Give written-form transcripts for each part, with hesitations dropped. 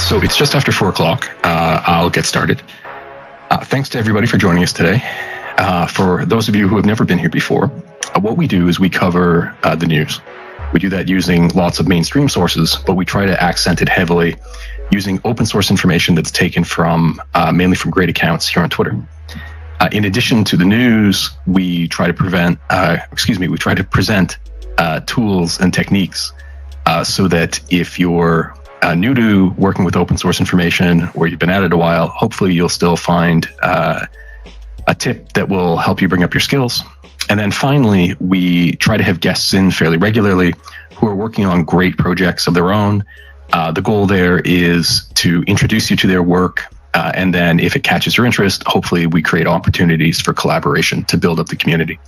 So it's just after 4 o'clock. I'll get started. Thanks to everybody for joining us today. For those of you who have never been here before, what we do is we cover the news. We do that using lots of mainstream sources, but we try to accent it heavily using open source information that's taken from mainly from great accounts here on Twitter. In addition to the news, we try to present tools and techniques so that if you're new to working with open source information or you've been at it a while, hopefully you'll still find a tip that will help you bring up your skills. And then finally, we try to have guests in fairly regularly who are working on great projects of their own. The goal there is to introduce you to their work. And then if it catches your interest, hopefully we create opportunities for collaboration to build up the community.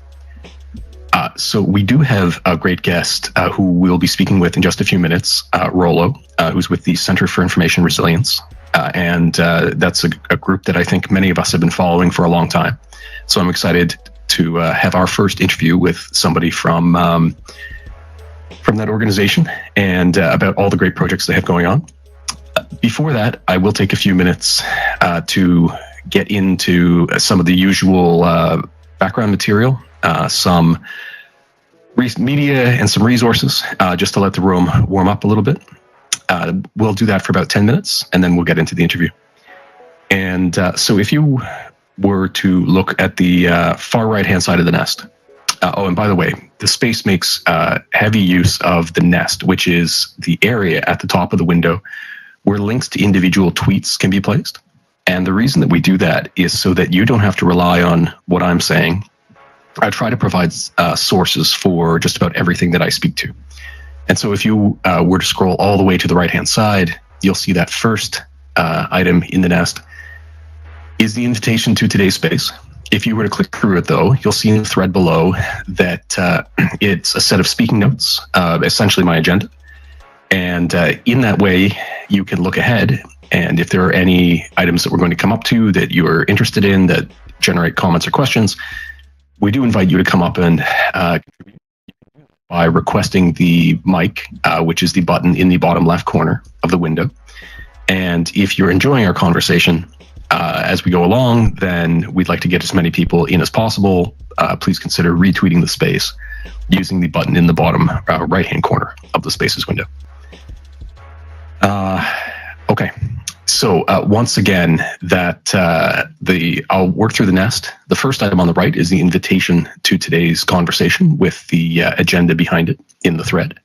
So we do have a great guest who we'll be speaking with in just a few minutes, Rollo, who's with the Center for Information Resilience. And that's a group that I think many of us have been following for a long time. So I'm excited to have our first interview with somebody from that organization and about all the great projects they have going on. Before that, I will take a few minutes to get into some of the usual background material, some media and some resources, just to let the room warm up a little bit. We'll do that for about 10 minutes, and then we'll get into the interview. And so if you were to look at the far right-hand side of the nest, and by the way, the space makes heavy use of the nest, which is the area at the top of the window where links to individual tweets can be placed. And the reason that we do that is so that you don't have to rely on what I'm saying. I try to provide sources for just about everything that I speak to. And so if you were to scroll all the way to the right-hand side, you'll see that first item in the nest is the invitation to today's space. If you were to click through it, though, you'll see in the thread below that it's a set of speaking notes, essentially my agenda. And in that way, you can look ahead. And if there are any items that we're going to come up to that you're interested in that generate comments or questions, we do invite you to come up and by requesting the mic, which is the button in the bottom left corner of the window. And if you're enjoying our conversation as we go along, then we'd like to get as many people in as possible. Please consider retweeting the space using the button in the bottom right-hand corner of the Spaces window. Okay. So once again, I'll work through the nest. The first item on the right is the invitation to today's conversation with the agenda behind it in the thread.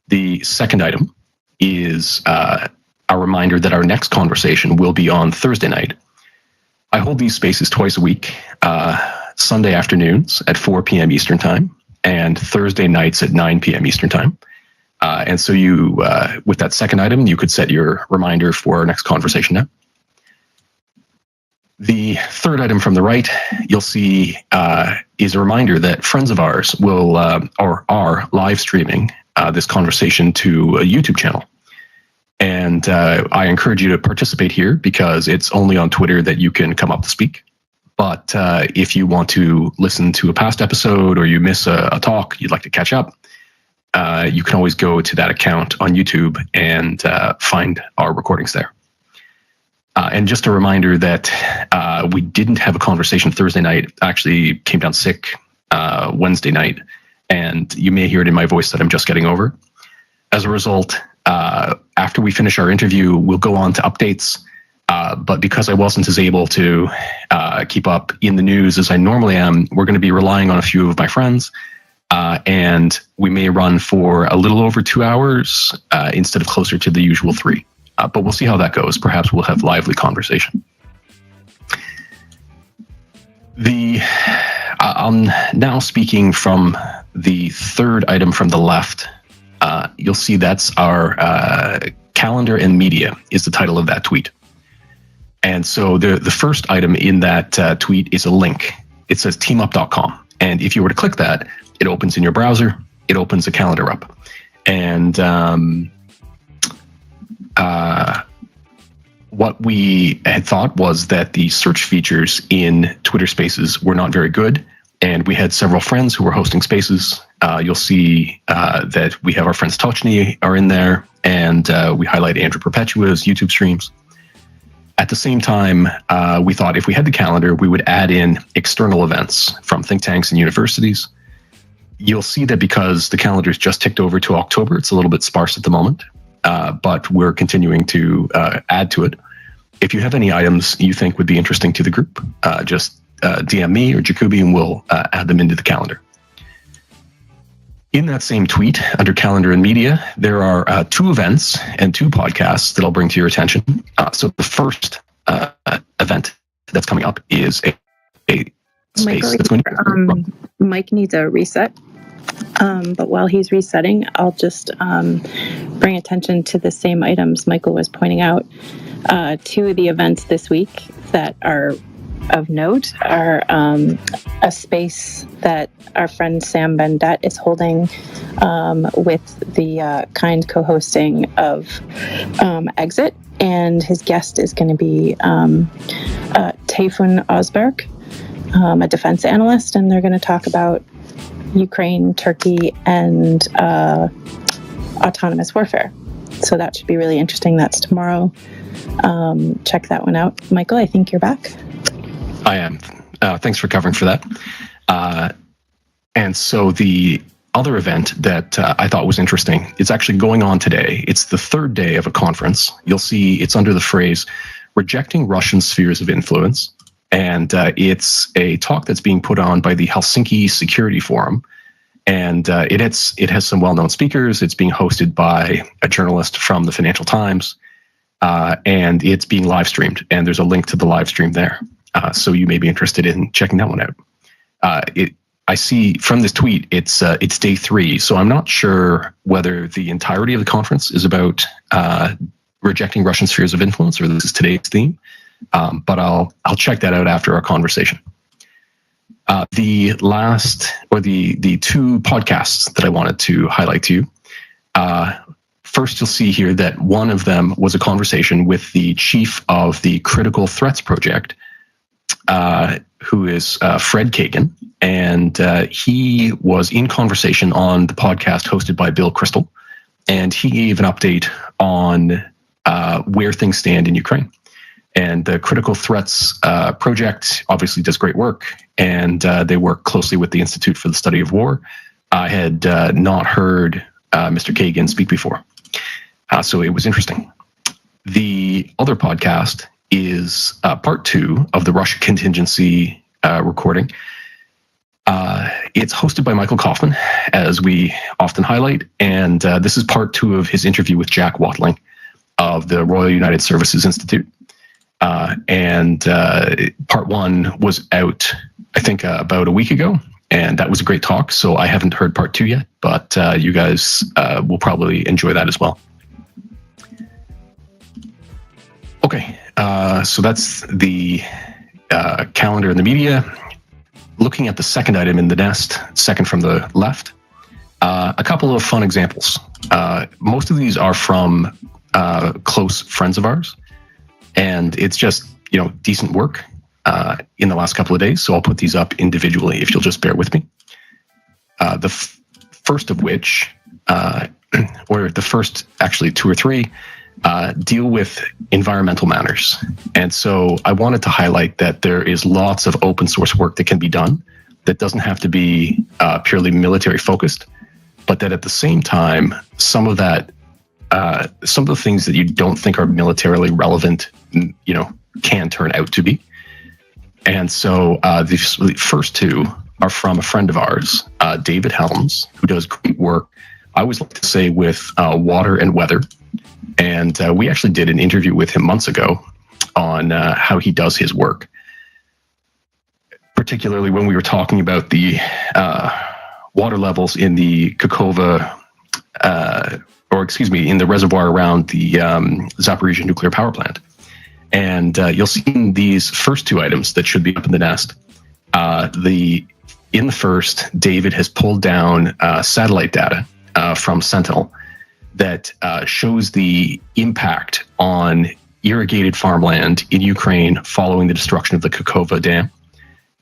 The second item is a reminder that our next conversation will be on Thursday night. I hold these spaces twice a week, Sunday afternoons at 4 p.m. Eastern Time and Thursday nights at 9 p.m. Eastern Time. And so you, with that second item, you could set your reminder for our next conversation now. The third item from the right, you'll see is a reminder that friends of ours will or are live streaming this conversation to a YouTube channel. And I encourage you to participate here because it's only on Twitter that you can come up to speak. But if you want to listen to a past episode or you miss a talk, you'd like to catch up, you can always go to that account on YouTube and find our recordings there. And just a reminder that we didn't have a conversation Thursday night. I actually came down sick Wednesday night, and you may hear it in my voice that I'm just getting over. As a result, after we finish our interview, we'll go on to updates. But because I wasn't as able to keep up in the news as I normally am, we're going to be relying on a few of my friends. And we may run for a little over 2 hours instead of closer to the usual 3. But we'll see how that goes. Perhaps we'll have lively conversation. I'm now speaking from the third item from the left. You'll see that's our calendar and media is the title of that tweet. And so the first item in that tweet is a link. It says teamup.com. And if you were to click that, it opens in your browser. It opens a calendar up. And what we had thought was that the search features in Twitter Spaces were not very good. And we had several friends who were hosting spaces you'll see that we have our friends Tochny are in there, and we highlight Andrew Perpetua's YouTube streams. At the same time, we thought if we had the calendar, we would add in external events from think tanks and universities. You'll see that because the calendar's just ticked over to October, it's a little bit sparse at the moment, but we're continuing to add to it. If you have any items you think would be interesting to the group, just DM me or Jacoby and we'll add them into the calendar. In that same tweet, under calendar and media, there are 2 events and 2 podcasts that I'll bring to your attention. So the first event that's coming up is a space that's going to... Mike needs a reset. But while he's resetting, I'll just bring attention to the same items Michael was pointing out. 2 of the events this week that are of note are a space that our friend Sam Bendett is holding with the kind co-hosting of Exit, and his guest is going to be Tayfun Ozberg, a defense analyst, and they're going to talk about Ukraine, Turkey, and autonomous warfare. So that should be really interesting. That's tomorrow. Check that one out. Michael, I think you're back. I am. Thanks for covering for that. And so the other event that I thought was interesting, it's actually going on today. It's the 3rd day of a conference. You'll see it's under the phrase, Rejecting Russian Spheres of Influence. And it's a talk that's being put on by the Helsinki Security Forum. And it has some well-known speakers. It's being hosted by a journalist from the Financial Times. And it's being live streamed. And there's a link to the live stream there. So you may be interested in checking that one out. I see from this tweet, it's day 3. So I'm not sure whether the entirety of the conference is about rejecting Russian spheres of influence, or this is today's theme. But I'll check that out after our conversation. The last, or the 2 podcasts that I wanted to highlight to you. First, you'll see here that one of them was a conversation with the chief of the Critical Threats Project, who is Fred Kagan, and he was in conversation on the podcast hosted by Bill Kristol, and he gave an update on where things stand in Ukraine. And the Critical Threats Project obviously does great work, and they work closely with the Institute for the Study of War. I had not heard Mr. Kagan speak before, so it was interesting. The other podcast is part 2 of the Russia contingency recording. It's hosted by Michael Kaufman, as we often highlight, and this is part 2 of his interview with Jack Watling of the Royal United Services Institute. And part 1 was out, I think, about a week ago, and that was a great talk. So I haven't heard part 2 yet, but you guys will probably enjoy that as well. Okay, so that's the calendar and the media. Looking at the second item in the nest, second from the left, a couple of fun examples. Most of these are from close friends of ours, and it's just, decent work in the last couple of days. So I'll put these up individually if you'll just bear with me. The first of which, or the first actually 2 or 3, deal with environmental matters. And so I wanted to highlight that there is lots of open source work that can be done that doesn't have to be purely military focused, but that at the same time, some of the things that you don't think are militarily relevant, can turn out to be. And so the first 2 are from a friend of ours, David Helms, who does great work, I always like to say, with water and weather. And we actually did an interview with him months ago on how he does his work, particularly when we were talking about the water levels in the Kakova, in the reservoir around the Zaporizhzhia nuclear power plant. And you'll see in these first 2 items that should be up in the nest, in the first, David has pulled down satellite data from Sentinel that shows the impact on irrigated farmland in Ukraine following the destruction of the Kakova Dam.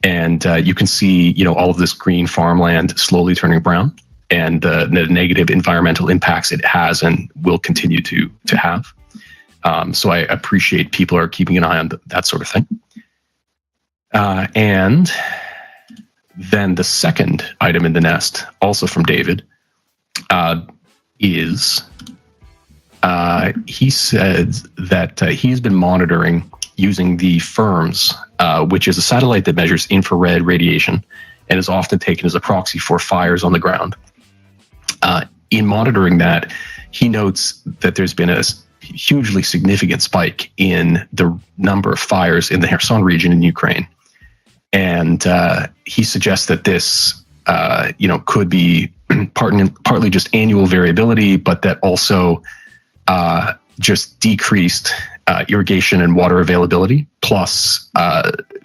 And you can see, all of this green farmland slowly turning brown. and the negative environmental impacts it has and will continue to have. So I appreciate people are keeping an eye on that sort of thing. And then the second item in the nest, also from David, is he says that he's been monitoring using the FIRMS, which is a satellite that measures infrared radiation and is often taken as a proxy for fires on the ground. In monitoring that, he notes that there's been a hugely significant spike in the number of fires in the Kherson region in Ukraine. And he suggests that this, could be partly just annual variability, but that also just decreased irrigation and water availability, plus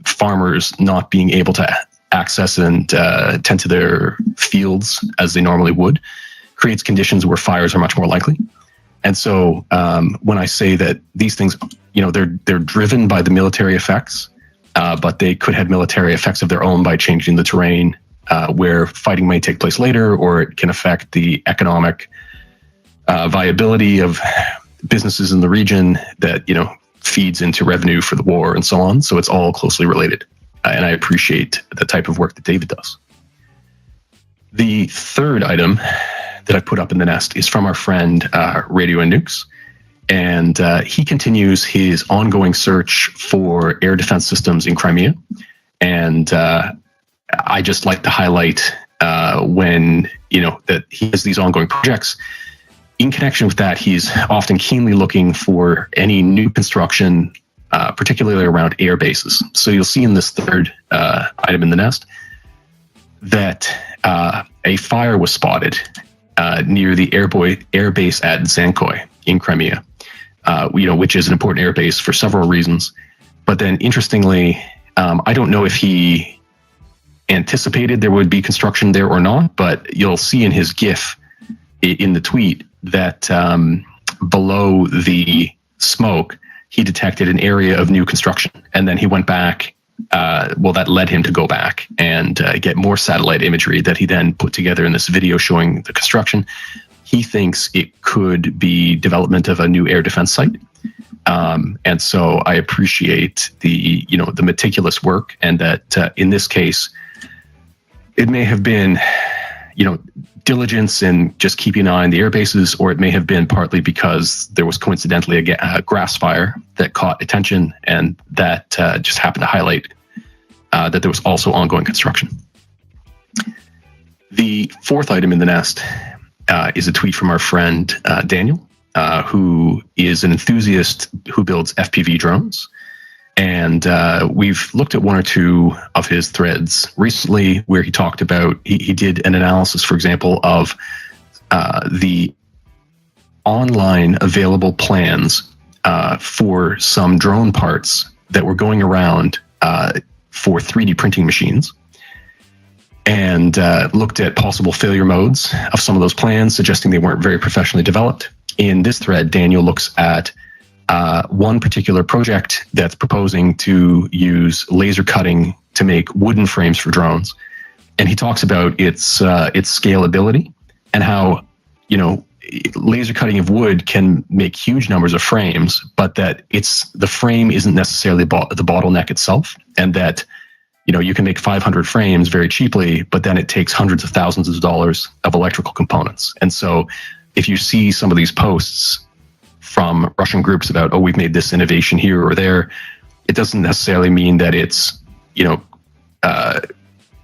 farmers not being able to access and tend to their fields as they normally would, creates conditions where fires are much more likely. And so when I say that these things, they're driven by the military effects, but they could have military effects of their own by changing the terrain, where fighting may take place later, or it can affect the economic viability of businesses in the region that, feeds into revenue for the war and so on. So it's all closely related. And I appreciate the type of work that David does. The third item that I put up in the nest is from our friend Radio and Nukes. And he continues his ongoing search for air defense systems in Crimea. And I just like to highlight when, that he has these ongoing projects. In connection with that, he's often keenly looking for any new construction, particularly around air bases. So you'll see in this third item in the nest that a fire was spotted near the air base at Zankoy in Crimea, which is an important air base for several reasons. But then, interestingly, I don't know if he anticipated there would be construction there or not, but you'll see in his GIF in the tweet that below the smoke, he detected an area of new construction. And then he went back. That led him to go back and get more satellite imagery that he then put together in this video showing the construction. He thinks it could be development of a new air defense site. And so I appreciate the meticulous work, and that in this case, it may have been, diligence and just keeping an eye on the air bases, or it may have been partly because there was coincidentally a grass fire that caught attention, and that just happened to highlight that there was also ongoing construction. The fourth item in the nest is a tweet from our friend Daniel, who is an enthusiast who builds FPV drones. And we've looked at one or two of his threads recently where he talked about, he did an analysis, for example, of the online available plans for some drone parts that were going around for 3D printing machines, and looked at possible failure modes of some of those plans, suggesting they weren't very professionally developed. In this thread, Daniel looks at one particular project that's proposing to use laser cutting to make wooden frames for drones. And he talks about its scalability and how, laser cutting of wood can make huge numbers of frames, but that the frame isn't necessarily the bottleneck itself. And that, you can make 500 frames very cheaply, but then it takes hundreds of thousands of dollars of electrical components. And so if you see some of these posts from Russian groups about, we've made this innovation here or there, it doesn't necessarily mean that it's,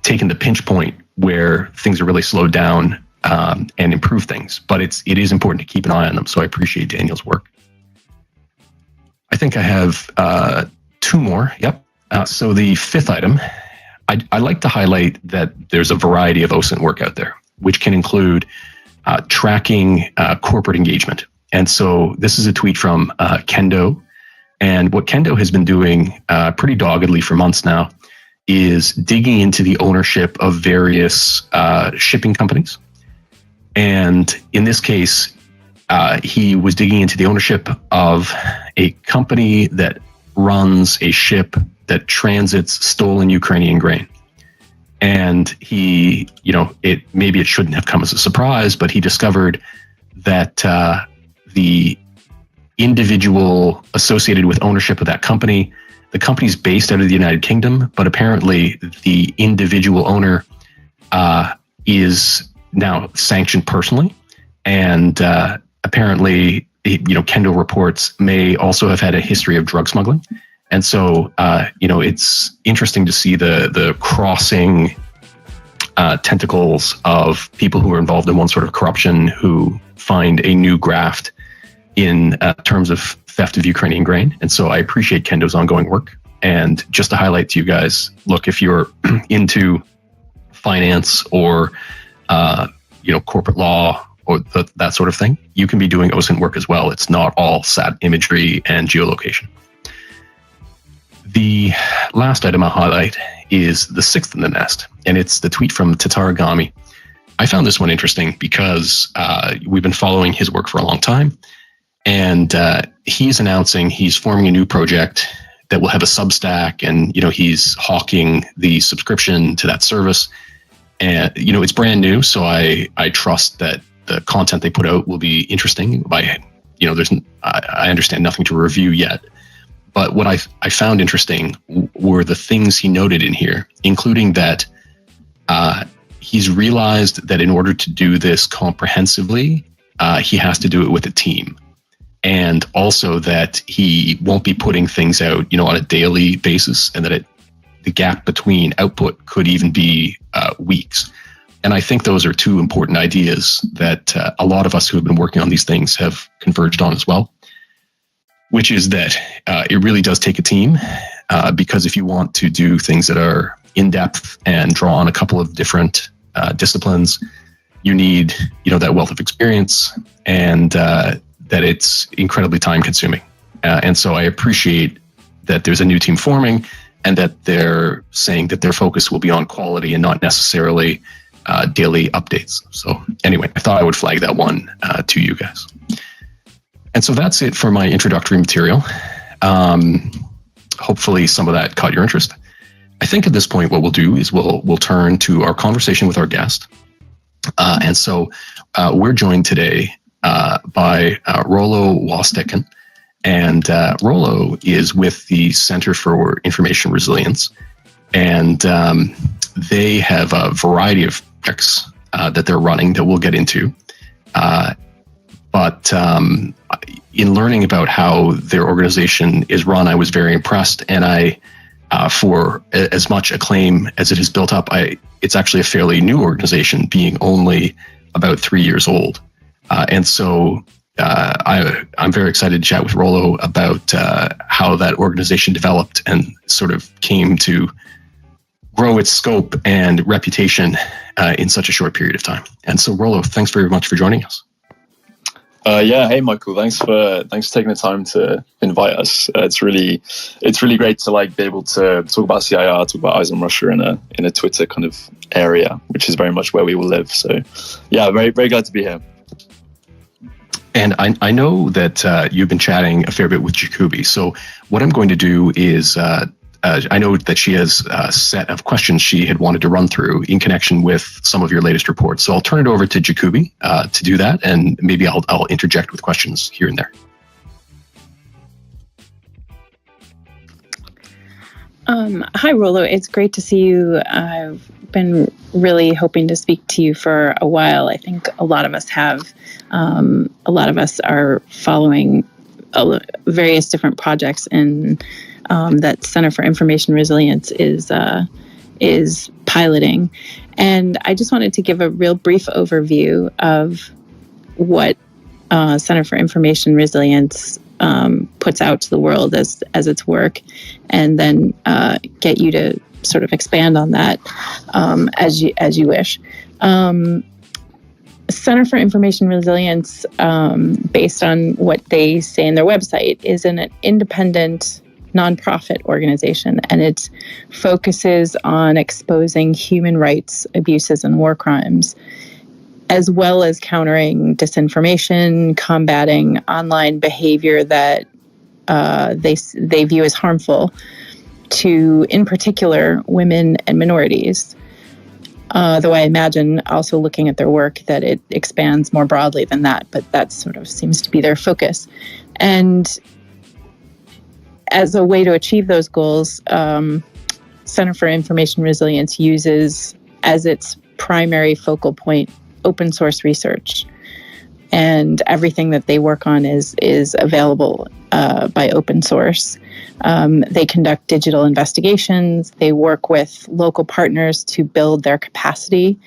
taken the pinch point where things are really slowed down and improve things. But it is important to keep an eye on them. So I appreciate Daniel's work. I think I have two more. Yep. So the fifth item, I like to highlight that there's a variety of OSINT work out there, which can include tracking corporate engagement. And so this is a tweet from Kendo. And what Kendo has been doing pretty doggedly for months now is digging into the ownership of various shipping companies. And in this case, he was digging into the ownership of a company that runs a ship that transits stolen Ukrainian grain. And he, maybe it shouldn't have come as a surprise, but he discovered that the individual associated with ownership of that company, the company's based out of the United Kingdom, but apparently the individual owner is now sanctioned personally. And apparently, Kendo reports may also have had a history of drug smuggling. And so, it's interesting to see the crossing tentacles of people who are involved in one sort of corruption who find a new graft in terms of theft of Ukrainian grain. And so I appreciate Kendo's ongoing work. And just to highlight to you guys, look, if you're into finance or, corporate law or that sort of thing, you can be doing OSINT work as well. It's not all sat imagery and geolocation. The last item I'll highlight is the sixth in the nest, and it's the tweet from Tatarigami. I found this one interesting because we've been following his work for a long time, and he's announcing he's forming a new project that will have a Substack, and he's hawking the subscription to that service. And it's brand new, so I trust that the content they put out will be interesting. I understand nothing to review yet. But what I found interesting were the things he noted in here, including that he's realized that in order to do this comprehensively, he has to do it with a team. And also that he won't be putting things out, on a daily basis, and that the gap between output could even be weeks. And I think those are two important ideas that a lot of us who have been working on these things have converged on as well. Which is that it really does take a team, because if you want to do things that are in-depth and draw on a couple of different disciplines, you need, that wealth of experience, and that it's incredibly time-consuming. And so I appreciate that there's a new team forming, and that they're saying that their focus will be on quality and not necessarily daily updates. So anyway, I thought I would flag that one to you guys. And so that's it for my introductory material. Hopefully some of that caught your interest. I think at this point, what we'll do is we'll turn to our conversation with our guest. And so we're joined today by Rollo Wasteken. And Rollo is with the Center for Information Resilience. And they have a variety of projects that they're running that we'll get into. But in learning about how their organization is run, I was very impressed. And for as much acclaim as it has built up, it's actually a fairly new organization, being only about 3 years old. And so I'm very excited to chat with Rollo about how that organization developed and sort of came to grow its scope and reputation in such a short period of time. And so, Rollo, thanks very much for joining us. Hey Michael, thanks for taking the time to invite us. It's really great to be able to talk about CIR, talk about Eyes on Russia in a Twitter kind of area, which is very much where we will live. So yeah, very, very glad to be here. And I know that you've been chatting a fair bit with Jacoby. So what I'm going to do is I know that she has a set of questions she had wanted to run through in connection with some of your latest reports. So I'll turn it over to Jacoby to do that, and maybe I'll interject with questions here and there. Hi, Rollo. It's great to see you. I've been really hoping to speak to you for a while. I think a lot of us have. A lot of us are following various different projects and that Center for Information Resilience is piloting. And I just wanted to give a real brief overview of what Center for Information Resilience puts out to the world as its work, and then get you to sort of expand on that as you wish. Center for Information Resilience, based on what they say in their website, is an independent nonprofit organization, and it focuses on exposing human rights abuses and war crimes, as well as countering disinformation, combating online behavior that they view as harmful to, in particular, women and minorities. Though I imagine also looking at their work that it expands more broadly than that, but that sort of seems to be their focus. And as a way to achieve those goals, Center for Information Resilience uses as its primary focal point open source research. And everything that they work on is available by open source. They conduct digital investigations. They work with local partners to build their capacity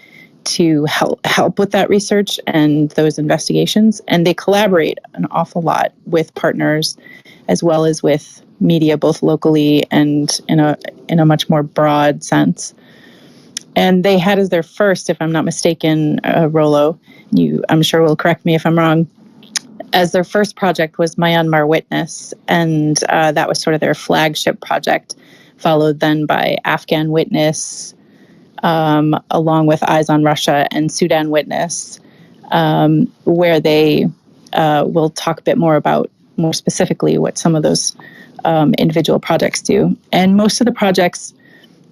to help with that research and those investigations. And they collaborate an awful lot with partners as well as with media, both locally and in a much more broad sense. And they had as their first, if I'm not mistaken, Rollo, you I'm sure will correct me if I'm wrong, as their first project was Myanmar Witness, and that was sort of their flagship project, followed then by Afghan Witness, along with Eyes on Russia and Sudan Witness, where they will talk a bit more about, more specifically, what some of those individual projects do. And most of the projects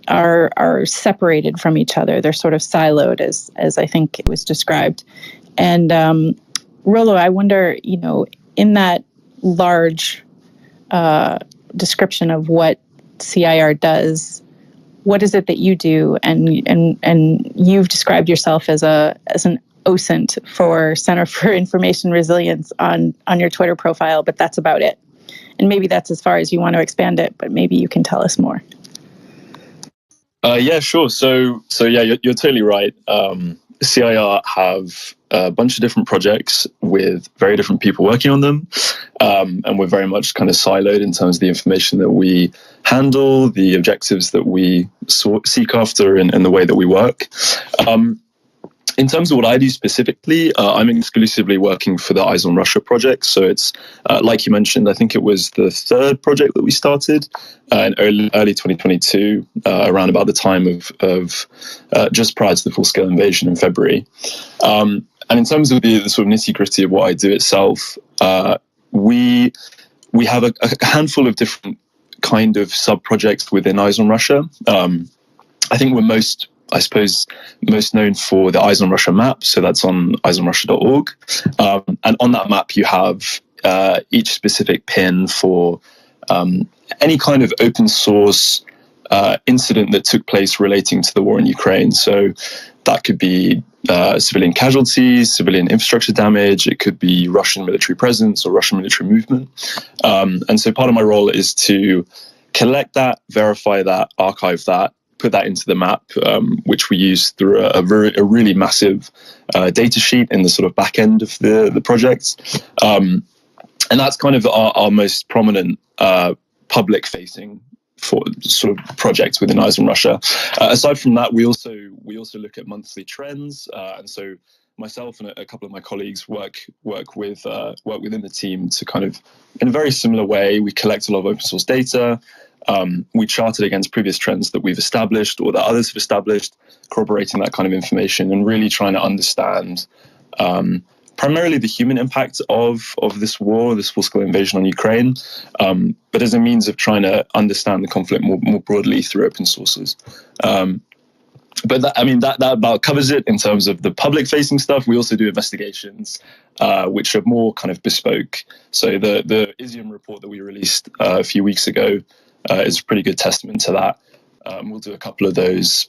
are separated from each other. They're sort of siloed, as I think it was described. And Rollo, I wonder, in that large description of what CIR does, what is it that you do? And you've described yourself as an OSINT for Center for Information Resilience on your Twitter profile, but that's about it. And maybe that's as far as you want to expand it, but maybe you can tell us more. Yeah, sure. So yeah, you're totally right. CIR have a bunch of different projects with very different people working on them. And we're very much kind of siloed in terms of the information that we handle, the objectives that we seek after, and the way that we work. In terms of what I do specifically, I'm exclusively working for the Eyes on Russia project. So it's, like you mentioned, I think it was the third project that we started in early 2022, around about the time of just prior to the full-scale invasion in February. And in terms of the sort of nitty-gritty of what I do itself, we have a handful of different kind of sub-projects within Eyes on Russia. I think we're most known for the Eyes on Russia map. So that's on eyesonrussia.org. And on that map, you have each specific pin for any kind of open source incident that took place relating to the war in Ukraine. So that could be civilian casualties, civilian infrastructure damage. It could be Russian military presence or Russian military movement. And so part of my role is to collect that, verify that, archive that, put that into the map, which we use through a really massive data sheet in the sort of back end of the project. And that's kind of our most prominent public facing for sort of projects within Eyes on Russia. Aside from that, we also look at monthly trends. And so myself and a couple of my colleagues work within the team to kind of, in a very similar way, we collect a lot of open source data. We chart it against previous trends that we've established or that others have established, corroborating that kind of information and really trying to understand primarily the human impact of this war, this full-scale invasion on Ukraine, but as a means of trying to understand the conflict more broadly through open sources. But that about covers it in terms of the public-facing stuff. We also do investigations, which are more kind of bespoke. So the ISIUM report that we released a few weeks ago is a pretty good testament to that. We'll do a couple of those,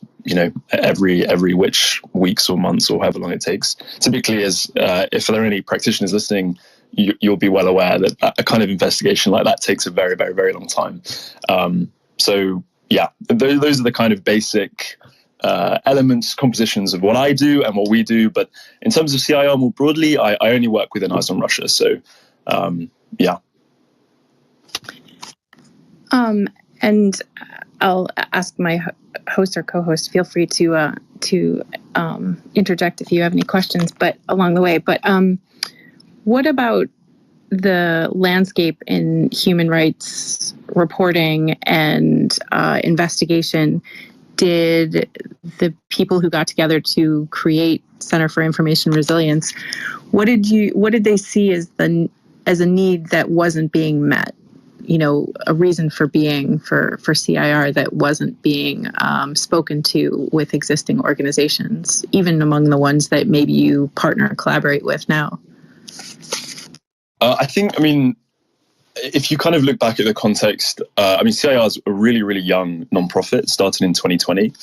every which weeks or months or however long it takes. Typically, if there are any practitioners listening, you'll be well aware that a kind of investigation like that takes a very, very, very long time. So yeah, those are the kind of basic elements, compositions of what I do and what we do. But in terms of CIR more broadly, I only work within Eyes on Russia. So yeah. And I'll ask my host or co-host, feel free to interject if you have any questions, but along the way. But what about the landscape in human rights reporting and investigation? Did the people who got together to create Center for Information Resilience, what did they see as a need that wasn't being met? a reason for being for CIR that wasn't being spoken to with existing organizations, even among the ones that maybe you partner or collaborate with now? If you kind of look back at the context, CIR is a really, really young nonprofit, started in 2020.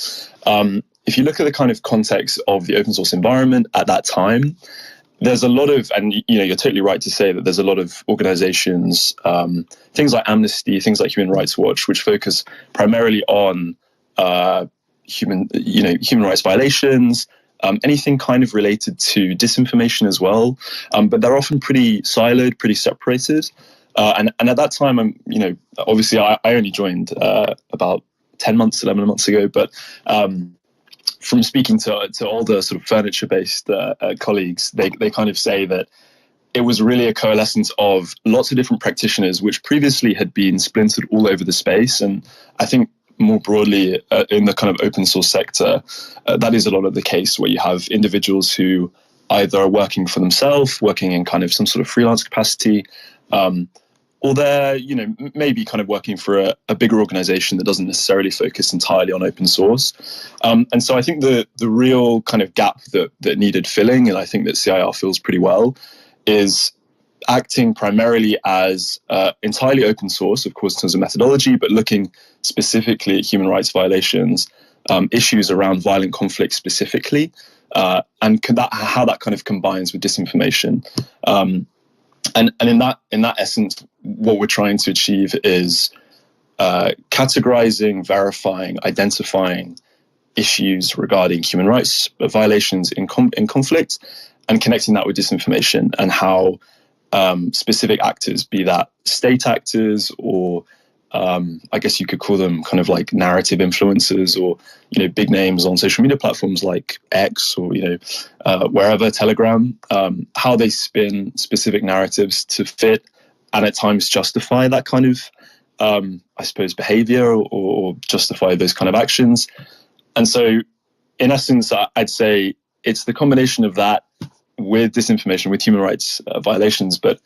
If you look at the kind of context of the open source environment at that time, there's a lot of, and you're totally right to say that there's a lot of organizations, things like Amnesty, things like Human Rights Watch, which focus primarily on human rights violations, anything kind of related to disinformation as well. But they're often pretty siloed, pretty separated. And at that time, obviously I only joined about 11 months ago, but from speaking to older sort of furniture-based colleagues, they kind of say that it was really a coalescence of lots of different practitioners, which previously had been splintered all over the space. And I think more broadly in the kind of open source sector, that is a lot of the case, where you have individuals who either are working for themselves, working in kind of some sort of freelance capacity, or they're, maybe kind of working for a bigger organization that doesn't necessarily focus entirely on open source. And so I think the real kind of gap that needed filling, and I think that CIR fills pretty well, is acting primarily as entirely open source, of course, in terms of methodology, but looking specifically at human rights violations, issues around violent conflict specifically, and how that kind of combines with disinformation. And in that essence, what we're trying to achieve is categorizing, verifying, identifying issues regarding human rights violations in conflict, and connecting that with disinformation, and how specific actors, be that state actors or I guess you could call them kind of like narrative influencers, or big names on social media platforms like X or wherever, Telegram, how they spin specific narratives to fit and at times justify that kind of I suppose behavior, or justify those kind of actions. And so in essence, I'd say it's the combination of that with disinformation, with human rights violations. But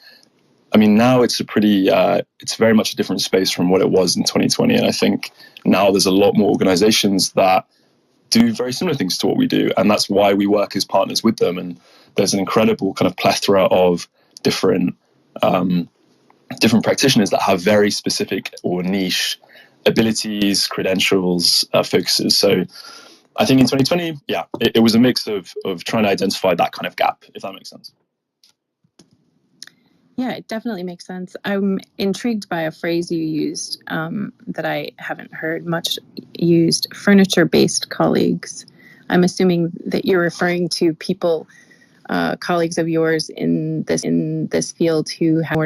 I mean, now it's it's very much a different space from what it was in 2020. And I think now there's a lot more organizations that do very similar things to what we do. And that's why we work as partners with them. And there's an incredible kind of plethora of different practitioners that have very specific or niche abilities, credentials, focuses. So I think in 2020, it was a mix of trying to identify that kind of gap, if that makes sense. Yeah, it definitely makes sense. I'm intrigued by a phrase you used that I haven't heard much used, furniture-based colleagues. I'm assuming that you're referring to people, colleagues of yours in this field who have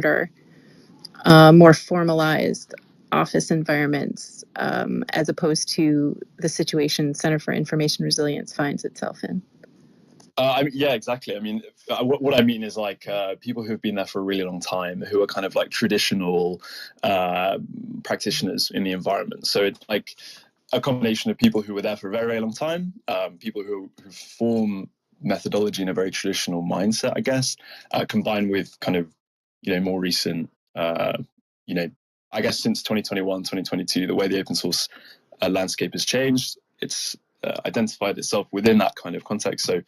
more formalized office environments, as opposed to the situation Center for Information Resilience finds itself in. Yeah, exactly. I mean, what I mean is like people who have been there for a really long time, who are kind of like traditional practitioners in the environment. So it's like a combination of people who were there for a very, very long time, people who form methodology in a very traditional mindset, I guess, combined with kind of, more recent, I guess since 2021, 2022, the way the open source landscape has changed, it's identified itself within that kind of context. So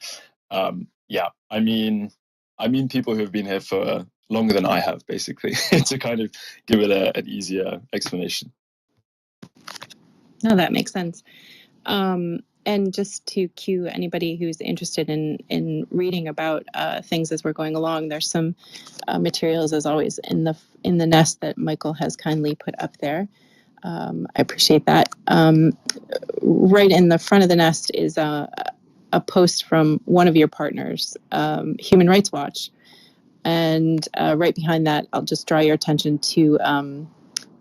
I mean people who have been here for longer than I have, basically, to kind of give it an easier explanation. No, that makes sense. And just to cue anybody who's interested in reading about things as we're going along, there's some materials, as always, in the nest that Michael has kindly put up there. I appreciate that. Right in the front of the nest is a post from one of your partners, Human Rights Watch. And right behind that, I'll just draw your attention to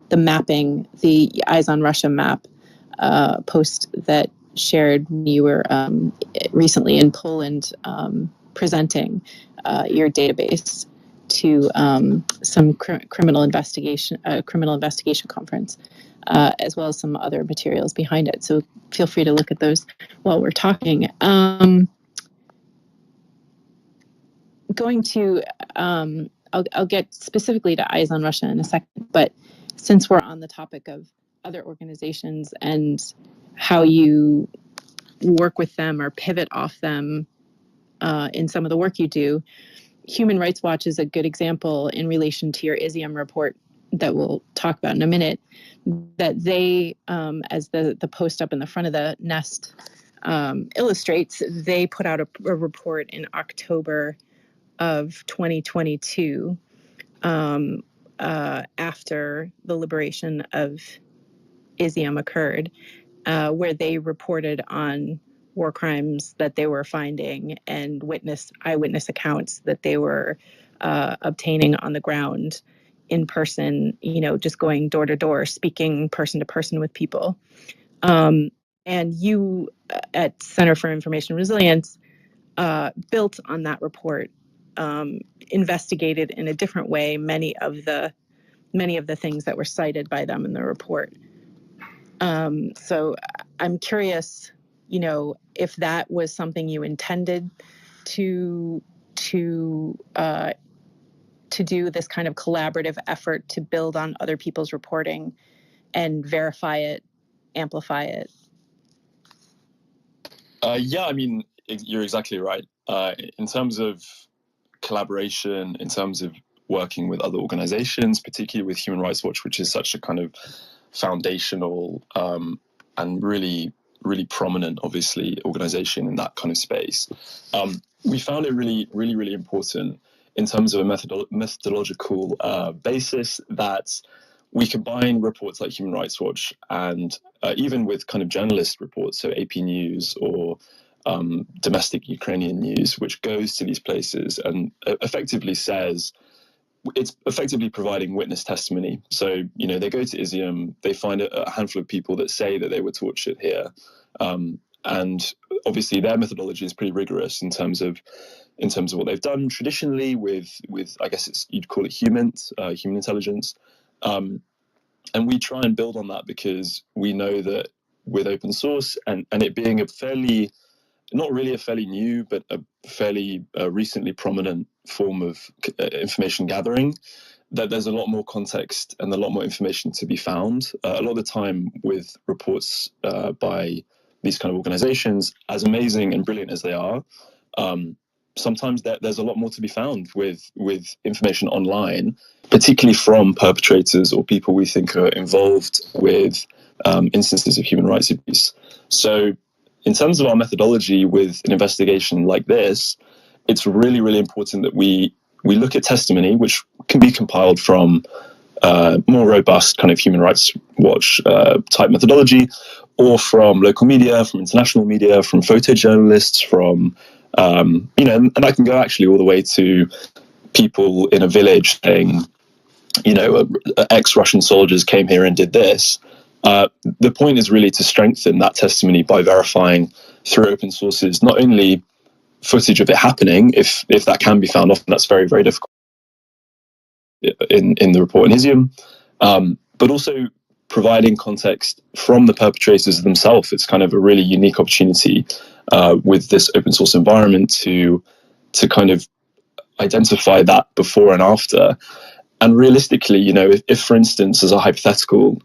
the mapping, the Eyes on Russia map post that shared when you were recently in Poland presenting your database to some criminal investigation conference, as well as some other materials behind it. So feel free to look at those while we're talking. I'll get specifically to Eyes on Russia in a second, but since we're on the topic of other organizations and how you work with them or pivot off them in some of the work you do, Human Rights Watch is a good example in relation to your ISIUM report that we'll talk about in a minute, that they, as the post up in the front of the nest illustrates, they put out a report in October of 2022 after the liberation of ISIUM occurred, where they reported on war crimes that they were finding and eyewitness accounts that they were obtaining on the ground in person, just going door to door, speaking person to person with people. And you at Center for Information Resilience built on that report, investigated in a different way many of the things that were cited by them in the report. So I'm curious, if that was something you intended to do, this kind of collaborative effort to build on other people's reporting and verify it, amplify it. Yeah, I mean, you're exactly right. In terms of collaboration, in terms of working with other organizations, particularly with Human Rights Watch, which is such a kind of foundational and really, really prominent, obviously, organization in that kind of space. We found it really, really, really important in terms of a methodological basis that we combine reports like Human Rights Watch and even with kind of journalist reports, so AP News or domestic Ukrainian news, which goes to these places and effectively says, it's effectively providing witness testimony. So, they go to ISIUM, they find a handful of people that say that they were tortured here. And obviously their methodology is pretty rigorous in terms of what they've done traditionally with I guess you'd call it human intelligence. And we try and build on that because we know that with open source and it being not really a fairly new, but a fairly recently prominent form of information gathering, that there's a lot more context and a lot more information to be found. A lot of the time with reports by these kind of organizations, as amazing and brilliant as they are, sometimes there's a lot more to be found with information online, particularly from perpetrators or people we think are involved with instances of human rights abuse. So in terms of our methodology with an investigation like this, it's really, really important that we look at testimony, which can be compiled from more robust kind of Human Rights Watch type methodology, or from local media, from international media, from photojournalists, from, and I can go actually all the way to people in a village saying, ex-Russian soldiers came here and did this. The point is really to strengthen that testimony by verifying through open sources, not only footage of it happening, if that can be found, often that's very, very difficult in the report in ISIUM, but also providing context from the perpetrators themselves. It's kind of a really unique opportunity with this open source environment to kind of identify that before and after. And realistically, if for instance, as a hypothetical,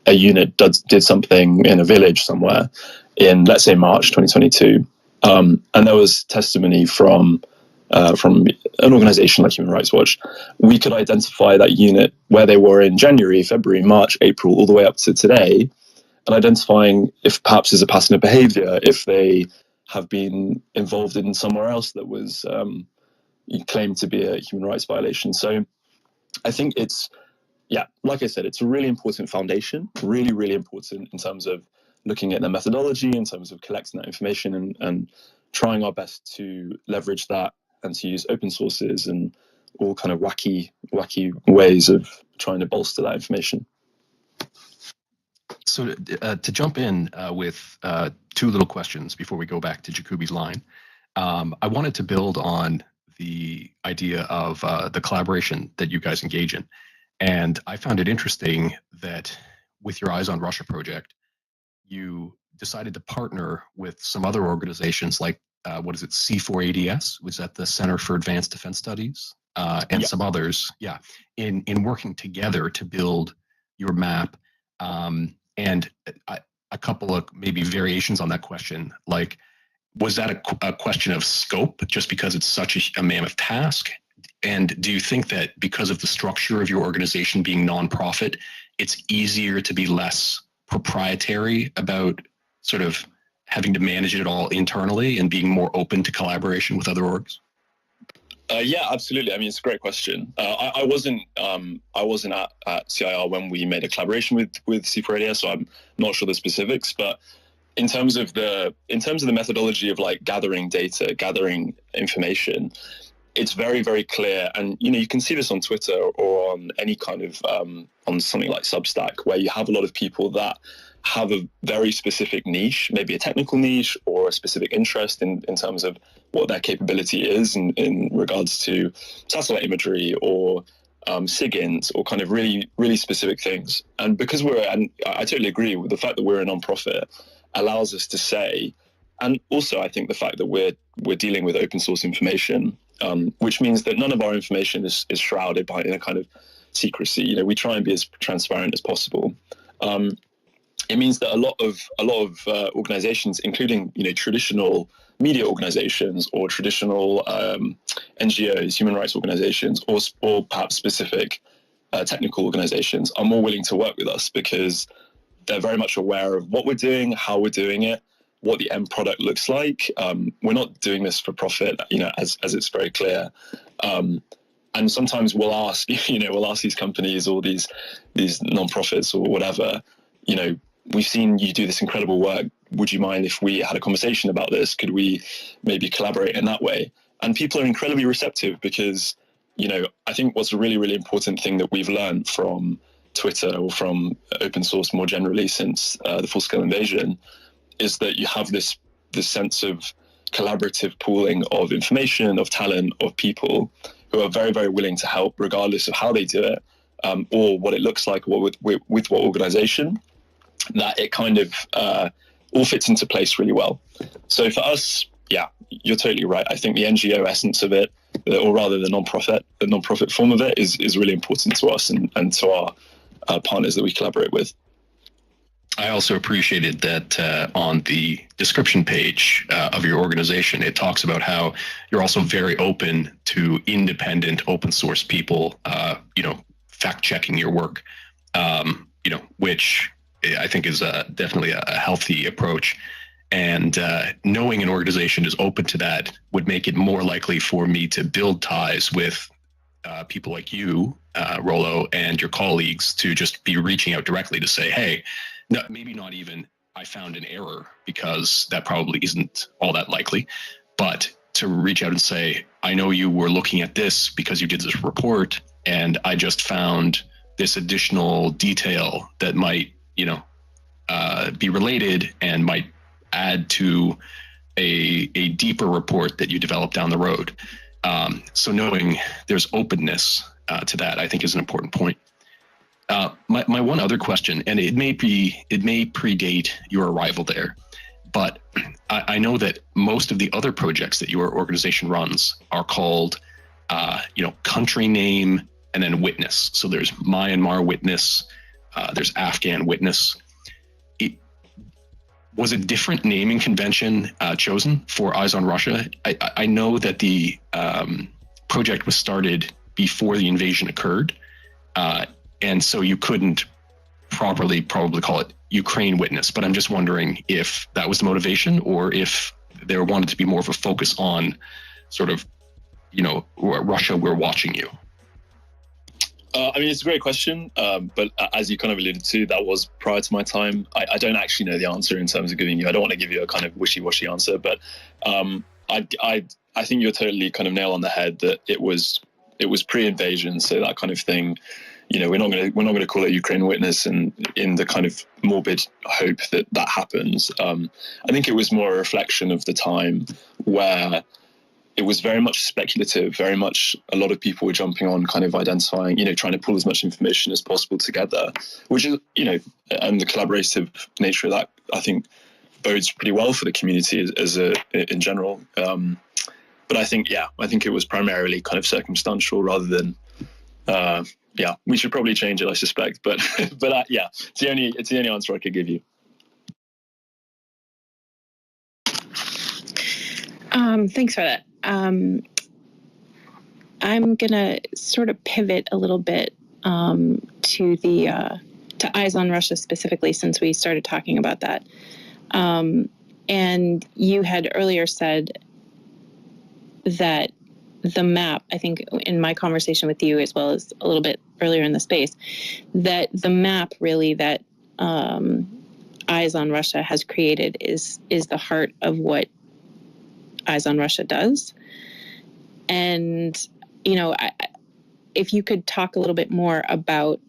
a unit did something in a village somewhere in, let's say, March 2022, and there was testimony from an organization like Human Rights Watch, we could identify that unit where they were in January, February, March, April, all the way up to today, and identifying if perhaps there's a pattern of behavior, if they have been involved in somewhere else that was claimed to be a human rights violation. So I think it's, like I said, it's a really important foundation, really, really important in terms of looking at the methodology, in terms of collecting that information and trying our best to leverage that and to use open sources and all kind of wacky ways of trying to bolster that information. So to jump in with two little questions before we go back to Jacoby's line, I wanted to build on the idea of the collaboration that you guys engage in. And I found it interesting that with your Eyes on Russia project, you decided to partner with some other organizations like, C4ADS? Was that the Center for Advanced Defense Studies? And some others, in working together to build your map, and a couple of maybe variations on that question, like, was that a question of scope just because it's such a mammoth task? And do you think that because of the structure of your organization being nonprofit, it's easier to be less proprietary about sort of having to manage it all internally and being more open to collaboration with other orgs? Yeah, absolutely. I mean, it's a great question. I wasn't at CIR when we made a collaboration with C4ADS, so I'm not sure the specifics. But in terms of the methodology of like gathering data, gathering information, it's very, very clear. And you can see this on Twitter or on any kind of on something like Substack, where you have a lot of people that have a very specific niche, maybe a technical niche or a specific interest in terms of what their capability is in regards to satellite imagery or SIGINT or kind of really, really specific things. And because and I totally agree with the fact that we're a nonprofit allows us to say, and also I think the fact that we're dealing with open source information, which means that none of our information is shrouded in a kind of secrecy. We try and be as transparent as possible. It means that a lot of organizations, including traditional media organizations or traditional NGOs, human rights organizations, or perhaps specific technical organizations, are more willing to work with us because they're very much aware of what we're doing, how we're doing it, what the end product looks like. We're not doing this for profit, as it's very clear. And sometimes we'll ask these companies or these nonprofits or whatever, we've seen you do this incredible work. Would you mind if we had a conversation about this? Could we maybe collaborate in that way? And people are incredibly receptive because, I think what's a really, really important thing that we've learned from Twitter or from open source more generally since the full-scale invasion is that you have this sense of collaborative pooling of information, of talent, of people who are very, very willing to help regardless of how they do it or what it looks like or with what organization, that it kind of all fits into place really well. So for us, yeah, you're totally right. I think the NGO essence of it, or rather the non-profit form of it is really important to us and to our partners that we collaborate with. I also appreciated that on the description page of your organization, it talks about how you're also very open to independent open source people, fact checking your work, which I think is definitely a healthy approach. And knowing an organization is open to that would make it more likely for me to build ties with people like you, Rollo, and your colleagues to just be reaching out directly to say, hey, no, maybe not even I found an error, because that probably isn't all that likely, but to reach out and say, I know you were looking at this because you did this report, and I just found this additional detail that might, be related and might add to a deeper report that you develop down the road. So knowing there's openness to that, I think, is an important point. My one other question, and it may predate your arrival there, but I know that most of the other projects that your organization runs are called, country name and then witness. So there's Myanmar witness, there's Afghan witness. Was a different naming convention chosen for Eyes on Russia? I know that the project was started before the invasion occurred, and so you couldn't properly probably call it Ukraine Witness. But I'm just wondering if that was the motivation, or if there wanted to be more of a focus on sort of, Russia, we're watching you. It's a great question, but as you kind of alluded to, that was prior to my time. I don't actually know the answer in terms of giving you. I don't want to give you a kind of wishy-washy answer, but I think you're totally kind of nail on the head that it was pre-invasion, so that kind of thing. We're not going to call it Ukraine Witness, and in the kind of morbid hope that happens. I think it was more a reflection of the time where it was very much speculative, very much a lot of people were jumping on kind of identifying, trying to pull as much information as possible together, which is, and the collaborative nature of that, I think, bodes pretty well for the community in general. But I think it was primarily kind of circumstantial rather than, yeah, we should probably change it, I suspect. But yeah, it's the only answer I could give you. Thanks for that. I'm gonna sort of pivot a little bit to Eyes on Russia specifically, since we started talking about that. And you had earlier said that the map, I think in my conversation with you, as well as a little bit earlier in the space, that the map really that Eyes on Russia has created is the heart of what Eyes on Russia does. And, if you could talk a little bit more about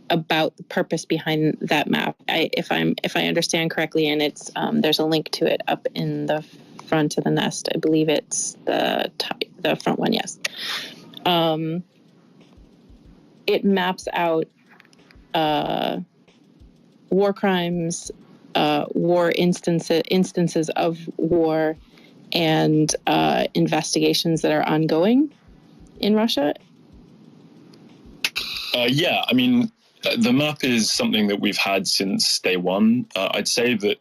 the purpose behind that map, if I understand correctly, and it's there's a link to it up in the front of the nest. I believe it's the front one. Yes. It maps out war crimes, war instances of war, and investigations that are ongoing in Russia. Yeah, I mean, the map is something that we've had since day one. I'd say that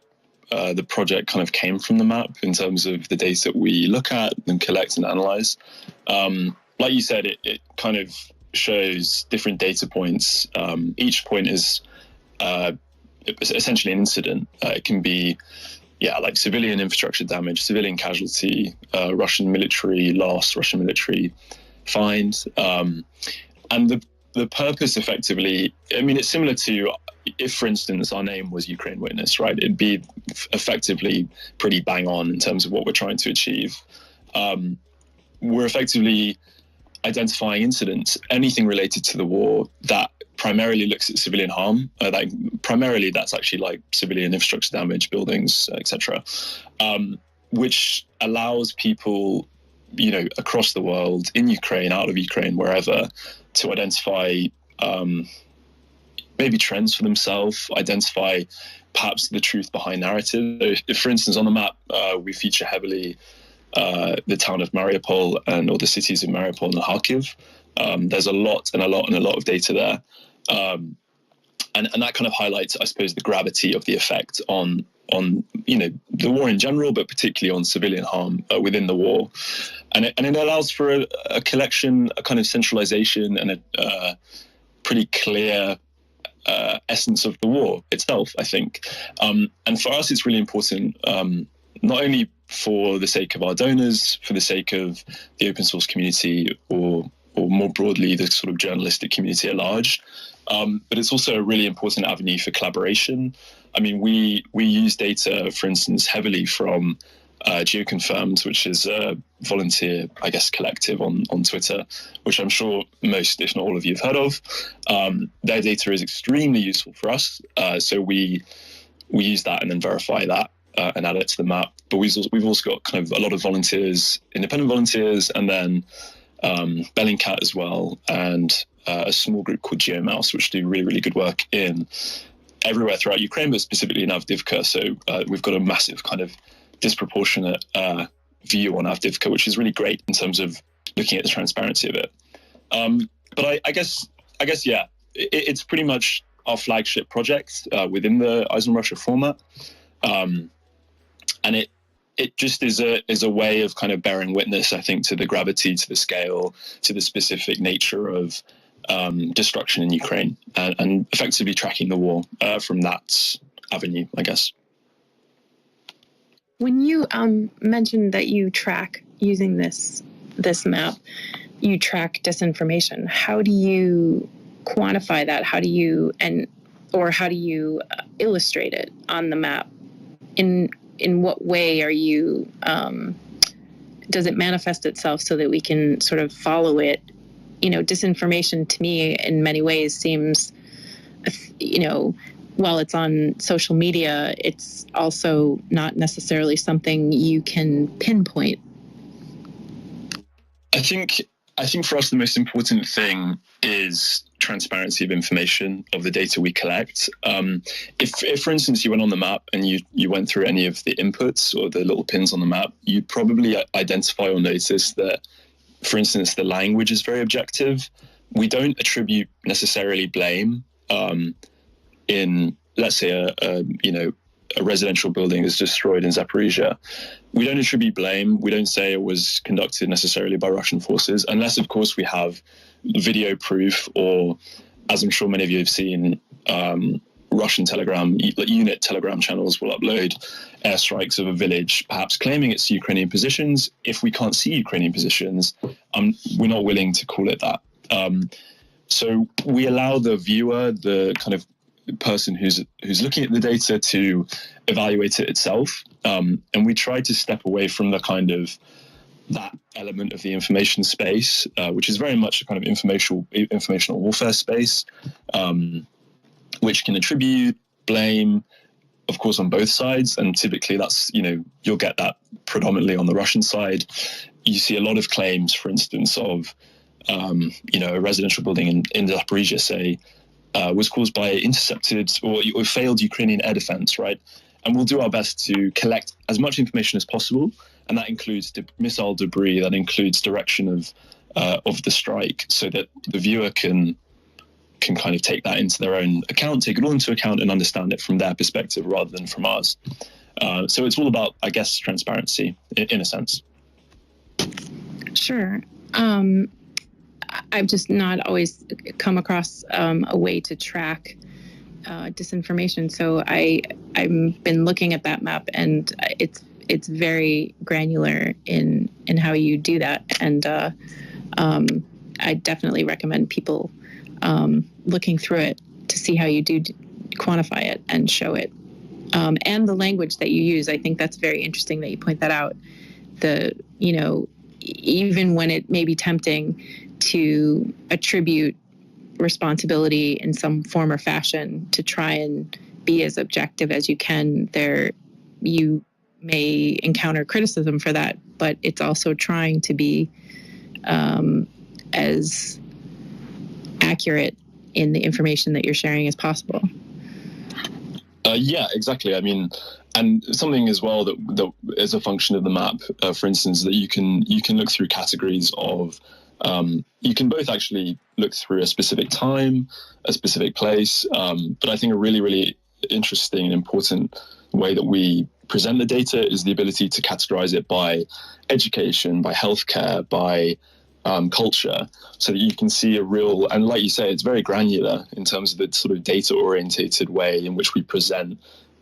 the project kind of came from the map in terms of the data we look at and collect and analyze. Like you said, it kind of shows different data points. Each point is essentially an incident. It can be, like civilian infrastructure damage, civilian casualty, Russian military loss, Russian military find. And the purpose effectively, I mean, it's similar to if, for instance, our name was Ukraine Witness, right? It'd be effectively pretty bang on in terms of what we're trying to achieve. We're effectively identifying incidents, anything related to the war that primarily looks at civilian harm. Primarily, that's actually like civilian infrastructure damage, buildings, etc., which allows people, across the world, in Ukraine, out of Ukraine, wherever, to identify maybe trends for themselves, identify perhaps the truth behind narrative. So if, for instance, on the map, we feature heavily the town of Mariupol or the cities of Mariupol and Kharkiv. There's a lot of data there. And that kind of highlights, I suppose, the gravity of the effect on the war in general, but particularly on civilian harm within the war. And it allows for a collection, a kind of centralization, and a pretty clear essence of the war itself, I think. And for us, it's really important, not only for the sake of our donors, for the sake of the open source community, or more broadly, the sort of journalistic community at large, but it's also a really important avenue for collaboration. I mean, we use data, for instance, heavily from GeoConfirmed, which is a volunteer, I guess, collective on Twitter, which I'm sure most, if not all of you, have heard of. Their data is extremely useful for us, so we use that and then verify that and add it to the map. But we've also got kind of a lot of volunteers, independent volunteers, and then Bellingcat as well, and a small group called GeoMouse, which do really, really good work in everywhere throughout Ukraine, but specifically in Avdiivka. So we've got a massive kind of disproportionate view on Avdiivka, which is really great in terms of looking at the transparency of it. But I guess, yeah, it's pretty much our flagship project within the Eyes on Russia format. And it just is a way of kind of bearing witness, I think, to the gravity, to the scale, to the specific nature of destruction in Ukraine, and effectively tracking the war from that avenue, I guess. When you mentioned that you track using this map, you track disinformation. How do you quantify that? How do you illustrate it on the map? In what way are you? Does it manifest itself so that we can sort of follow it? Disinformation to me in many ways seems, while it's on social media, it's also not necessarily something you can pinpoint. I think for us, the most important thing is transparency of information, of the data we collect. If for instance, you went on the map and you went through any of the inputs or the little pins on the map, you'd probably identify or notice that, for instance, the language is very objective. we don't attribute necessarily blame in, let's say, a residential building is destroyed in Zaporizhia. We don't attribute blame. We don't say it was conducted necessarily by Russian forces, unless, of course, we have video proof, or, as I'm sure many of you have seen, Russian unit Telegram channels will upload airstrikes of a village, perhaps claiming it's Ukrainian positions. If we can't see Ukrainian positions, we're not willing to call it that. So we allow the viewer, the kind of person who's looking at the data, to evaluate it itself. And we try to step away from the kind of that element of the information space, which is very much a kind of informational warfare space, which can attribute blame, of course, on both sides. And typically that's, you'll get that predominantly on the Russian side. You see a lot of claims, for instance, of, a residential building in Zaporizhia, say, was caused by intercepted or failed Ukrainian air defense, right? And we'll do our best to collect as much information as possible. And that includes missile debris, that includes direction of the strike, so that the viewer can kind of take that into their own account, take it all into account and understand it from their perspective rather than from ours. So it's all about, I guess, transparency in a sense. Sure. I've just not always come across a way to track disinformation. So I've been looking at that map, and it's very granular in how you do that. And I definitely recommend people looking through it to see how you do quantify it and show it. And the language that you use, I think that's very interesting that you point that out. Even when it may be tempting to attribute responsibility in some form or fashion, to try and be as objective as you can, you may encounter criticism for that, but it's also trying to be as accurate in the information that you're sharing as possible. Yeah, exactly. I mean, and something as well that is a function of the map, for instance, that you can look through categories of, you can both actually look through a specific time, a specific place, but I think a really, really interesting and important way that we present the data is the ability to categorize it by education, by healthcare, by culture, so that you can see a real, and like you say, it's very granular in terms of the sort of data-orientated way in which we present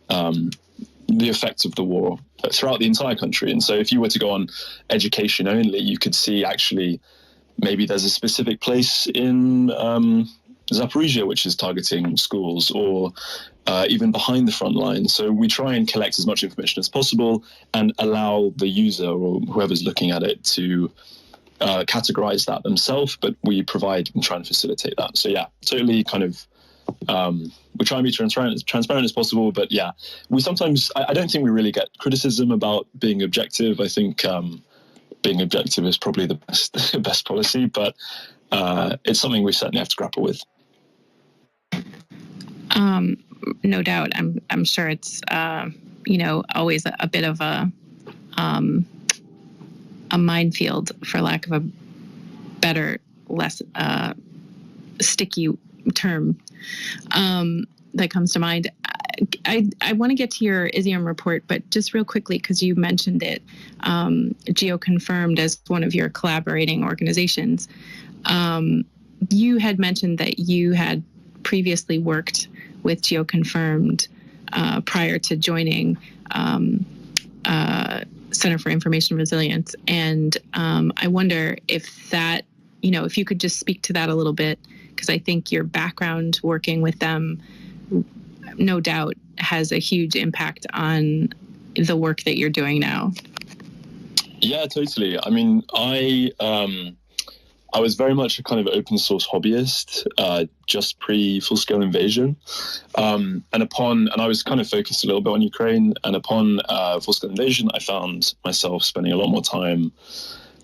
the effects of the war throughout the entire country. And so if you were to go on education only, you could see actually maybe there's a specific place in Zaporizhia which is targeting schools, or even behind the front line. So we try and collect as much information as possible and allow the user or whoever's looking at it to categorize that themselves, but we provide and try and facilitate that. So yeah, totally kind of we try and be transparent as possible, but yeah, we sometimes, I don't think we really get criticism about being objective. I think being objective is probably the best policy, but it's something we certainly have to grapple with. No doubt. I'm sure it's always a bit of a minefield, for lack of a better, less sticky term that comes to mind. I want to get to your ISIUM report, but just real quickly, because you mentioned it, GeoConfirmed as one of your collaborating organizations. You had mentioned that you had previously worked with GeoConfirmed prior to joining Center for Information Resilience. And I wonder if that, if you could just speak to that a little bit, because I think your background working with them, no doubt, has a huge impact on the work that you're doing now. Yeah, totally. I mean, I was very much a kind of open source hobbyist, just pre full scale invasion. And I was kind of focused a little bit on Ukraine, and upon full scale invasion, I found myself spending a lot more time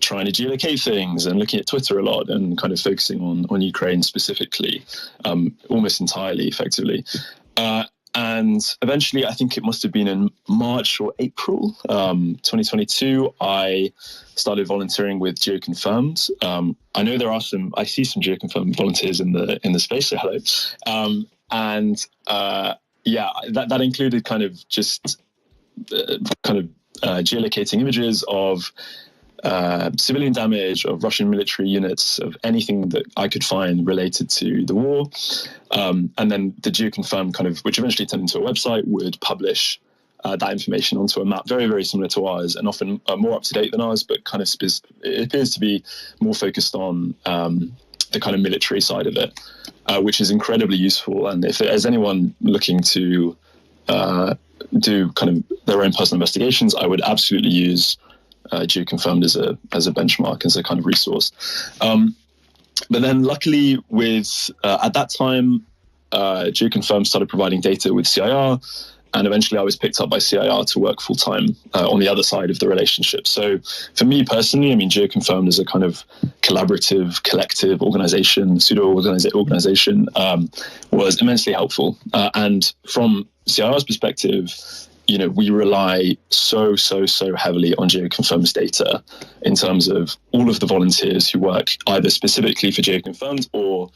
trying to geolocate things and looking at Twitter a lot and kind of focusing on Ukraine specifically, almost entirely, effectively. And eventually, I think it must have been in March or April 2022, I started volunteering with GeoConfirmed. I know I see some GeoConfirmed volunteers in the space, so hello. That included kind of just geolocating images of civilian damage, of Russian military units, of anything that I could find related to the war. And then the GeoConfirm which eventually turned into a website, would publish that information onto a map very, very similar to ours, and often more up to date than ours, but it appears to be more focused on the kind of military side of it, which is incredibly useful. And if there's anyone looking to do kind of their own personal investigations, I would absolutely use GeoConfirmed as a benchmark, as a kind of resource. But then luckily at that time, GeoConfirmed started providing data with CIR, and eventually I was picked up by CIR to work full time on the other side of the relationship. So for me personally, I mean, GeoConfirmed as a kind of collaborative, collective organization, organization, was immensely helpful. And from CIR's perspective, we rely so heavily on GeoConfirmed's data in terms of all of the volunteers who work either specifically for GeoConfirmed or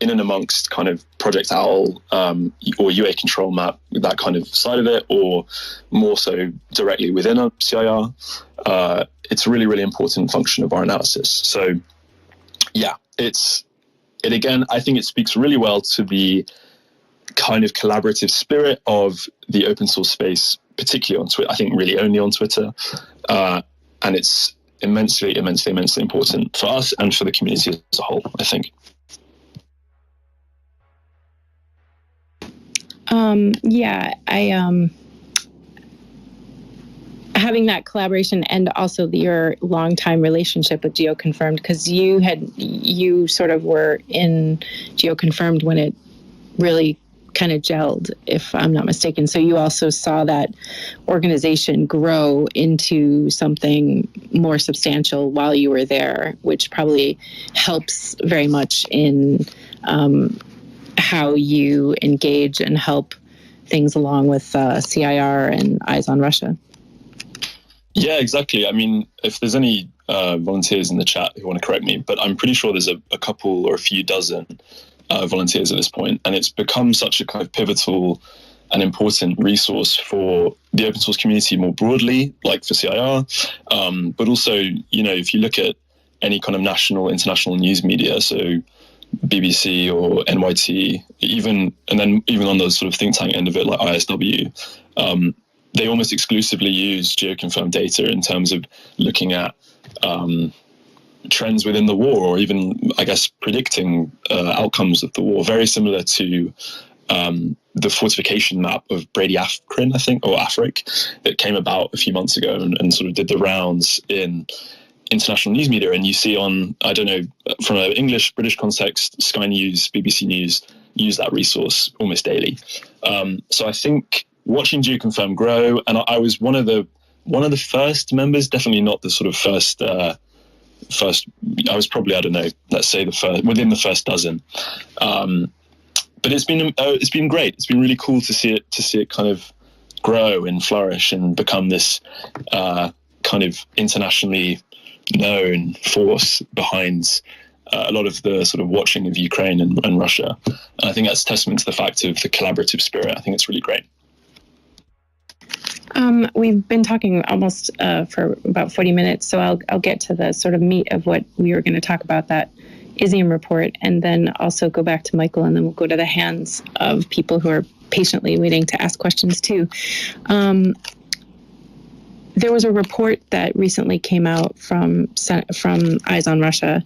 in and amongst kind of Project OWL or UA Control Map, that kind of side of it, or more so directly within a CIR. It's a really, really important function of our analysis. So yeah, again, I think it speaks really well to the kind of collaborative spirit of the open source space, particularly on Twitter. I think really only on Twitter, and it's immensely important for us and for the community as a whole, I think. Having that collaboration and also your longtime relationship with GeoConfirmed, because you sort of were in GeoConfirmed when it really kind of gelled, if I'm not mistaken. So you also saw that organization grow into something more substantial while you were there, which probably helps very much in how you engage and help things along with CIR and Eyes on Russia. Yeah, exactly. I mean, if there's any volunteers in the chat who want to correct me, but I'm pretty sure there's a couple or a few dozen volunteers at this point, and it's become such a kind of pivotal and important resource for the open source community more broadly, like for CIR, but also, if you look at any kind of national, international news media, so BBC or NYT, even on the sort of think tank end of it, like ISW, they almost exclusively use GeoConfirmed data in terms of looking at trends within the war, or even, I guess, predicting outcomes of the war. Very similar to the fortification map of Brady Afrin, I think, or Afric, that came about a few months ago and sort of did the rounds in international news media. And you see on, I don't know, from an English, British context, Sky News, BBC News use that resource almost daily. So I think watching GeoConfirmed grow, and I was one of the first members, definitely not the sort of first, I was probably, I don't know, let's say within the first dozen. But it's been great. It's been really cool to see it kind of grow and flourish and become this kind of internationally known force behind a lot of the sort of watching of Ukraine and Russia. And I think that's testament to the fact of the collaborative spirit. I think it's really great. We've been talking almost for about 40 minutes, so I'll get to the sort of meat of what we were going to talk about, that ISIUM report, and then also go back to Michael, and then we'll go to the hands of people who are patiently waiting to ask questions too. There was a report that recently came out from Eyes on Russia.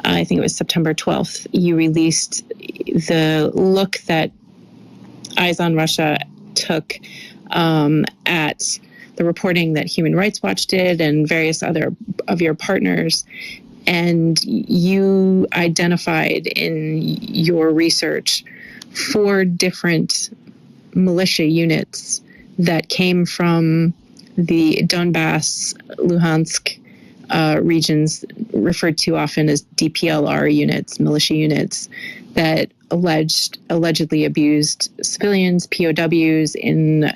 I think it was September 12th. You released the look that Eyes on Russia took at the reporting that Human Rights Watch did and various other of your partners. And you identified in your research 4 different militia units that came from the Donbass, Luhansk regions, referred to often as DPLR units, militia units, that allegedly abused civilians, POWs, in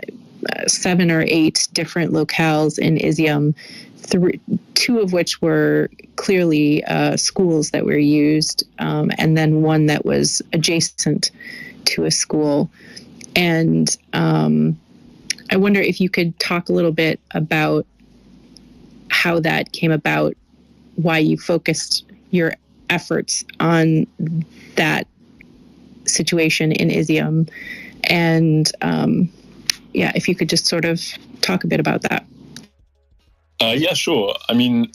7 or 8 different locales in Izium, 2 of which were clearly schools that were used, and then one that was adjacent to a school. And I wonder if you could talk a little bit about how that came about, why you focused your efforts on that situation in Izium, and if you could just sort of talk a bit about that. Yeah, sure. I mean,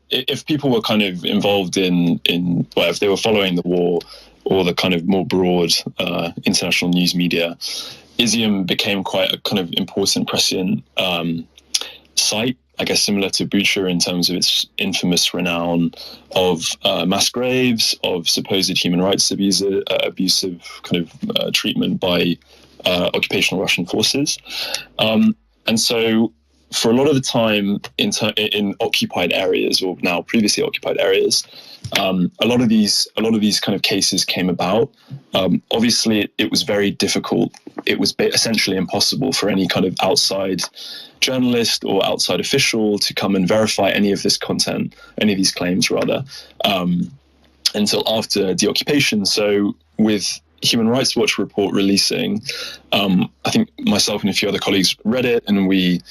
if people were kind of involved in if they were following the war or the kind of more broad international news media, Izium became quite a kind of important prescient site, I guess, similar to Bucha in terms of its infamous renown of mass graves, of supposed human rights abusive kind of treatment by occupational Russian forces. And so for a lot of the time in occupied areas, or now previously occupied areas, a lot of these kind of cases came about. Obviously, it was very difficult. It was essentially impossible for any kind of outside journalist or outside official to come and verify any of this content, any of these claims rather, until after the occupation. So with Human Rights Watch report releasing, I think myself and a few other colleagues read it, and we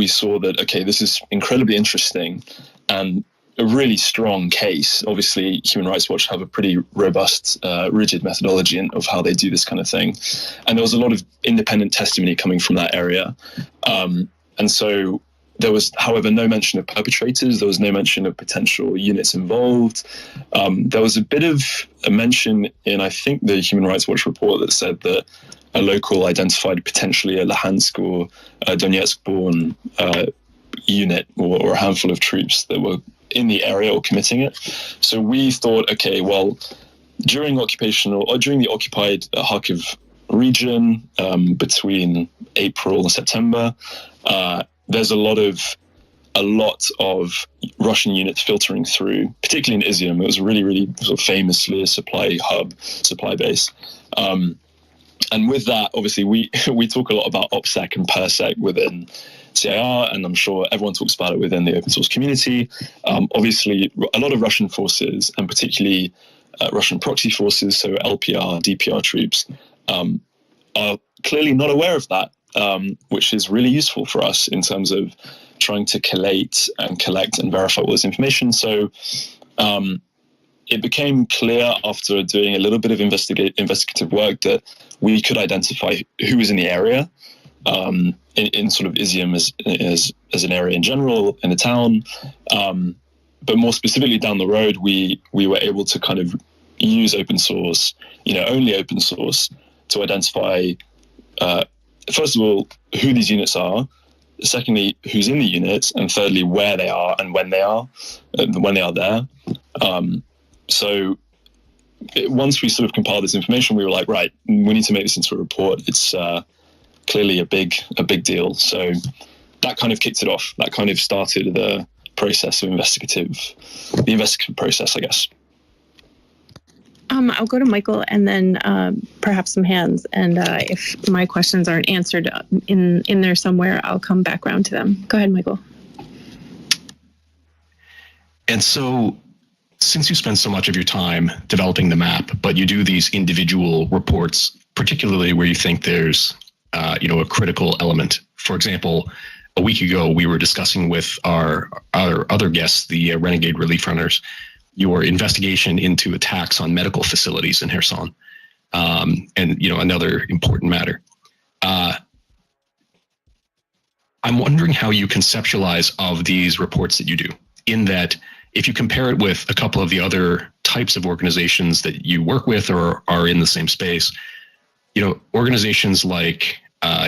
saw that, okay, this is incredibly interesting and a really strong case. Obviously, Human Rights Watch have a pretty robust, rigid methodology of how they do this kind of thing. And there was a lot of independent testimony coming from that area. And so there was, however, no mention of perpetrators. There was no mention of potential units involved. There was a bit of a mention in, I think, the Human Rights Watch report that said that a local identified potentially a Luhansk or Donetsk-born unit or a handful of troops that were in the area or committing it. So we thought, okay, well, during the occupied Kharkiv region, between April and September, there's a lot of Russian units filtering through, particularly in Izium. It was really, really sort of famously a supply base. And with that, obviously, we talk a lot about OPSEC and PERSEC within CIR, and I'm sure everyone talks about it within the open source community. Obviously, a lot of Russian forces, and particularly Russian proxy forces, so LPR, DPR troops, are clearly not aware of that, which is really useful for us in terms of trying to collate and collect and verify all this information. So it became clear after doing a little bit of investigative work that we could identify who was in the area, in sort of Izium as an area in general, in the town. But more specifically down the road, we were able to kind of use open source, only open source, to identify, first of all, who these units are, secondly, who's in the units, and thirdly, where they are and when they are there. So once we sort of compiled this information, we were like, right, we need to make this into a report. It's clearly a big deal. So that kind of kicked it off. That kind of started the process of the investigative process, I guess. I'll go to Michael and then perhaps some hands. And if my questions aren't answered in there somewhere, I'll come back around to them. Go ahead, Michael. And so, since you spend so much of your time developing the map, but you do these individual reports, particularly where you think there's, a critical element. For example, a week ago, we were discussing with our other guests, the Renegade Relief Runners, your investigation into attacks on medical facilities in Kherson, and another important matter. I'm wondering how you conceptualize of these reports that you do, in that if you compare it with a couple of the other types of organizations that you work with or are in the same space, organizations like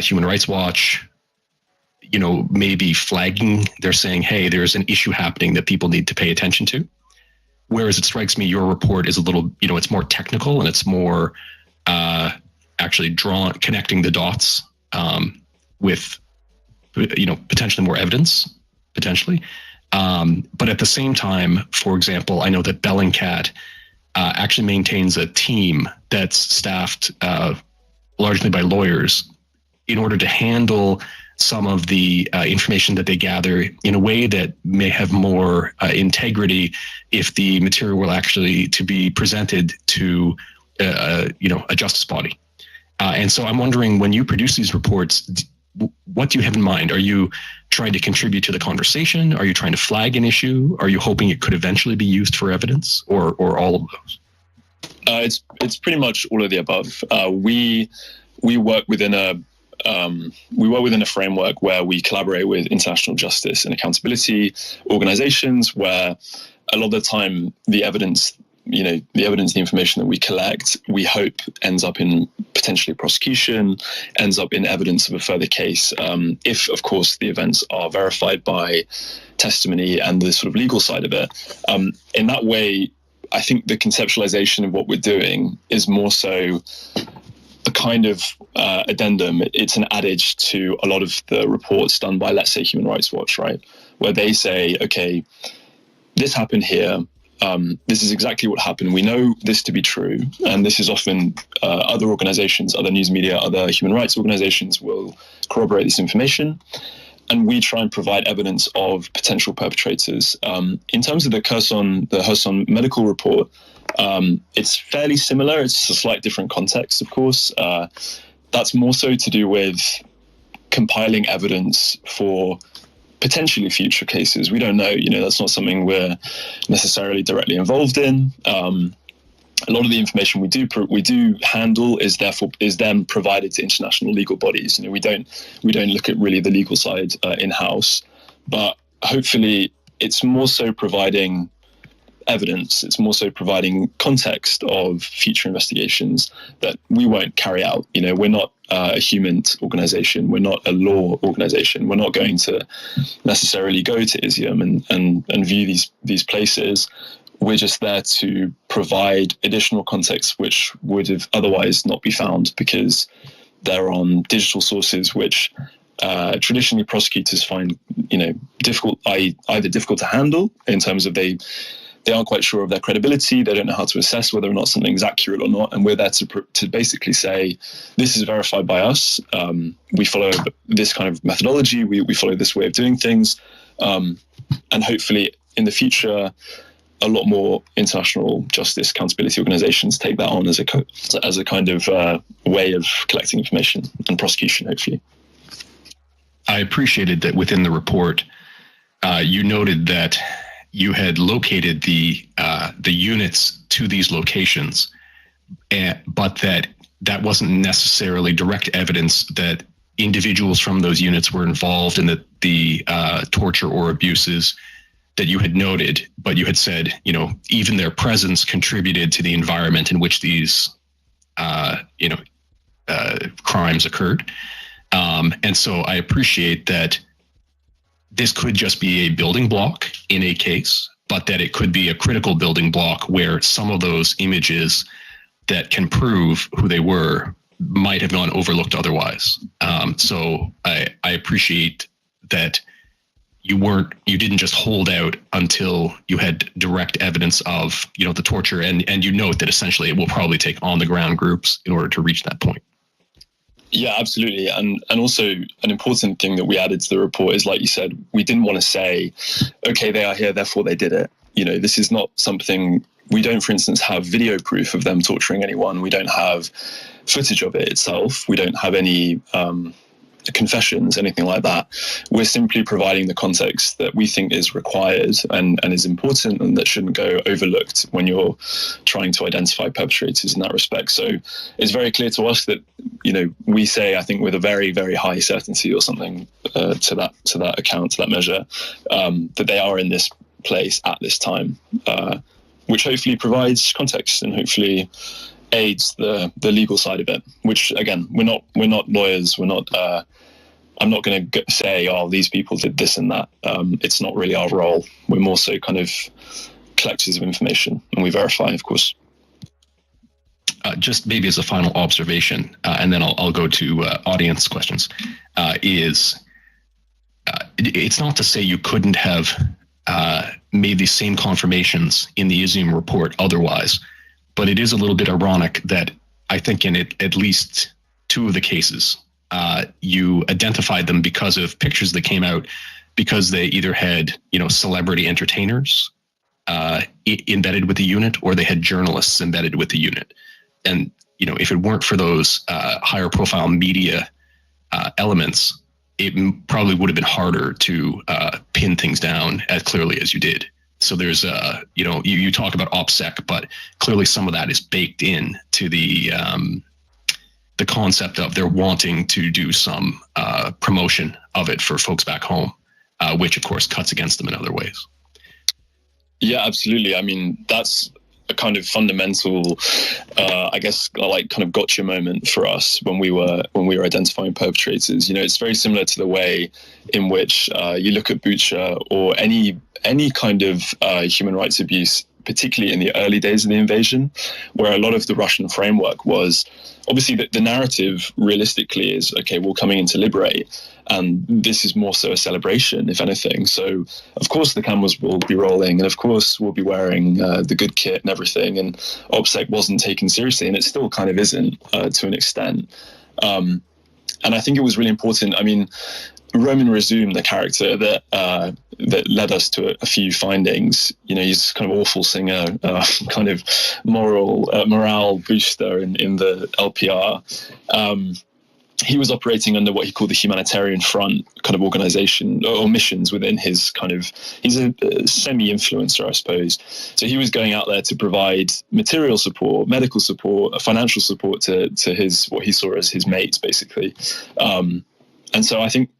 Human Rights Watch, maybe flagging, they're saying, hey, there's an issue happening that people need to pay attention to. Whereas it strikes me your report is a little, it's more technical and it's more actually connecting the dots with, potentially more evidence, potentially. But at the same time, for example, I know that Bellingcat actually maintains a team that's staffed largely by lawyers in order to handle some of the information that they gather in a way that may have more integrity if the material were actually to be presented to a justice body. And so I'm wondering, when you produce these reports, what do you have in mind? Are you trying to contribute to the conversation? Are you trying to flag an issue? Are you hoping it could eventually be used for evidence, or all of those? It's pretty much all of the above. We work within a framework where we collaborate with international justice and accountability organizations, where a lot of the time the evidence, the information that we collect, we hope ends up in potentially prosecution, ends up in evidence of a further case, if, of course, the events are verified by testimony and the sort of legal side of it. In that way, I think the conceptualization of what we're doing is more so a kind of addendum. It's an adage to a lot of the reports done by, let's say, Human Rights Watch, right? Where they say, okay, this happened here. This is exactly what happened. We know this to be true. And this is often other organizations, other news media, other human rights organizations will corroborate this information. And we try and provide evidence of potential perpetrators. In terms of the Kherson medical report, it's fairly similar. It's a slight different context, of course. That's more so to do with compiling evidence for potentially future cases. We don't know. That's not something we're necessarily directly involved in. A lot of the information we do handle is then provided to international legal bodies. We don't look at really the legal side in-house, but hopefully it's more so providing evidence. It's more so providing context of future investigations that we won't carry out. We're not a human organization. We're not a law organization. We're not going to necessarily go to ISIUM and view these places. We're just there to provide additional context which would have otherwise not be found, because they're on digital sources which traditionally prosecutors find difficult, either difficult to handle in terms of they aren't quite sure of their credibility. They don't know how to assess whether or not something is accurate or not. And we're there to basically say, this is verified by us. We follow this kind of methodology. We follow this way of doing things. And hopefully in the future, a lot more international justice accountability organizations take that on as a kind of way of collecting information and prosecution, hopefully. I appreciated that within the report, you noted that you had located the units to these locations, but that wasn't necessarily direct evidence that individuals from those units were involved in the torture or abuses that you had noted, but you had said, even their presence contributed to the environment in which these, crimes occurred. And so I appreciate that this could just be a building block in a case, but that it could be a critical building block where some of those images that can prove who they were might have gone overlooked otherwise. So I appreciate that you didn't just hold out until you had direct evidence of, the torture, and you note that essentially it will probably take on the ground groups in order to reach that point. Yeah, absolutely. And also an important thing that we added to the report is, like you said, we didn't want to say, okay, they are here, therefore they did it. This is not something, we don't, for instance, have video proof of them torturing anyone. We don't have footage of it itself. We don't have any confessions, anything like that. We're simply providing the context that we think is required and is important, and that shouldn't go overlooked when you're trying to identify perpetrators in that respect. So it's very clear to us that, we say, I think with a very, very high certainty or something to that account, to that measure, that they are in this place at this time, which hopefully provides context and hopefully aids the legal side of it, which, again, we're not lawyers. We're not, I'm not going to say, oh, these people did this and that. It's not really our role. We're more so kind of collectors of information, and we verify, of course. Just maybe as a final observation, and then I'll go to audience questions, it's not to say you couldn't have made these same confirmations in the ISIUM report otherwise. but it is a little bit ironic that I think in at least two of the cases, you identified them because of pictures that came out, because they either had, celebrity entertainers embedded with the unit, or they had journalists embedded with the unit. And, if it weren't for those higher profile media elements, it probably would have been harder to pin things down as clearly as you did. So there's, you talk about OPSEC, but clearly some of that is baked in to the concept of they're wanting to do some promotion of it for folks back home, which of course cuts against them in other ways. Yeah, absolutely. I mean, that's a kind of fundamental, I guess, like kind of gotcha moment for us when we were identifying perpetrators. It's very similar to the way in which you look at Bucha or any kind of human rights abuse, particularly in the early days of the invasion, where a lot of the Russian framework was obviously the narrative realistically is, okay, we're coming in to liberate, and this is more so a celebration, if anything. So of course the cameras will be rolling, and of course we'll be wearing the good kit and everything, and OPSEC wasn't taken seriously, and it still kind of isn't to an extent. And I think it was really important. I mean, Roman Rezum, the character that led us to a few findings, he's kind of awful singer, kind of morale booster in the LPR. He was operating under what he called the Humanitarian Front kind of organization or missions within his kind of, he's a semi-influencer, I suppose. So he was going out there to provide material support, medical support, financial support to his, what he saw as his mates, basically. And so I think,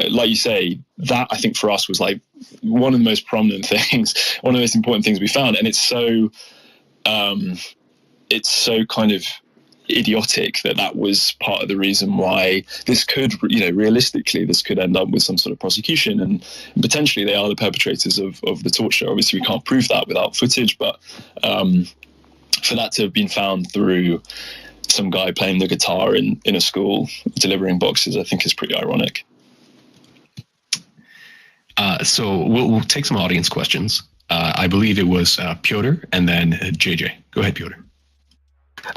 like you say, that I think for us was like one of the most prominent things, one of the most important things we found. And it's so kind of idiotic that was part of the reason why this could, realistically, this could end up with some sort of prosecution, and potentially they are the perpetrators of the torture. Obviously, we can't prove that without footage, but for that to have been found through some guy playing the guitar in a school delivering boxes, I think is pretty ironic. So we'll take some audience questions. I believe it was Piotr and then JJ. Go ahead, Piotr.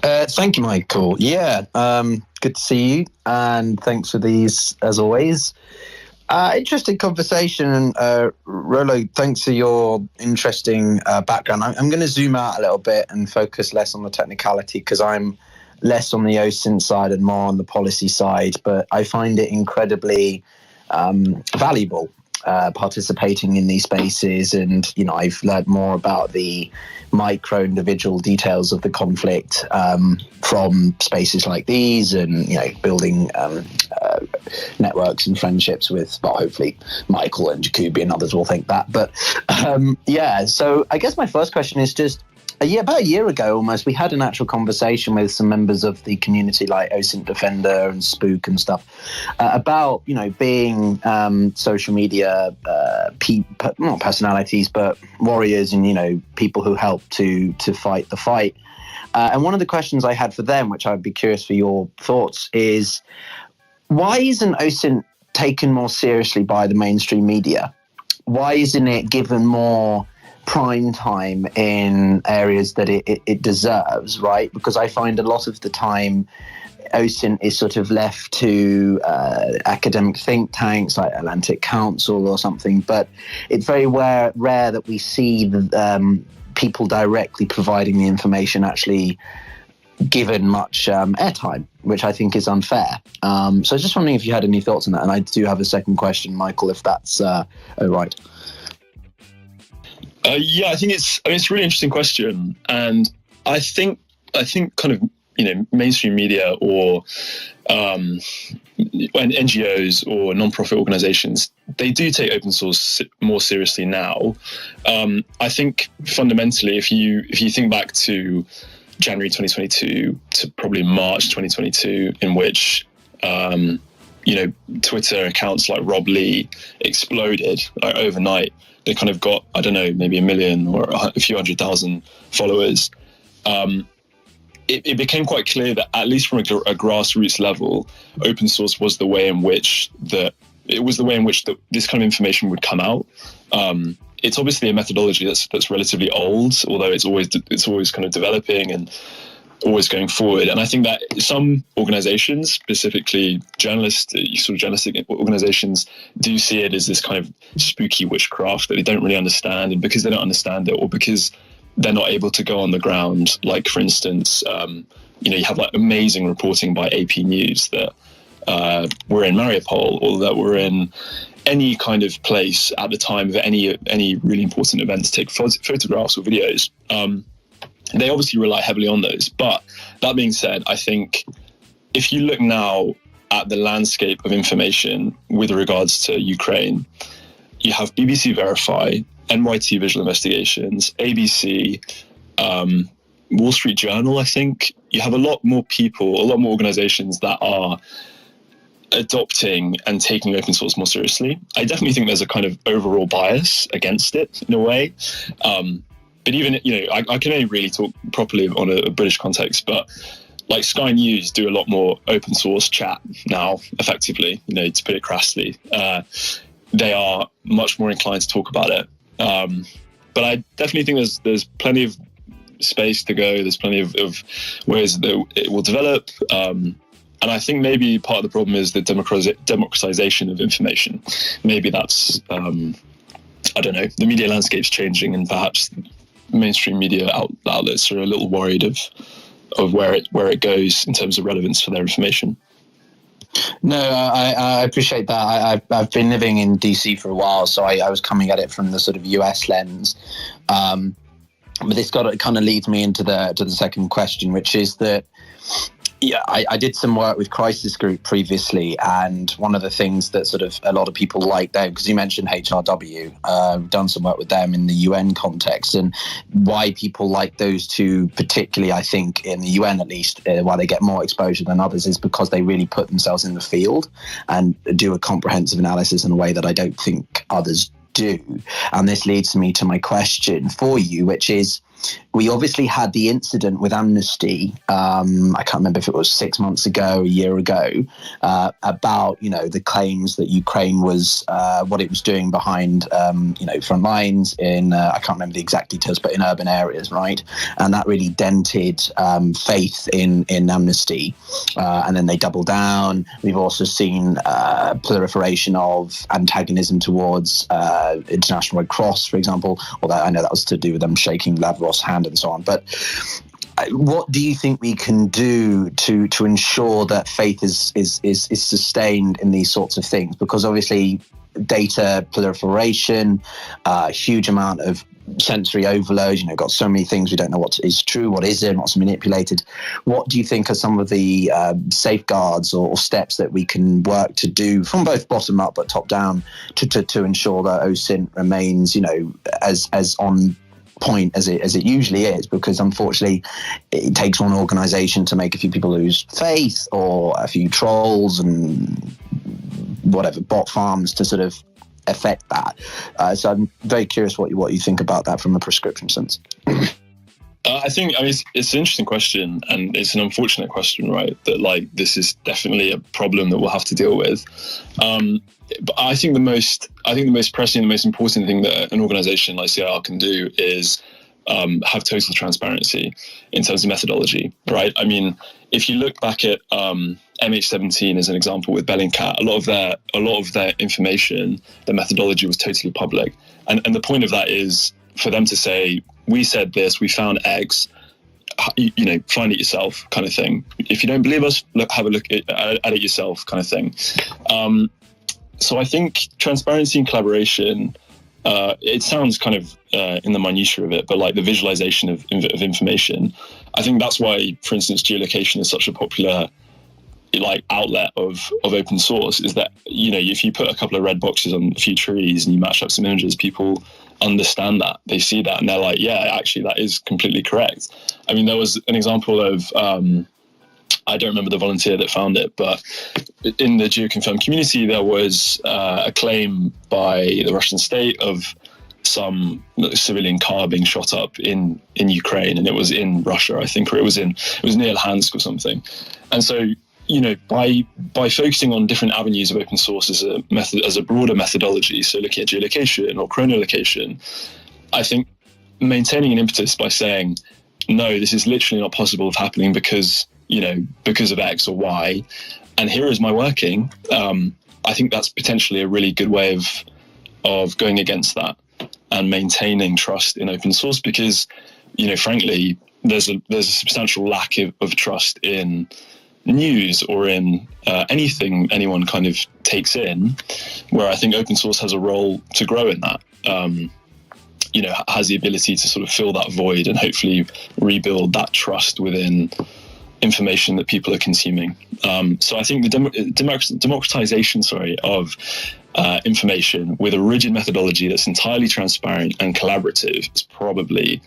Thank you, Michael. Yeah, good to see you, and thanks for these as always. Interesting conversation, and Rolo, thanks for your interesting background. I'm going to zoom out a little bit and focus less on the technicality, because I'm less on the OSINT side and more on the policy side, but I find it incredibly valuable participating in these spaces, and I've learned more about the micro individual details of the conflict from spaces like these, and building networks and friendships with, well, hopefully Michael and Jacoby and others will think that. But so I guess my first question is just, about a year ago almost, we had an actual conversation with some members of the community like OSINT Defender and Spook and stuff about, being social media, not personalities, but warriors and, people who help to fight the fight. And one of the questions I had for them, which I'd be curious for your thoughts, is why isn't OSINT taken more seriously by the mainstream media? Why isn't it given more prime time in areas that it deserves, right? Because I find a lot of the time OSINT is sort of left to academic think tanks like Atlantic Council or something, but it's very rare that we see the people directly providing the information actually given much airtime, which I think is unfair. So I was just wondering if you had any thoughts on that, and I do have a second question, Michael, if that's all right. I think it's a really interesting question, and I think kind of mainstream media or NGOs or non-profit organizations, they do take open source more seriously now. I think fundamentally, if you think back to January 2022 to probably March 2022, in which Twitter accounts like Rob Lee exploded overnight. They kind of got, I don't know, maybe 1 million or a few 100,000 followers. It became quite clear that, at least from a grassroots level, open source was the way in which this kind of information would come out. it's obviously a methodology that's relatively old, although it's always kind of developing and always going forward. And I think that some organizations, specifically journalistic organizations, do see it as this kind of spooky witchcraft that they don't really understand. And because they don't understand it, or because they're not able to go on the ground, like, for instance, you have like amazing reporting by AP News that we're in Mariupol, or that we're in any kind of place at the time of any really important event to take photographs or videos. They obviously rely heavily on those. But that being said, I think if you look now at the landscape of information with regards to Ukraine, you have BBC Verify, NYT Visual Investigations, ABC, Wall Street Journal, I think. You have a lot more people, a lot more organizations that are adopting and taking open source more seriously. I definitely think there's a kind of overall bias against it in a way. But even, I can only really talk properly on a British context, but like Sky News do a lot more open source chat now, effectively, to put it crassly. They are much more inclined to talk about it. But I definitely think there's plenty of space to go. There's plenty of ways that it will develop. And I think maybe part of the problem is the democratization of information. Maybe that's, I don't know, the media landscape's changing, and perhaps mainstream media outlets are a little worried of where it goes in terms of relevance for their information. No, I appreciate that. I've been living in DC for a while, so I was coming at it from the sort of US lens. But this kind of leads me into the second question, which is that, I did some work with Crisis Group previously, and one of the things that sort of a lot of people like them, because you mentioned HRW, done some work with them in the UN context, and why people like those two particularly, I think, in the UN at least, why they get more exposure than others, is because they really put themselves in the field and do a comprehensive analysis in a way that I don't think others do. And this leads me to my question for you, which is, we obviously had the incident with Amnesty, I can't remember if it was 6 months ago, a year ago, about, the claims that Ukraine was, what it was doing behind, front lines in, I can't remember the exact details, but in urban areas, right? And that really dented faith in Amnesty. And then they doubled down. We've also seen proliferation of antagonism towards International Red Cross, for example, although I know that was to do with them shaking Lavrov's hand and so on. But what do you think we can do to ensure that faith is sustained in these sorts of things? Because obviously data proliferation, huge amount of sensory overload, got so many things we don't know what is true, what isn't, what's manipulated. What do you think are some of the safeguards or steps that we can work to do from both bottom up but top down to ensure that OSINT remains, as on point as it usually is? Because unfortunately it takes one organization to make a few people lose faith, or a few trolls and whatever bot farms to sort of affect that. So I'm very curious what you think about that from a prescription sense. I think it's an interesting question, and it's an unfortunate question, right? That this is definitely a problem that we'll have to deal with. But I think the most pressing, the most important thing that an organization like CIR can do is have total transparency in terms of methodology, right? I mean, if you look back at MH17 as an example with Bellingcat, a lot of their information, the methodology was totally public, and the point of that is for them to say, we said this, we found X, find it yourself, kind of thing. If you don't believe us, have a look at it yourself, kind of thing. So I think transparency and collaboration, it sounds kind of in the minutiae of it, but the visualization of information, I think that's why, for instance, geolocation is such a popular outlet of open source, is that, if you put a couple of red boxes on a few trees and you match up some images, people understand that, they see that, and they're like, yeah, actually that is completely correct. I mean, there was an example of, I don't remember the volunteer that found it, but in the geoconfirmed community, there was a claim by the Russian state of some civilian car being shot up in Ukraine, and it was in Russia, I think, or it was near Luhansk or something. And so, by focusing on different avenues of open source as a method, as a broader methodology, so looking at geolocation or chronolocation, I think maintaining an impetus by saying, no, this is literally not possible of happening because of X or Y, and here is my working. I think that's potentially a really good way of going against that and maintaining trust in open source, because, frankly, there's a substantial lack of trust in news or in anything anyone kind of takes in, where I think open source has a role to grow in that. Has the ability to sort of fill that void and hopefully rebuild that trust within information that people are consuming. So I think the democratization, of information with a rigid methodology that's entirely transparent and collaborative is probably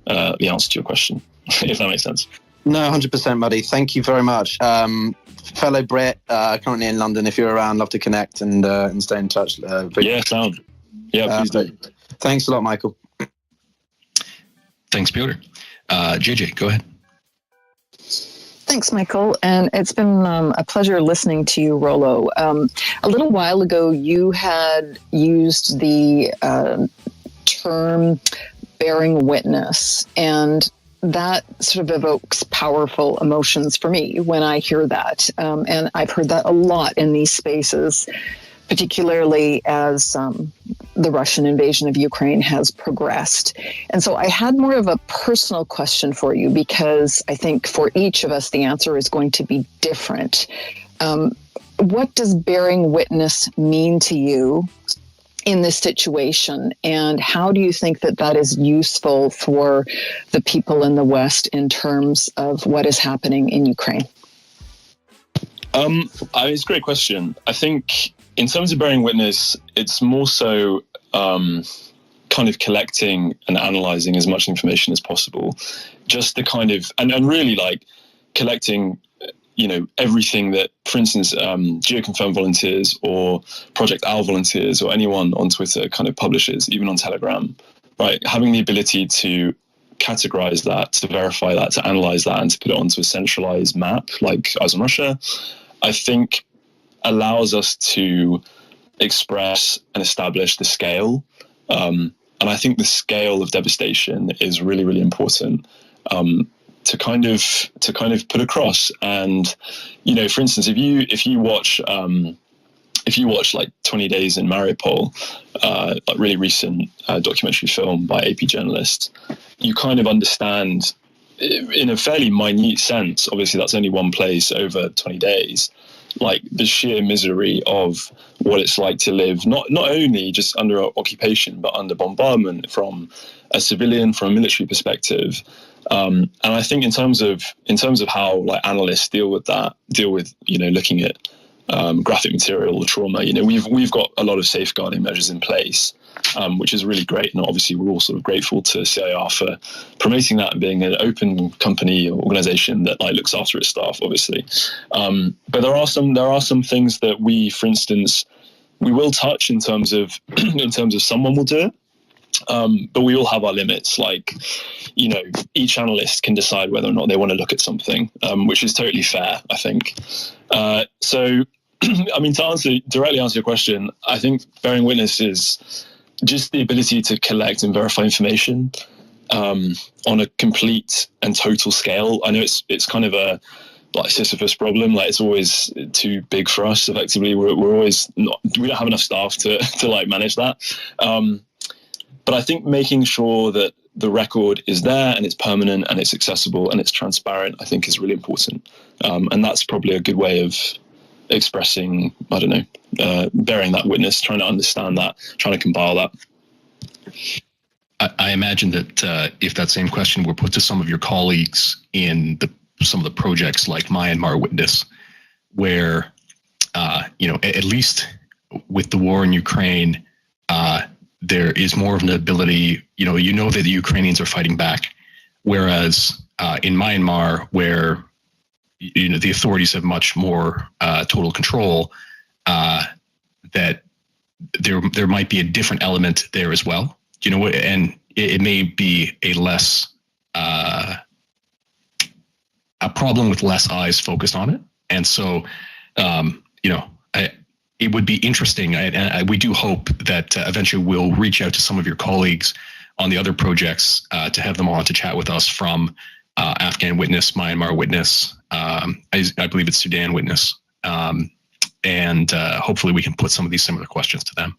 the answer to your question, if that makes sense. No, 100%, buddy. Thank you very much. Fellow Brit, currently in London, if you're around, love to connect and stay in touch. Yeah, sound. Yeah, please do. Thanks a lot, Michael. Thanks, Piotr. JJ, go ahead. Thanks, Michael. And it's been a pleasure listening to you, Rollo. A little while ago, you had used the term bearing witness, and that sort of evokes powerful emotions for me when I hear that. And I've heard that a lot in these spaces, particularly as the Russian invasion of Ukraine has progressed. And so I had more of a personal question for you, because I think for each of us, the answer is going to be different. What does bearing witness mean to you in this situation? And how do you think that is useful for the people in the West in terms of what is happening in Ukraine? It's a great question. I think in terms of bearing witness, it's more so kind of collecting and analyzing as much information as possible, just the kind of, and really like collecting, everything that, for instance, GeoConfirm volunteers or Project Owl volunteers or anyone on Twitter kind of publishes, even on Telegram, right? Having the ability to categorize that, to verify that, to analyze that, and to put it onto a centralized map like Eyes on Russia, I think allows us to express and establish the scale. And I think the scale of devastation is really, really important to kind of put across. And, for instance, if you watch like 20 Days in Mariupol, a really recent documentary film by AP journalists, you kind of understand in a fairly minute sense, obviously that's only one place over 20 days, like the sheer misery of what it's like to live not only just under occupation but under bombardment from a civilian, from a military perspective. And I think in terms of how like analysts deal with looking at graphic material or trauma, we've got a lot of safeguarding measures in place, which is really great. And obviously we're all sort of grateful to CIR for promoting that and being an open company or organization that like looks after its staff, obviously. But there are some things that we, for instance, we will touch in terms of someone will do it. But we all have our limits. Like, each analyst can decide whether or not they want to look at something, which is totally fair, I think. So, I mean, to directly answer your question, I think bearing witness is just the ability to collect and verify information on a complete and total scale. I know it's kind of a like Sisyphus problem. Like it's always too big for us. Effectively, we don't have enough staff to like manage that. But I think making sure that the record is there and it's permanent and it's accessible and it's transparent, I think is really important. And that's probably a good way of expressing, bearing that witness, trying to understand that, trying to compile that. I imagine that if that same question were put to some of your colleagues in some of the projects like Myanmar Witness, where, at least with the war in Ukraine, there is more of an ability, that the Ukrainians are fighting back. Whereas in Myanmar, where, the authorities have much more total control, that there might be a different element there as well. And it may be a less, a problem with less eyes focused on it. And so, it would be interesting. We do hope that eventually we'll reach out to some of your colleagues on the other projects to have them on to chat with us from Afghan Witness, Myanmar Witness, I believe it's Sudan Witness. And hopefully we can put some of these similar questions to them.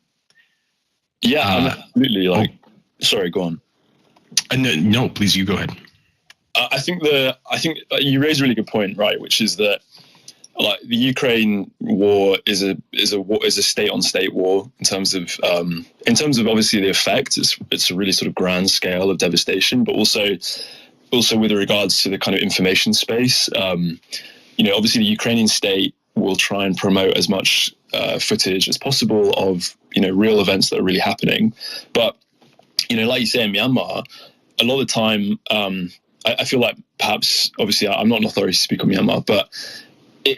Yeah, absolutely. Sorry, go on. No, please, you go ahead. I think you raise a really good point, right? Which is that the Ukraine war is a state-on-state war in terms of obviously the effect. It's a really sort of grand scale of devastation, but also with regards to the kind of information space. Obviously the Ukrainian state will try and promote as much footage as possible of real events that are really happening, but like you say, in Myanmar, a lot of the time, I feel like perhaps, obviously, I'm not an authority to speak on Myanmar, but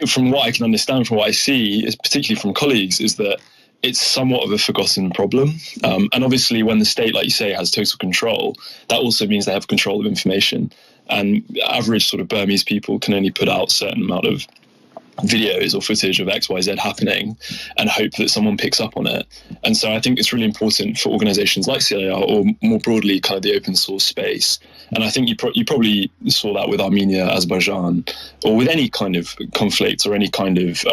from what I can understand, from what I see, particularly from colleagues, is that it's somewhat of a forgotten problem. And obviously, when the state, like you say, has total control, that also means they have control of information. And average sort of Burmese people can only put out a certain amount of videos or footage of XYZ happening and hope that someone picks up on it. And so I think it's really important for organizations like CIR, or more broadly kind of the open source space. And I think you probably saw that with Armenia, Azerbaijan, or with any kind of conflict or any kind of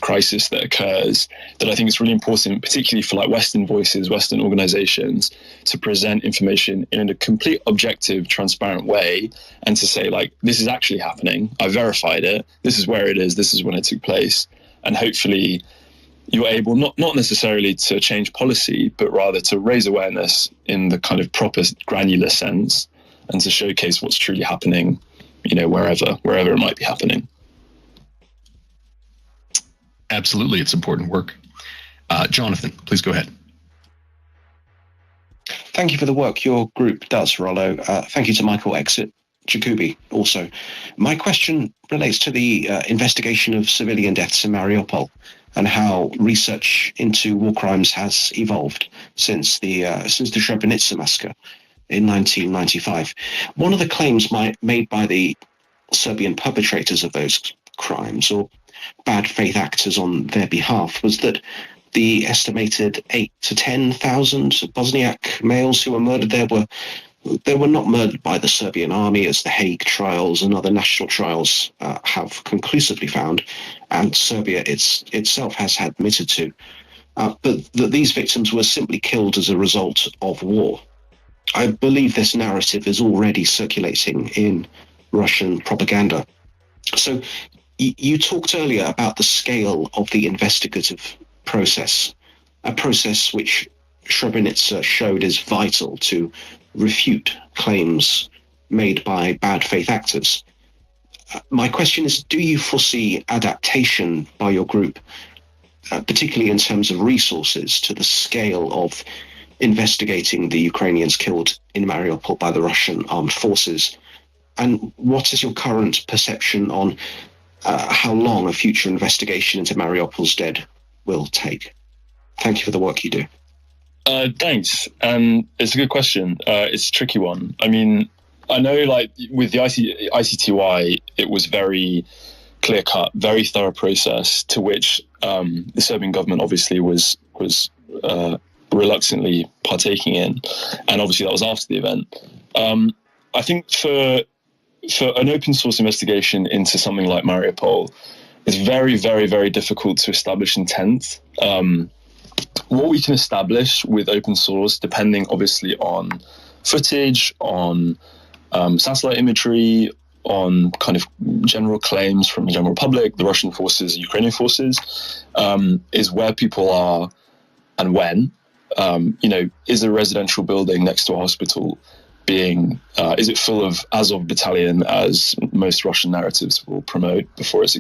crisis that occurs, that I think it's really important, particularly for Western voices, Western organizations, to present information in a complete objective, transparent way, and to say, this is actually happening. I verified it. This is where it is. This is when it took place. And hopefully you're able not necessarily to change policy, but rather to raise awareness in the kind of proper granular sense, and to showcase what's truly happening, wherever it might be happening. Absolutely, it's important work. Jonathan, please go ahead. Thank you for the work your group does, Rollo. Thank you to Michael Exit Jacobi also. My question relates to the investigation of civilian deaths in Mariupol and how research into war crimes has evolved since the Srebrenica massacre in 1995. One of the claims made by the Serbian perpetrators of those crimes, or bad faith actors on their behalf, was that the estimated 8,000 to 10,000 Bosniak males who were murdered there were not murdered by the Serbian army, as the Hague trials and other national trials have conclusively found, and Serbia itself has admitted to, but that these victims were simply killed as a result of war. I believe this narrative is already circulating in Russian propaganda. So you talked earlier about the scale of the investigative process, a process which Srebrenica showed is vital to refute claims made by bad faith actors. My question is, do you foresee adaptation by your group, particularly in terms of resources, to the scale of investigating the Ukrainians killed in Mariupol by the Russian armed forces? And what is your current perception on how long a future investigation into Mariupol's dead will take? Thank you for the work you do. Thanks. It's a good question. It's a tricky one. I mean, I know with the ICTY, it was very clear-cut, very thorough process to which the Serbian government obviously was reluctantly partaking in. And obviously that was after the event. I think for an open source investigation into something like Mariupol, it's very, very, very difficult to establish intent. What we can establish with open source, depending obviously on footage, on satellite imagery, on kind of general claims from the general public, the Russian forces, Ukrainian forces, is where people are and when. Is a residential building next to a hospital is it full of Azov battalion, as most Russian narratives will promote before it's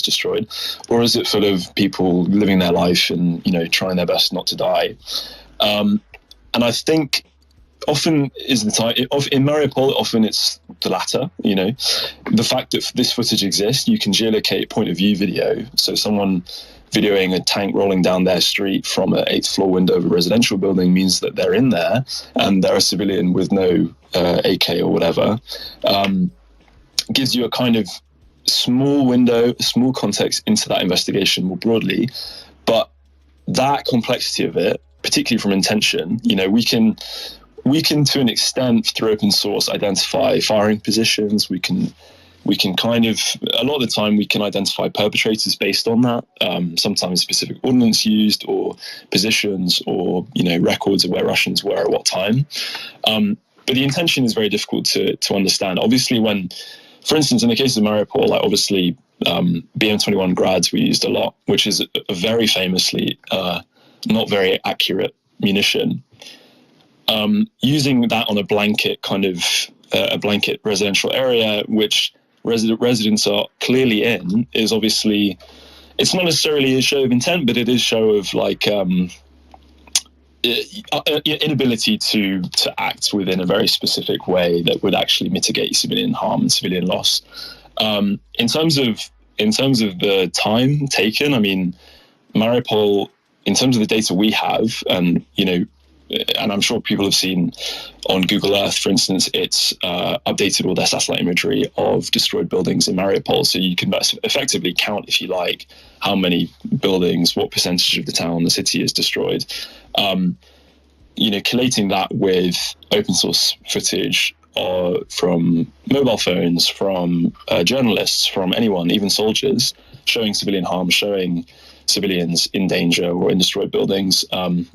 destroyed, or is it full of people living their life and trying their best not to die? And I think often is the time in Mariupol. Often it's the latter. The fact that this footage exists, you can geolocate point of view video. So someone videoing a tank rolling down their street from an 8th floor window of a residential building means that they're in there and they're a civilian with no AK or whatever. Gives you a kind of small window, small context into that investigation more broadly. But that complexity of it, particularly from intention, we can to an extent through open source identify firing positions. We can kind of, a lot of the time we can identify perpetrators based on that. Sometimes specific ordnance used or positions or, records of where Russians were at what time. But the intention is very difficult to understand. Obviously when, for instance, in the case of Mariupol, like obviously BM-21 grads were used a lot, which is a very famously not very accurate munition. Using that on a blanket kind of a blanket residential area, which residents are clearly in, is obviously, it's not necessarily a show of intent, but it is show of like inability to act within a very specific way that would actually mitigate civilian harm and civilian loss. In terms of the time taken, I mean, Mariupol, in terms of the data we have, and and I'm sure people have seen on Google Earth, for instance, it's updated all their satellite imagery of destroyed buildings in Mariupol. So you can effectively count, if you like, how many buildings, what percentage of the town, the city is destroyed. Collating that with open source footage from mobile phones, from journalists, from anyone, even soldiers, showing civilian harm, showing civilians in danger or in destroyed buildings,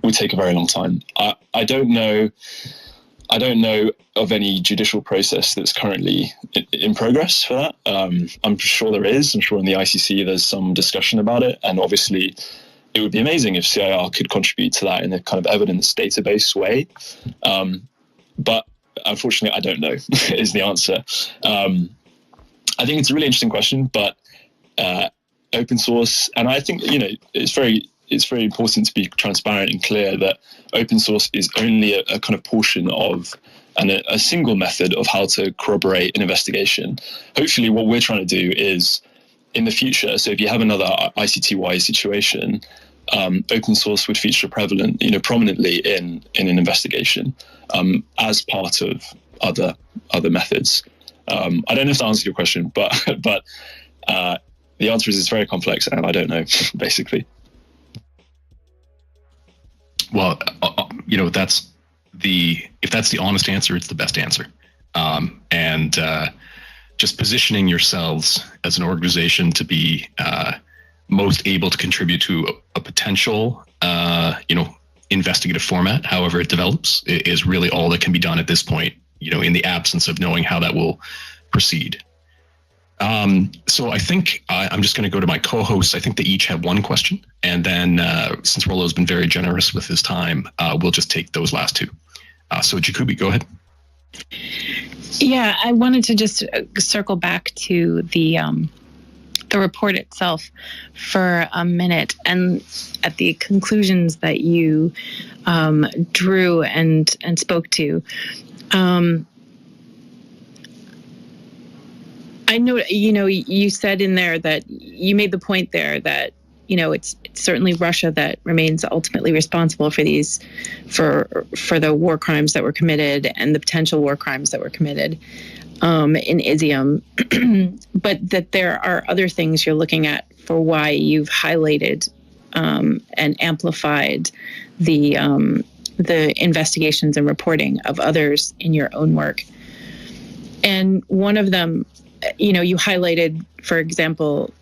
would take a very long time. I don't know of any judicial process that's currently in progress for that. I'm sure there is. I'm sure in the ICC there's some discussion about it, and obviously it would be amazing if CIR could contribute to that in a kind of evidence database way. But unfortunately, I don't know is the answer. I think it's a really interesting question, but open source, and I think it's very important to be transparent and clear that open source is only a kind of portion of and a single method of how to corroborate an investigation. Hopefully what we're trying to do is in the future, so if you have another ICTY situation, open source would feature prominently in an investigation as part of other methods. I don't know if that answers your question, but the answer is it's very complex and I don't know, basically. Well, if that's the honest answer, it's the best answer. And just positioning yourselves as an organization to be most able to contribute to a potential, investigative format, however it develops, is really all that can be done at this point, in the absence of knowing how that will proceed. So I think I'm just going to go to my co-hosts. I think they each have one question. And then since Rollo's been very generous with his time, we'll just take those last two. So Jacoby, go ahead. Yeah, I wanted to just circle back to the report itself for a minute, and at the conclusions that you drew and spoke to. I know, you said in there that you made the point there that, it's certainly Russia that remains ultimately responsible for these, for the war crimes that were committed and the potential war crimes that were committed in Izium, but that there are other things you're looking at for why you've highlighted and amplified the investigations and reporting of others in your own work. And one of them, you highlighted, for example,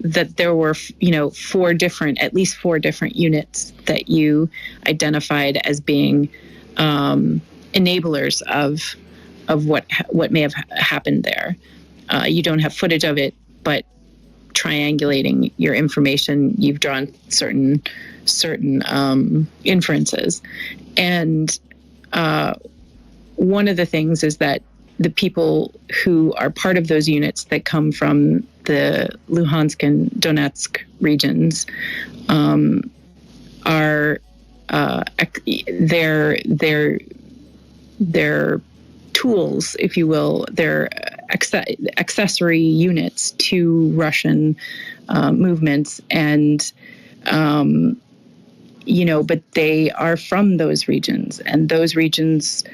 that there were, at least four different units that you identified as being enablers of what may have happened there. You don't have footage of it, but triangulating your information, you've drawn certain inferences. And one of the things is that the people who are part of those units that come from the Luhansk and Donetsk regions are their tools, if you will, they're accessory units to Russian movements, and but they are from those regions, and those regions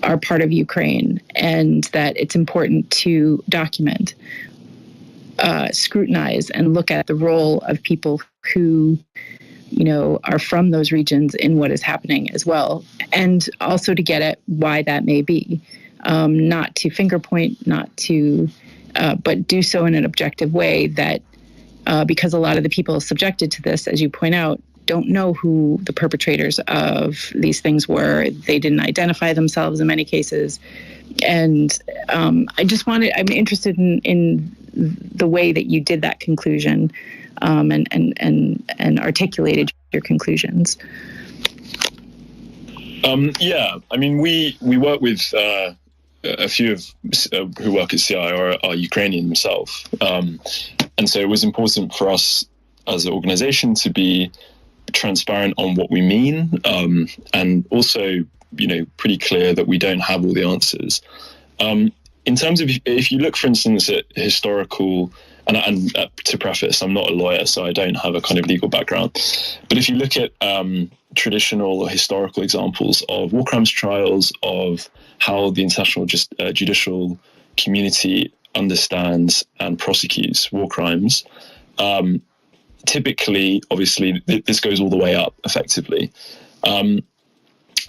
are part of Ukraine, and that it's important to document. scrutinize and look at the role of people who, are from those regions in what is happening as well, and also to get at why that may be, not to finger point, not to, but do so in an objective way that, because a lot of the people subjected to this, as you point out, don't know who the perpetrators of these things were. They didn't identify themselves in many cases. And I'm interested in the way that you did that conclusion, and articulated your conclusions. We work with a few of who work at CI are Ukrainian themselves, and so it was important for us as an organization to be transparent on what we mean, and also pretty clear that we don't have all the answers. In terms of, if you look, for instance, at historical, and to preface, I'm not a lawyer, so I don't have a kind of legal background, but if you look at traditional or historical examples of war crimes trials, of how the international judicial community understands and prosecutes war crimes, typically, obviously, this goes all the way up effectively.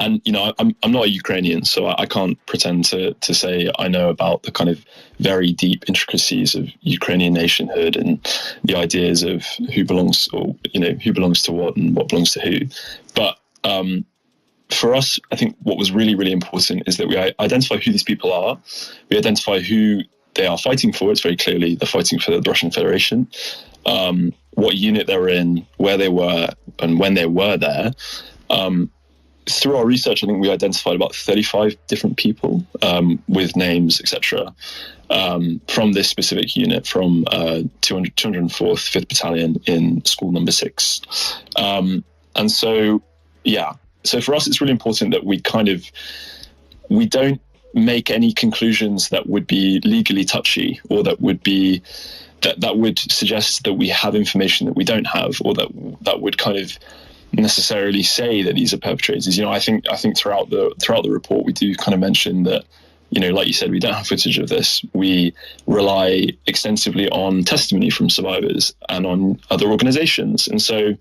And I'm not a Ukrainian, so I can't pretend to say I know about the kind of very deep intricacies of Ukrainian nationhood and the ideas of who belongs to what and what belongs to who. But for us, I think what was really, really important is that we identify who these people are. We identify who they are fighting for. It's very clearly they're fighting for the Russian Federation. What unit they were in, where they were, and when they were there. Through our research, I think we identified about 35 different people with names, etc., from this specific unit, from 204th 5th Battalion in School Number 6. And so, so for us, it's really important that we don't make any conclusions that would be legally touchy, or that would be that would suggest that we have information that we don't have, or that would kind of necessarily say that these are perpetrators. I think throughout the report we do kind of mention that, like you said, we don't have footage of this. We rely extensively on testimony from survivors and on other organizations. And so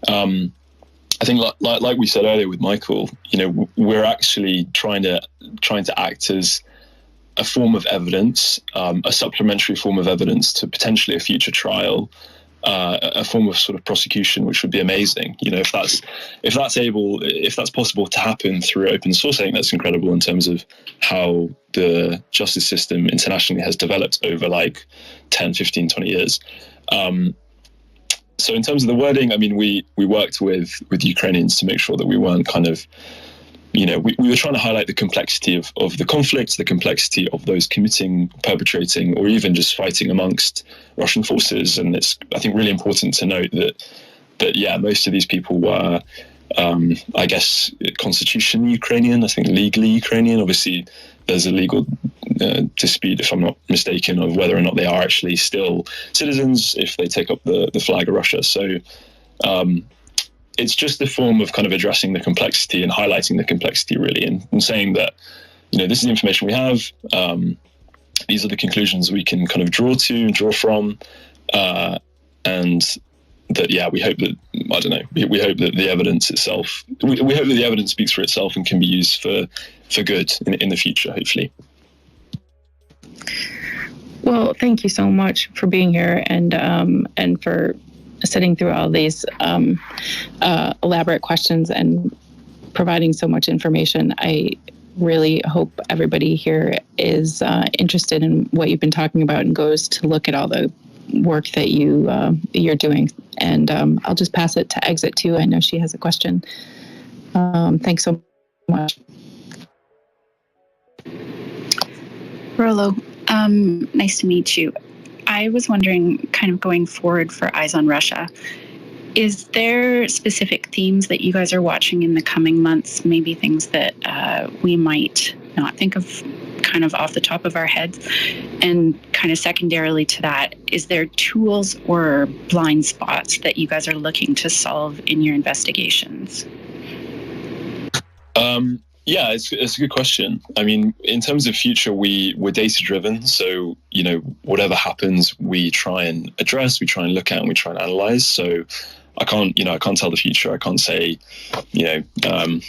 I think like we said earlier with Michael, we're actually trying to act as a form of evidence, a supplementary form of evidence to potentially a future trial, a form of sort of prosecution, which would be amazing. If that's possible to happen through open source, I think that's incredible in terms of how the justice system internationally has developed over like 10, 15, 20 years. So in terms of the wording, we worked with Ukrainians to make sure that we weren't kind of, we were trying to highlight the complexity of the conflict, the complexity of those committing, perpetrating, or even just fighting amongst Russian forces. And it's, I think, really important to note that most of these people were, I guess, constitutionally Ukrainian, I think legally Ukrainian. Obviously, there's a legal dispute, if I'm not mistaken, of whether or not they are actually still citizens if they take up the flag of Russia. So it's just a form of kind of addressing the complexity and highlighting the complexity, really, and saying that, this is the information we have. These are the conclusions we can kind of draw from, and that, we hope that, I don't know, we hope that the evidence itself, we hope that the evidence speaks for itself and can be used for good in the future, hopefully. Well, thank you so much for being here and for sitting through all these elaborate questions and providing so much information. I really hope everybody here is interested in what you've been talking about and goes to look at all the work that you're doing. And I'll just pass it to Exit 2. I know she has a question. Thanks so much. Rollo, nice to meet you. I was wondering, kind of going forward for Eyes on Russia, is there specific themes that you guys are watching in the coming months, maybe things that we might not think of kind of off the top of our heads? And kind of secondarily to that, is there tools or blind spots that you guys are looking to solve in your investigations? Yeah, it's a good question. I mean, in terms of future, we're data driven. So, whatever happens, we try and address, we try and look at, and we try and analyze. So I can't tell the future. I can't say,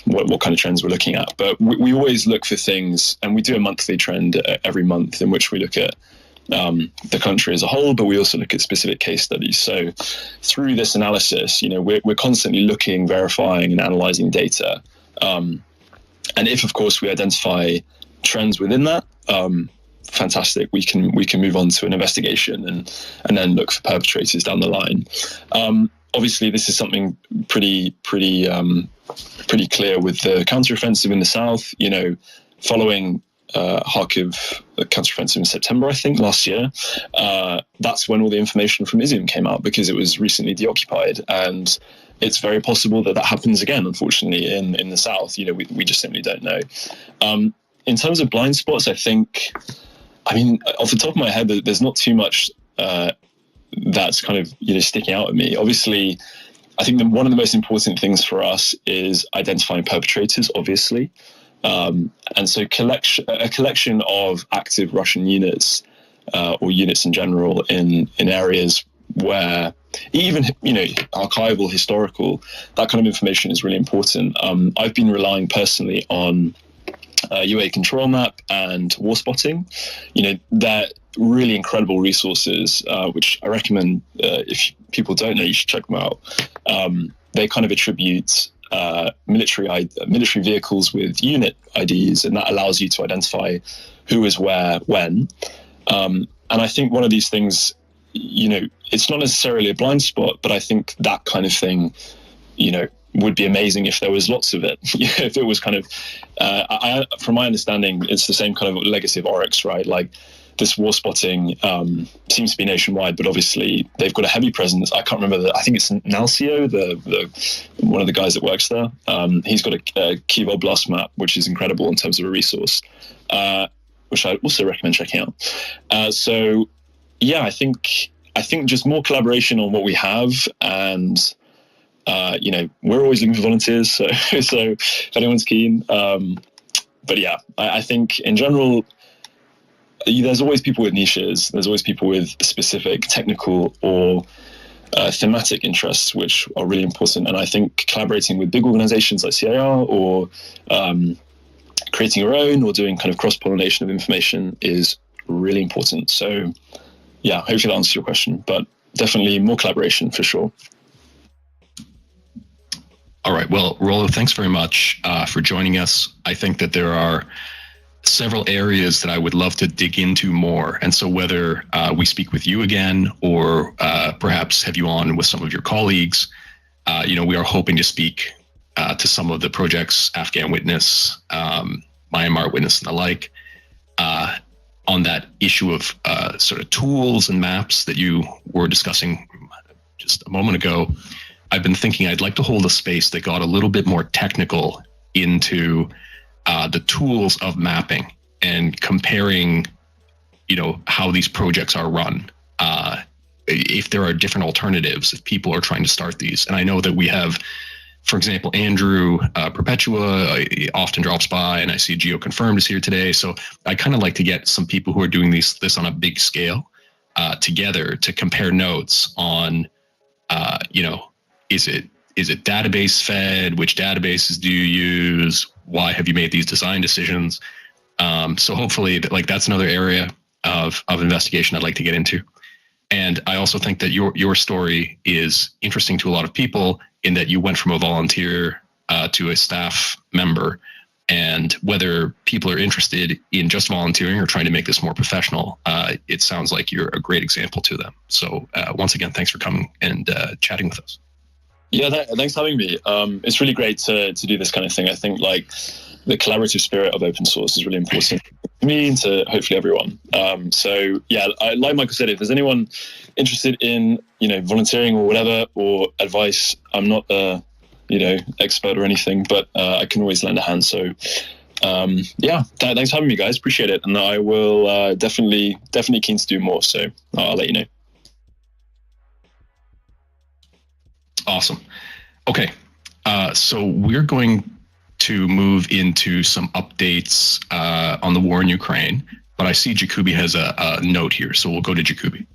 what kind of trends we're looking at. But we always look for things, and we do a monthly trend every month in which we look at the country as a whole, but we also look at specific case studies. So through this analysis, we're constantly looking, verifying, and analyzing data. And if, of course, we identify trends within that, fantastic. We can move on to an investigation and then look for perpetrators down the line. Obviously, this is something pretty clear with the counteroffensive in the south. Following Kharkiv counteroffensive in September, I think, last year. That's when all the information from Izium came out, because it was recently deoccupied, and it's very possible that happens again, unfortunately, in the south. We just simply don't know. In terms of blind spots, I mean, off the top of my head, there's not too much that's kind of sticking out at me. Obviously, I think one of the most important things for us is identifying perpetrators, obviously. And so a collection of active Russian units or units in general in areas where even archival, historical, that kind of information is really important. I've been relying personally on UA Control Map and War Spotting. They're really incredible resources, which I recommend. If people don't know, you should check them out. They kind of attribute military vehicles with unit IDs, and that allows you to identify who is where, when. And I think one of these things, it's not necessarily a blind spot, but I think that kind of thing, would be amazing if there was lots of it. If it was kind of, from my understanding, it's the same kind of legacy of Oryx, right? Like, this war spotting seems to be nationwide, but obviously they've got a heavy presence. I can't remember I think it's Nalcio, the one of the guys that works there. He's got a Kyiv Oblast map, which is incredible in terms of a resource, which I also recommend checking out. So yeah, I think just more collaboration on what we have, and we're always looking for volunteers. So if anyone's keen, but yeah, I think in general, there's always people with niches. There's always people with specific technical or thematic interests, which are really important. And I think collaborating with big organizations like CIR, or creating your own, or doing kind of cross-pollination of information is really important. So yeah, hopefully that answers your question, but definitely more collaboration for sure. All right. Well, Rollo, thanks very much for joining us. I think that there are several areas that I would love to dig into more. And so whether we speak with you again, or perhaps have you on with some of your colleagues, we are hoping to speak to some of the projects, Afghan Witness, Myanmar Witness, and the like, on that issue of sort of tools and maps that you were discussing just a moment ago. I've been thinking I'd like to hold a space that got a little bit more technical into the tools of mapping and comparing, how these projects are run. If there are different alternatives, if people are trying to start these. And I know that we have, for example, Andrew Perpetua often drops by, and I see Geo Confirmed is here today. So I kind of like to get some people who are doing this on a big scale together to compare notes on, is it database fed? Which databases do you use? Why have you made these design decisions? So hopefully that's another area of investigation I'd like to get into. And I also think that your story is interesting to a lot of people, in that you went from a volunteer to a staff member, and whether people are interested in just volunteering or trying to make this more professional, it sounds like you're a great example to them. So once again, thanks for coming and chatting with us. Yeah, thanks for having me. It's really great to do this kind of thing. I think the collaborative spirit of open source is really important to me and to hopefully everyone. So yeah, like Michael said, if there's anyone interested in volunteering or whatever, or advice, I'm not expert or anything, but I can always lend a hand. So yeah, thanks for having me, guys. Appreciate it, and I will definitely keen to do more. So I'll let you know. Awesome. Okay, so we're going to move into some updates on the war in Ukraine, but I see Jacoby has a note here, so we'll go to Jacoby.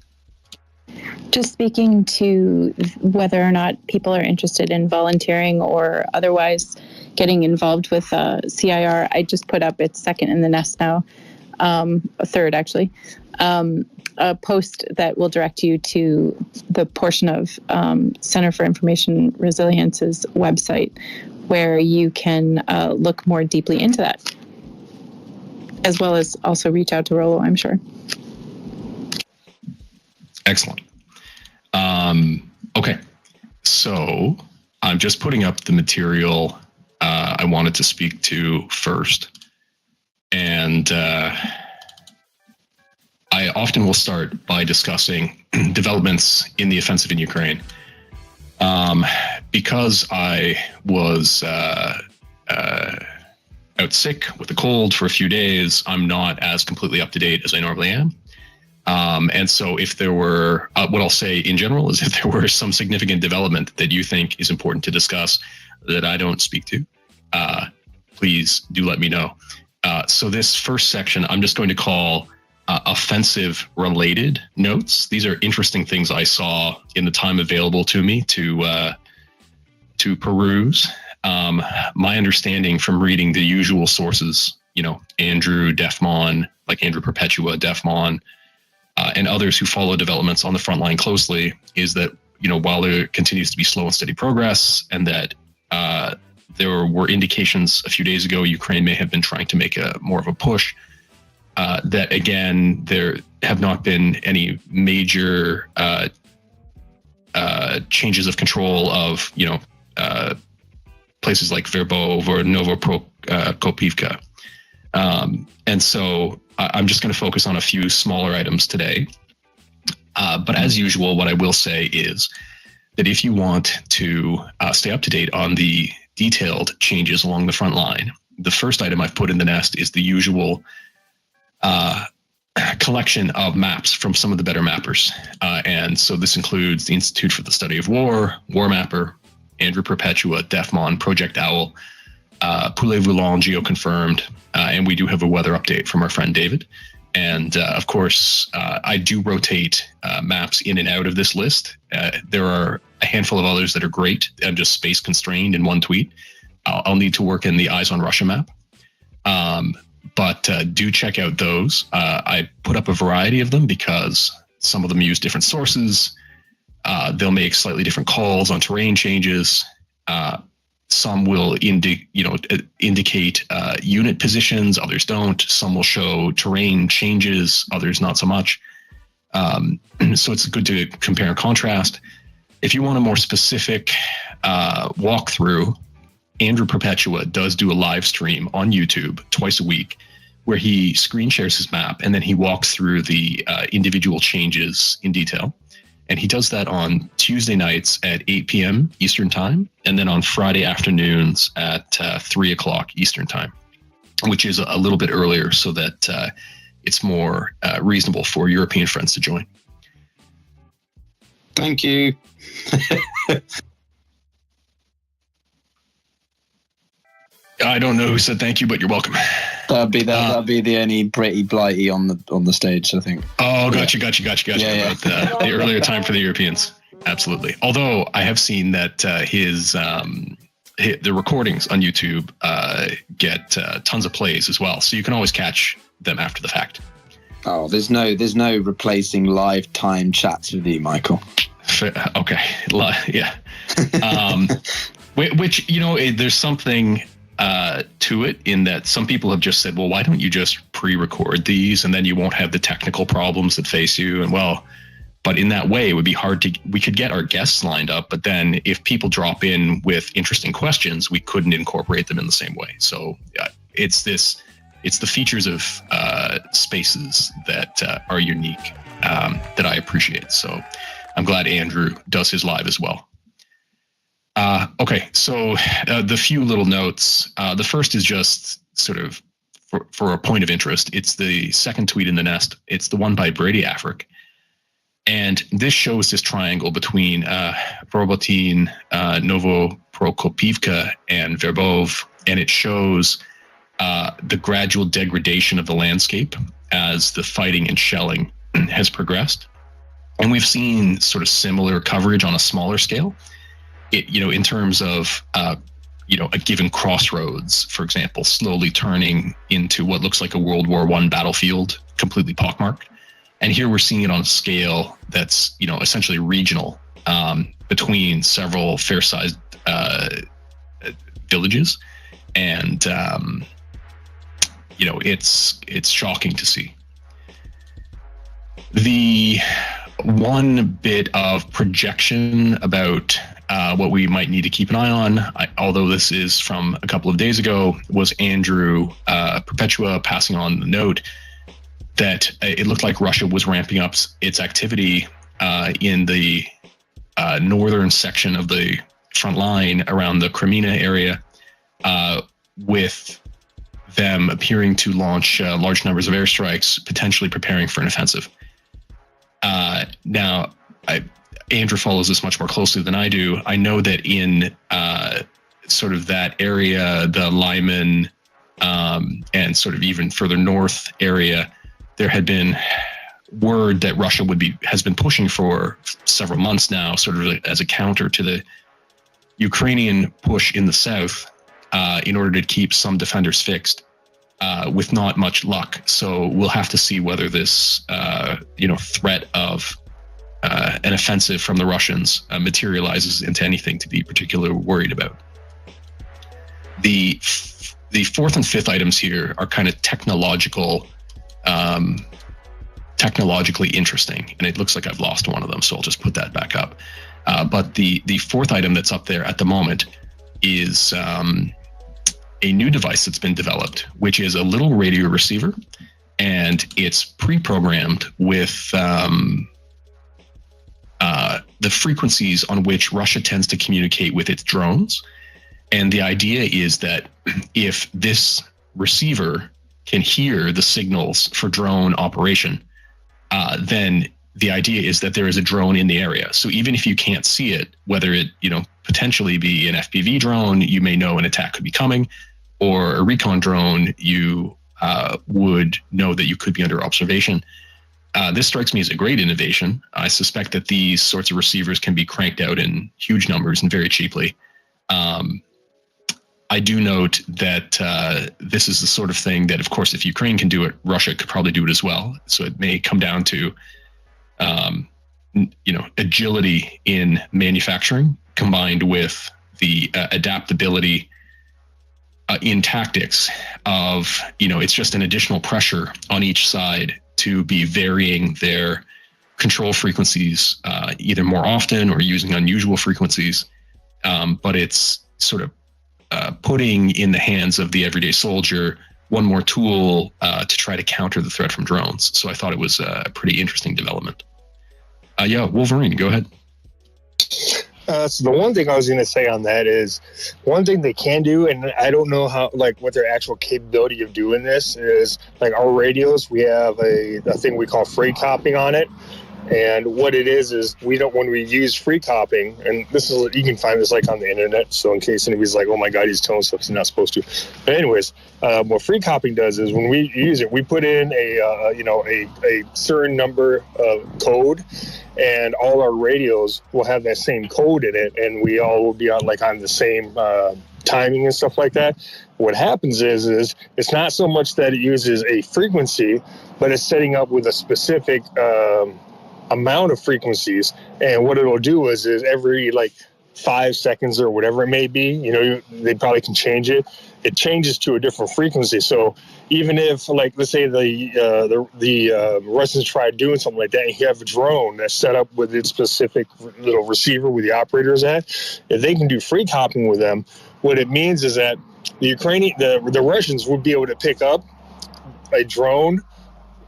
Just speaking to whether or not people are interested in volunteering or otherwise getting involved with CIR, I just put up, it's second in the nest now, third actually, a post that will direct you to the portion of Center for Information Resilience's website where you can look more deeply into that, as well as also reach out to Rollo, I'm sure. Excellent. Okay, so I'm just putting up the material I wanted to speak to first. And I often will start by discussing developments in the offensive in Ukraine. Because I was out sick with a cold for a few days, I'm not as completely up to date as I normally am. And so if there were, what I'll say in general is if there were some significant development that you think is important to discuss that I don't speak to, please do let me know. So this first section, I'm just going to call offensive related notes. These are interesting things I saw in the time available to me to peruse. My understanding from reading the usual sources, Andrew Defmon, like Andrew Perpetua, Defmon, and others who follow developments on the front line closely, is that, while there continues to be slow and steady progress, and that there were indications a few days ago Ukraine may have been trying to make more of a push, that again, there have not been any major changes of control of, places like Verbov or Novopropivka. And so I'm just going to focus on a few smaller items today. But as usual, what I will say is that if you want to stay up to date on the detailed changes along the front line, the first item I've put in the nest is the usual collection of maps from some of the better mappers. And so this includes the Institute for the Study of War, War Mapper, Andrew Perpetua, Defmon, Project Owl, Poulet Volant, GeoConfirmed, and we do have a weather update from our friend David. And of course, I do rotate maps in and out of this list. There are a handful of others that are great. I'm just space constrained in one tweet. I'll need to work in the Eyes on Russia map. But do check out those. I put up a variety of them because some of them use different sources. They'll make slightly different calls on terrain changes. Some will indicate unit positions, others don't. Some will show terrain changes, others not so much. So it's good to compare and contrast. If you want a more specific walkthrough, Andrew Perpetua does do a live stream on YouTube twice a week where he screen shares his map and then he walks through the individual changes in detail. And he does that on Tuesday nights at 8 p.m. Eastern Time, and then on Friday afternoons at 3 o'clock Eastern Time, which is a little bit earlier so that it's more reasonable for European friends to join. Thank you. I don't know who said thank you, but you're welcome. That'd be the only Britty Blighty on the stage, I think. Oh, gotcha. Yeah. About the earlier time for the Europeans. Absolutely. Although I have seen that the recordings on YouTube get tons of plays as well, so you can always catch them after the fact. Oh, there's no replacing live time chats with you, Michael. Okay. Yeah. Which there's something to it in that some people have just said, well, why don't you just pre-record these and then you won't have the technical problems that face you? And but in that way, it would be hard we could get our guests lined up, but then if people drop in with interesting questions, we couldn't incorporate them in the same way. So it's the features of spaces that are unique that I appreciate. So I'm glad Andrew does his live as well. Okay, so the few little notes. The first is just sort of for a point of interest. It's the second tweet in the nest. It's the one by Brady Afric. And this shows this triangle between Robotin, Novoprokopivka, and Verbov and it shows the gradual degradation of the landscape as the fighting and shelling has progressed. And we've seen sort of similar coverage on a smaller scale, in terms of, a given crossroads, for example, slowly turning into what looks like a World War I battlefield, completely pockmarked. And here we're seeing it on a scale that's, essentially regional, between several fair-sized villages. And, it's shocking to see. The one bit of projection about what we might need to keep an eye on, although this is from a couple of days ago, was Andrew Perpetua passing on the note that it looked like Russia was ramping up its activity in the northern section of the front line around the Crimea area, with them appearing to launch large numbers of airstrikes, potentially preparing for an offensive. Now, Andrew follows this much more closely than I do. I know that in sort of that area, the Lyman and sort of even further north area, there had been word that Russia has been pushing for several months now, sort of as a counter to the Ukrainian push in the south, in order to keep some defenders fixed, with not much luck. So we'll have to see whether this, threat of an offensive from the Russians materializes into anything to be particularly worried about. The fourth and fifth items here are kind of technologically interesting, and it looks like I've lost one of them, so I'll just put that back up. But the fourth item that's up there at the moment is a new device that's been developed, which is a little radio receiver, and it's pre-programmed with the frequencies on which Russia tends to communicate with its drones. And the idea is that if this receiver can hear the signals for drone operation, then the idea is that there is a drone in the area. So even if you can't see it, whether it, potentially be an FPV drone, you may know an attack could be coming, or a recon drone, you would know that you could be under observation. This strikes me as a great innovation. I suspect that these sorts of receivers can be cranked out in huge numbers and very cheaply. I do note that this is the sort of thing that, of course, if Ukraine can do it, Russia could probably do it as well. So it may come down to, agility in manufacturing combined with the adaptability in tactics of, it's just an additional pressure on each side to be varying their control frequencies either more often or using unusual frequencies. But it's sort of putting in the hands of the everyday soldier one more tool to try to counter the threat from drones. So I thought it was a pretty interesting development. Wolverine, go ahead. So the one thing I was going to say on that is one thing they can do, and I don't know how, what their actual capability of doing this is, our radios, we have a thing we call free copying on it. And what it is when we use free copying, and this is, you can find this on the internet, so in case anybody's like, oh my God, he's telling stuff he's not supposed to. But anyways, what free copying does is when we use it, we put in a certain number of code, and all our radios will have that same code in it, and we all will be on the same timing and stuff like that. What happens is it's not so much that it uses a frequency, but it's setting up with a specific amount of frequencies, and what it'll do is every 5 seconds or whatever it may be, they probably can change it. It changes to a different frequency. So even if, let's say the Russians try doing something like that, and you have a drone that's set up with its specific little receiver where the operator's at, if they can do free copying with them, what it means is that the Russians would be able to pick up a drone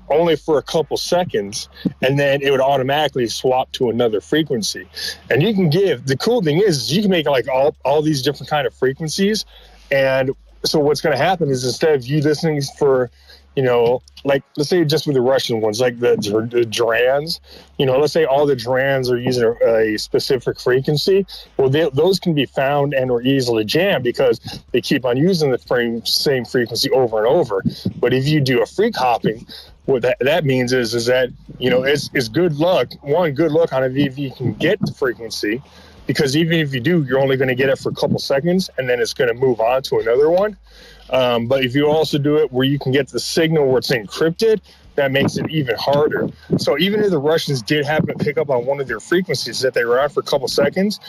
only for a couple seconds, and then it would automatically swap to another frequency. And you can the cool thing is you can make all these different kind of frequencies. And so what's going to happen is instead of you listening for like let's say just with the Russian ones, like the Drans, let's say all the Drans are using a specific frequency. Well, those can be found and or easily jammed because they keep on using the same frequency over and over. But if you do a freak hopping, what that means is that, it's good luck. Good luck on it if you can get the frequency, because even if you do, you're only going to get it for a couple seconds and then it's going to move on to another one. But if you also do it where you can get the signal where it's encrypted, that makes it even harder. So even if the Russians did happen to pick up on one of their frequencies that they were on for a couple seconds,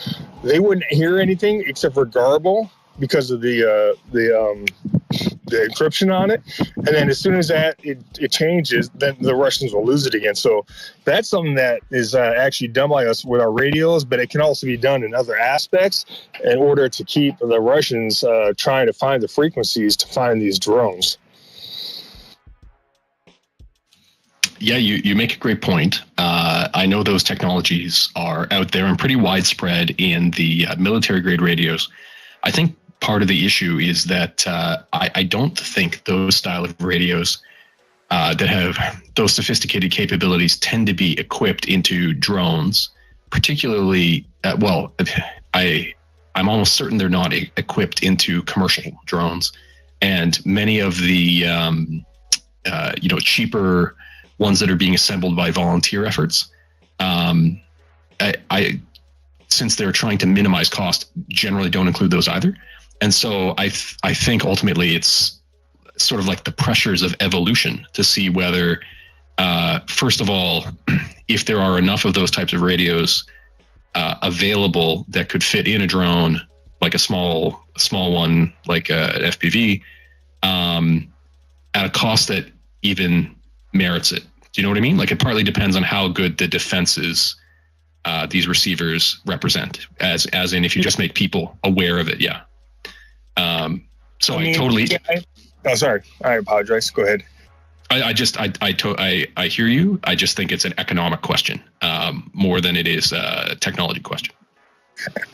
they wouldn't hear anything except for garble because of the encryption on it. And then as soon as that it changes, then the Russians will lose it again. So that's something that is actually done by us with our radios, but it can also be done in other aspects in order to keep the Russians trying to find the frequencies to find these drones. Yeah, you make a great point. I know those technologies are out there and pretty widespread in the military-grade radios. I think part of the issue is that I don't think those style of radios that have those sophisticated capabilities tend to be equipped into drones, particularly, I'm almost certain they're not equipped into commercial drones. And many of the, cheaper ones that are being assembled by volunteer efforts, since they're trying to minimize cost, generally don't include those either. And so I think ultimately it's sort of like the pressures of evolution to see whether, first of all, if there are enough of those types of radios available that could fit in a drone, like a small one, like an FPV, at a cost that even merits it. Do you know what I mean? Like, it partly depends on how good the defenses these receivers represent, as in if you just make people aware of it. Yeah. I totally. Yeah, sorry. I apologize. Go ahead. I hear you. I just think it's an economic question more than it is a technology question.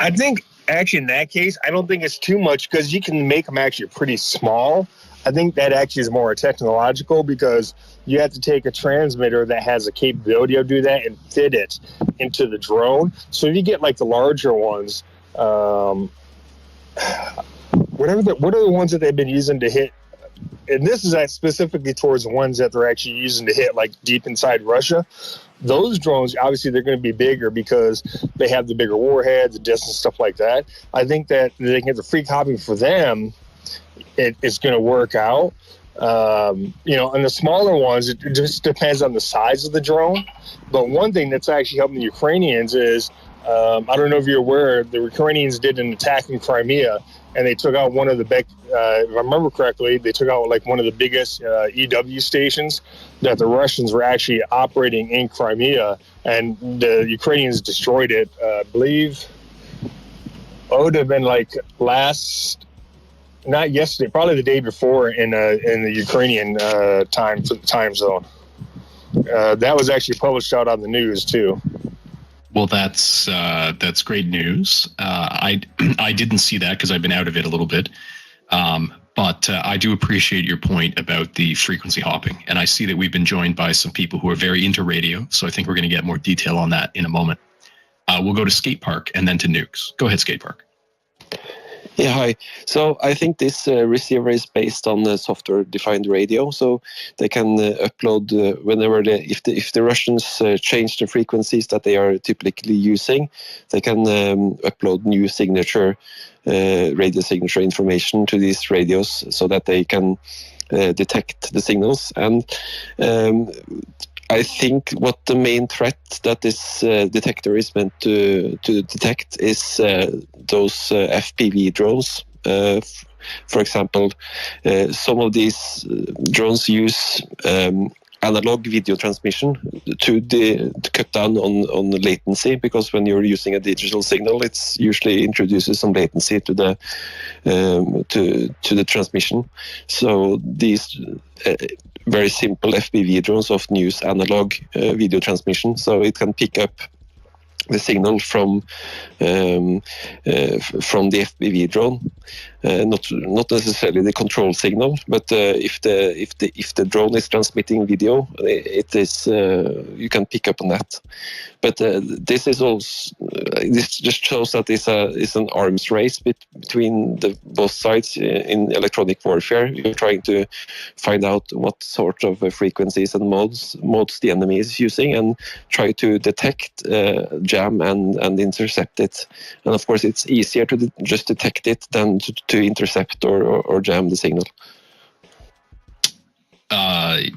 I think actually in that case, I don't think it's too much because you can make them actually pretty small. I think that actually is more technological because you have to take a transmitter that has the capability of do that and fit it into the drone. So if you get like the larger ones, what are the ones that they've been using to hit? And this is specifically towards the ones that they're actually using to hit like deep inside Russia. Those drones, obviously, they're going to be bigger because they have the bigger warheads, the distance, stuff like that. I think that they can get the free copy for them. It's going to work out. And the smaller ones, it just depends on the size of the drone. But one thing that's actually helping the Ukrainians is, I don't know if you're aware, the Ukrainians did an attack in Crimea, and they took out one of the if I remember correctly, they took out like one of the biggest EW stations that the Russians were actually operating in Crimea, and the Ukrainians destroyed it. I believe it would have been like not yesterday, probably the day before in the Ukrainian time zone. That was actually published out on the news too. Well, that's great news. I didn't see that because I've been out of it a little bit, but I do appreciate your point about the frequency hopping, and I see that we've been joined by some people who are very into radio, so I think we're going to get more detail on that in a moment. We'll go to Skate Park and then to Nukes. Go ahead, Skate Park. Yeah, hi. So I think this receiver is based on the software-defined radio, so they can upload whenever if the Russians change the frequencies that they are typically using, they can upload new radio signature information to these radios so that they can detect the signals. And I think what the main threat that this detector is meant to detect is those FPV drones. For example, some of these drones use analog video transmission to cut down on the latency, because when you're using a digital signal, it's usually introduces some latency to the transmission. So these very simple FPV drones often use analog video transmission, so it can pick up the signal from the FPV drone, not necessarily the control signal, but if the drone is transmitting video, it is you can pick up on that. But this is also this just shows that it's an arms race between both sides in electronic warfare. You're trying to find out what sort of frequencies and modes the enemy is using, and try to detect, jam, and intercept it. And of course, it's easier to just detect it than to intercept or jam the signal.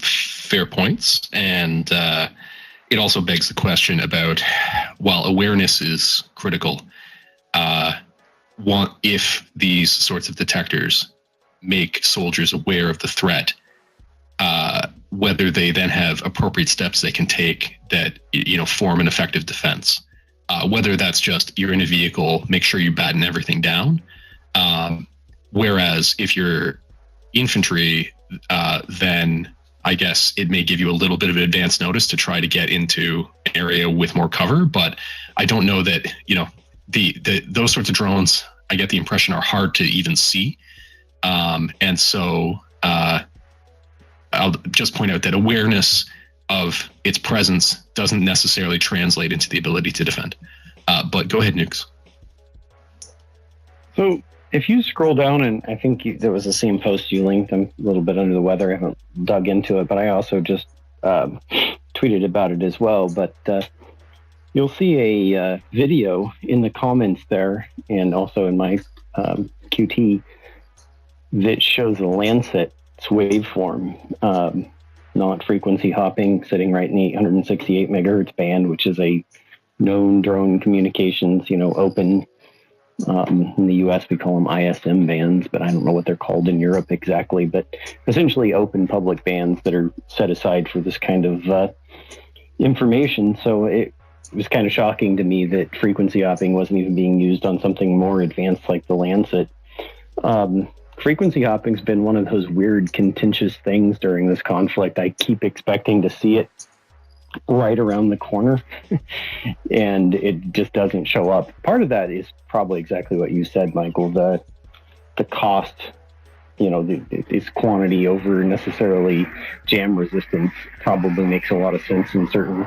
Fair points. And it also begs the question about, while awareness is critical, if these sorts of detectors make soldiers aware of the threat, whether they then have appropriate steps they can take that, form an effective defense. Whether that's just you're in a vehicle, make sure you batten everything down. Whereas if you're infantry, then I guess it may give you a little bit of advance notice to try to get into an area with more cover. But I don't know that, those sorts of drones, I get the impression, are hard to even see. And so I'll just point out that awareness of its presence doesn't necessarily translate into the ability to defend. But go ahead, Nukes. So if you scroll down, and I think there was the same post you linked, I'm a little bit under the weather, I haven't dug into it, but I also just tweeted about it as well. But you'll see a video in the comments there, and also in my QT, that shows the Lancet's waveform, not frequency hopping, sitting right in the 868 megahertz band, which is a known drone communications, open. In the US, we call them ISM bands, but I don't know what they're called in Europe exactly, but essentially open public bands that are set aside for this kind of information. So it was kind of shocking to me that frequency hopping wasn't even being used on something more advanced like the Lancet. Frequency hopping's been one of those weird, contentious things during this conflict. I keep expecting to see it right around the corner, and it just doesn't show up. Part of that is probably exactly what you said, Michael. The cost, this quantity over necessarily jam resistance probably makes a lot of sense in certain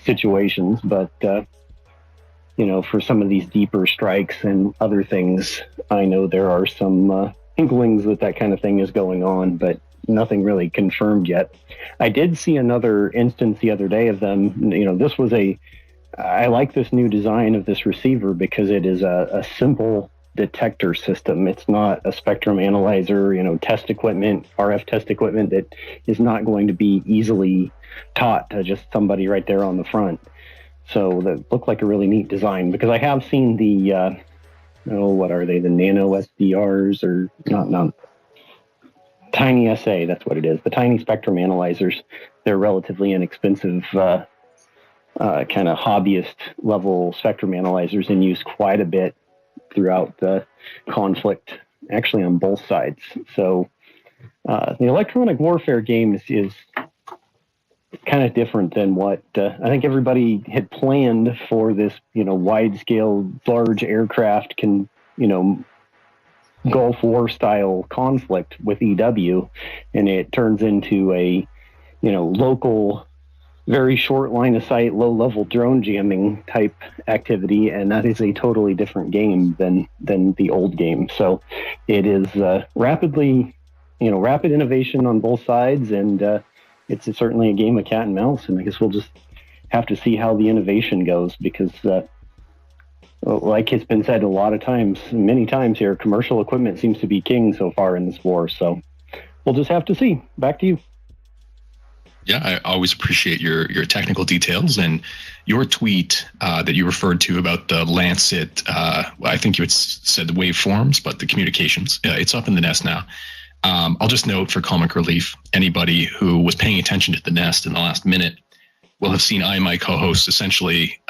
situations. But for some of these deeper strikes and other things, I know there are some inklings that kind of thing is going on, but nothing really confirmed yet. I did see another instance the other day of them. This was I like this new design of this receiver because it is a simple detector system. It's not a spectrum analyzer, test equipment, RF test equipment that is not going to be easily taught to just somebody right there on the front. So that looked like a really neat design, because I have seen the, what are they? The nano SDRs, or not Tiny SA, that's what it is. The tiny spectrum analyzers. They're relatively inexpensive, kind of hobbyist level spectrum analyzers, in use quite a bit throughout the conflict, actually on both sides. So the electronic warfare game is kind of different than what I think everybody had planned for this, wide scale, large aircraft Gulf War style conflict with EW, and it turns into a, local, very short line of sight, low level drone jamming type activity, and that is a totally different game than the old game. So it is rapid innovation on both sides, and it's certainly a game of cat and mouse. And I guess we'll just have to see how the innovation goes, because like it's been said many times here, commercial equipment seems to be king so far in this war. So we'll just have to see. Back to you. Yeah, I always appreciate your technical details, and your tweet that you referred to about the Lancet. I think you had said the waveforms, but the communications. It's up in the nest now. I'll just note for comic relief, anybody who was paying attention to the nest in the last minute will have seen my co-host, essentially,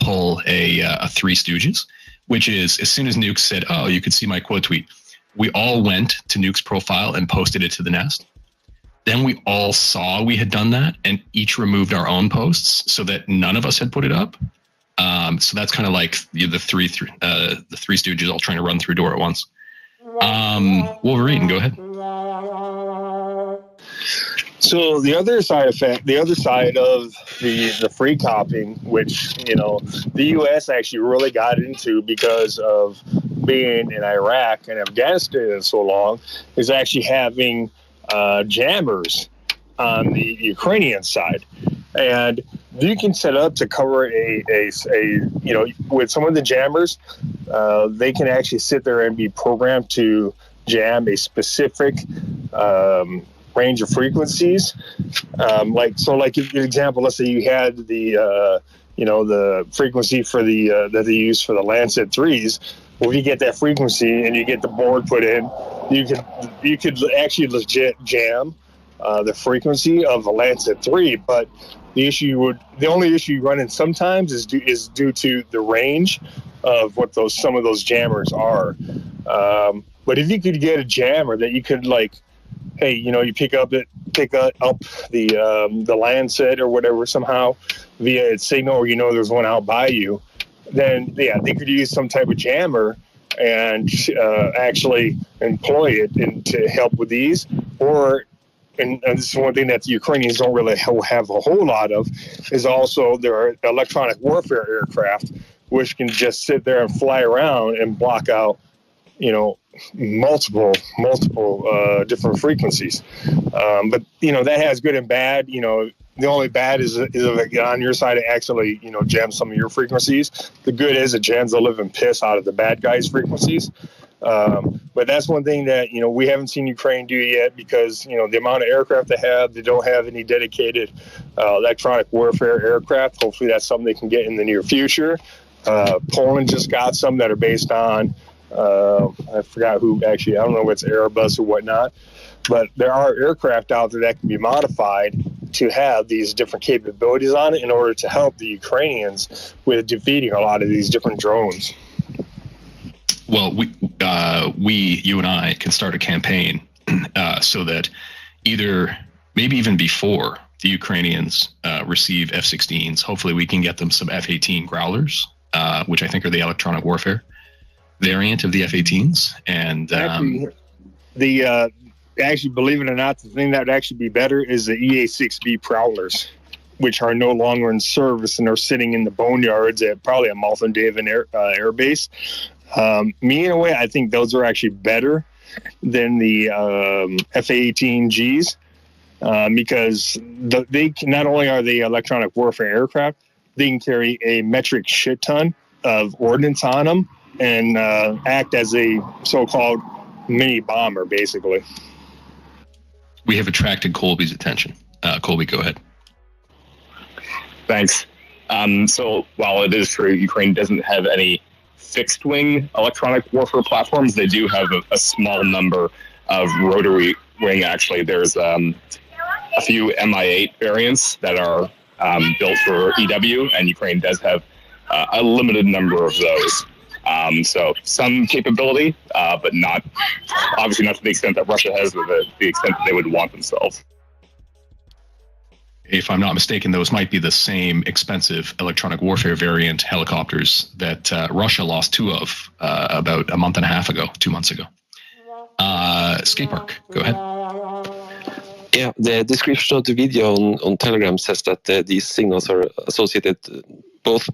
pull a Three Stooges, which is, as soon as Nuke said, "Oh, you could see my quote tweet," we all went to Nuke's profile and posted it to the nest. Then we all saw we had done that and each removed our own posts so that none of us had put it up. So that's kind of like the Three Stooges all trying to run through a door at once. Wolverine, go ahead. So the other side of the free copying, which the U.S. actually really got into because of being in Iraq and Afghanistan so long, is actually having jammers on the Ukrainian side, and you can set up to cover a with some of the jammers, they can actually sit there and be programmed to jam a specific range of frequencies. Like an example, let's say you had the frequency for the that they use for the Lancet 3s. Well, if you get that frequency and you get the board put in, you could actually legit jam the frequency of the Lancet 3. But the only issue you run in sometimes is due to the range of what some of those jammers are. But if you could get a jammer that you could you pick up the Lancet or whatever somehow via its signal, or there's one out by you, then they could use some type of jammer and actually employ it to help with these. And this is one thing that the Ukrainians don't really have a whole lot of, is also their electronic warfare aircraft, which can just sit there and fly around and block out multiple different frequencies. But that has good and bad. The only bad is on your side, it actually jams some of your frequencies. The good is it jams the living piss out of the bad guys' frequencies. But that's one thing that we haven't seen Ukraine do yet, because the amount of aircraft they don't have any dedicated electronic warfare aircraft. Hopefully that's something they can get in the near future. Poland just got some that are based on I forgot who actually, I don't know if it's Airbus or whatnot, but there are aircraft out there that can be modified to have these different capabilities on it in order to help the Ukrainians with defeating a lot of these different drones. Well, you and I can start a campaign so that either, maybe even before the Ukrainians receive F-16s, hopefully we can get them some F-18 Growlers, which I think are the electronic warfare variant of the F-18s. And actually, believe it or not, the thing that would actually be better is the EA-6B Prowlers, which are no longer in service and are sitting in the boneyards at probably a Malton-David Air Base. Me, in a way, I think those are actually better than the F-18Gs, because they not only are they electronic warfare aircraft, they can carry a metric shit ton of ordnance on them and act as a so-called mini bomber, basically. We have attracted Colby's attention. Colby, go ahead. Thanks. So while it is true Ukraine doesn't have any fixed-wing electronic warfare platforms, they do have a small number of rotary wing. Actually, there's a few Mi-8 variants that are built for EW, and Ukraine does have a limited number of those. So some capability, but obviously not to the extent that Russia has, or the extent that they would want themselves. If I'm not mistaken, those might be the same expensive electronic warfare variant helicopters that Russia lost two of about a month and a half ago, 2 months ago. Skatepark, go ahead. Yeah, the description of the video on Telegram says that these signals are associated both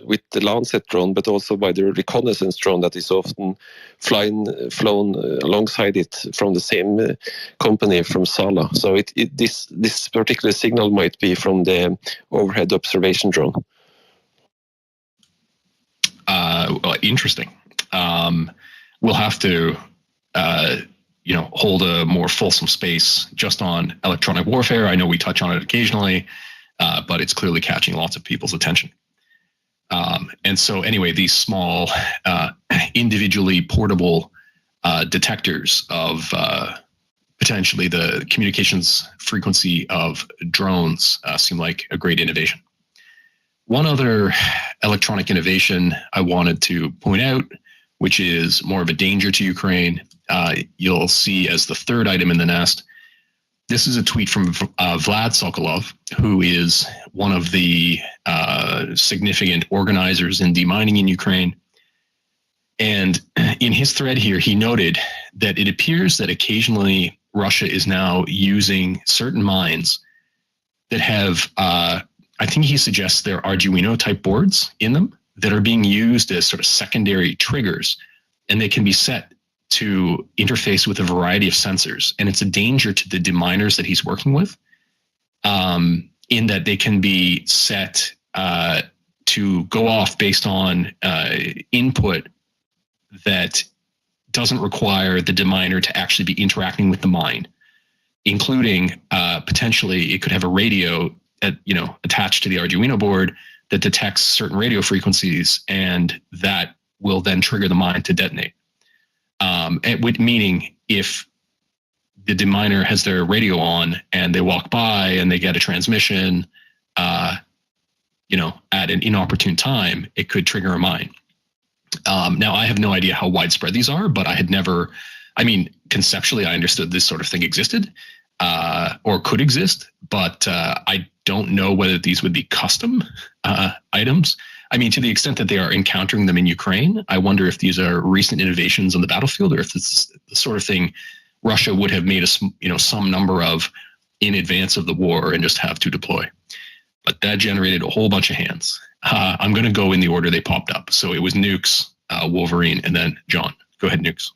with the Lancet drone, but also by the reconnaissance drone that is often flown alongside it from the same company, from Sala. So this particular signal might be from the overhead observation drone. Interesting. We'll have to hold a more fulsome space just on electronic warfare. I know we touch on it occasionally, but it's clearly catching lots of people's attention. And so anyway, these small, individually portable detectors of potentially the communications frequency of drones seem like a great innovation. One other electronic innovation I wanted to point out, which is more of a danger to Ukraine, you'll see as the third item in the nest. This is a tweet from Vlad Sokolov, who is one of the significant organizers in demining in Ukraine. And in his thread here, he noted that it appears that occasionally Russia is now using certain mines that have, I think he suggests they're Arduino type boards in them that are being used as sort of secondary triggers, and they can be set to interface with a variety of sensors. And it's a danger to the deminers that he's working with, in that they can be set to go off based on input that doesn't require the deminer to actually be interacting with the mine, including potentially it could have a radio attached to the Arduino board that detects certain radio frequencies, and that will then trigger the mine to detonate. Meaning if the deminer has their radio on and they walk by and they get a transmission, at an inopportune time, it could trigger a mine. Now, I have no idea how widespread these are, but conceptually, I understood this sort of thing existed or could exist, but I don't know whether these would be custom items. To the extent that they are encountering them in Ukraine, I wonder if these are recent innovations on the battlefield, or if it's the sort of thing Russia would have made some number of in advance of the war and just have to deploy. But that generated a whole bunch of hands. I'm going to go in the order they popped up. So it was Nukes, Wolverine, and then John. Go ahead, Nukes.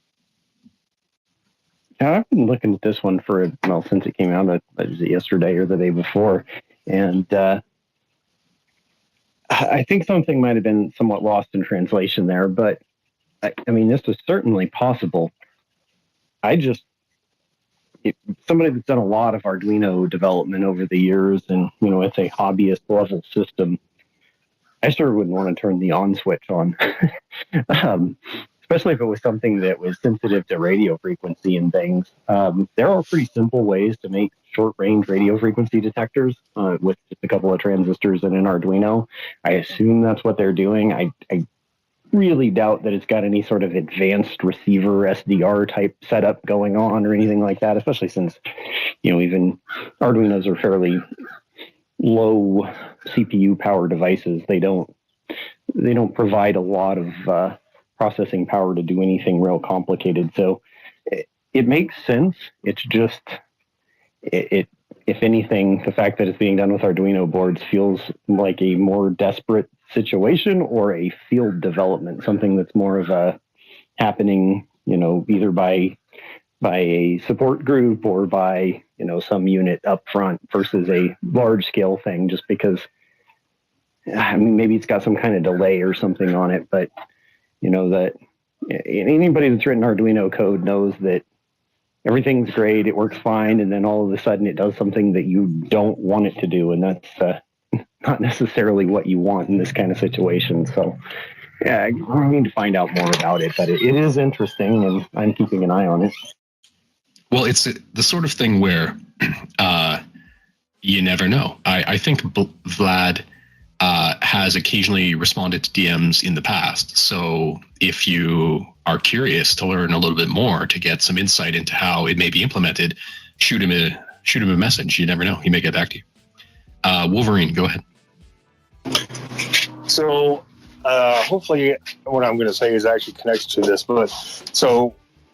Yeah, I've been looking at this one since it came out, yesterday or the day before. And I think something might have been somewhat lost in translation there, but this is certainly possible. Somebody that's done a lot of Arduino development over the years, and it's a hobbyist level system, I sure wouldn't want to turn the on switch on, especially if it was something that was sensitive to radio frequency and things. There are pretty simple ways to make short range radio frequency detectors with just a couple of transistors and an Arduino. I assume that's what they're doing. I really doubt that it's got any sort of advanced receiver SDR type setup going on or anything like that, especially since, even Arduinos are fairly low CPU power devices. They don't provide a lot of processing power to do anything real complicated. So it makes sense. It's just, if anything, the fact that it's being done with Arduino boards feels like a more desperate situation or a field development, something that's more of a happening, either by a support group or by, some unit up front versus a large scale thing, just because maybe it's got some kind of delay or something on it. But, that anybody that's written Arduino code knows that everything's great, it works fine, and then all of a sudden it does something that you don't want it to do, and that's not necessarily what you want in this kind of situation. So, yeah, I need to find out more about it, but it is interesting, and I'm keeping an eye on it. Well, it's the sort of thing where you never know. I think Vlad has occasionally responded to DMs in the past. So if you are curious to learn a little bit more, to get some insight into how it may be implemented, shoot him a message. You never know. He may get back to you. Wolverine, go ahead. So hopefully what I'm going to say is actually connected to this. But so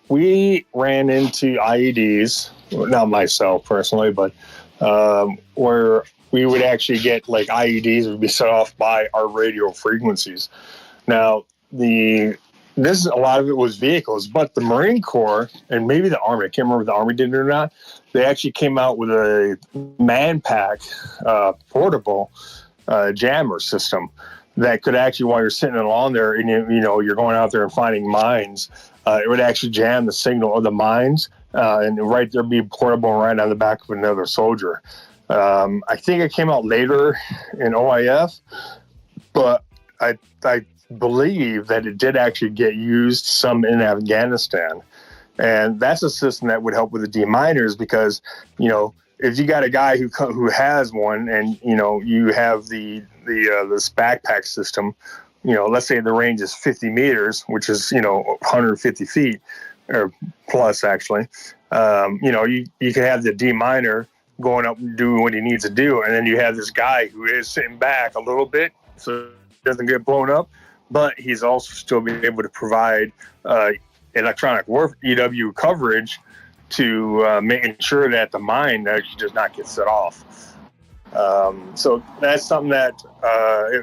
we ran into IEDs, not myself personally, but where we would actually get like IEDs would be set off by our radio frequencies. Now, a lot of it was vehicles, but the Marine Corps and maybe the Army, I can't remember if the Army did it or not, they actually came out with a man-pack portable jammer system that could actually, while you're sitting along there and you're going out there and finding mines, it would actually jam the signal of the mines and right there be portable right on the back of another soldier. I think it came out later in OIF, but I believe that it did actually get used some in Afghanistan. And that's a system that would help with the deminers because, if you got a guy who has one and, you have this backpack system, let's say the range is 50 meters, which is, 150 feet or plus actually, you can have the deminer going up and doing what he needs to do. And then you have this guy who is sitting back a little bit so it doesn't get blown up, but he's also still being able to provide a electronic warfare EW coverage to making sure that the mine does not get set off. So that's something that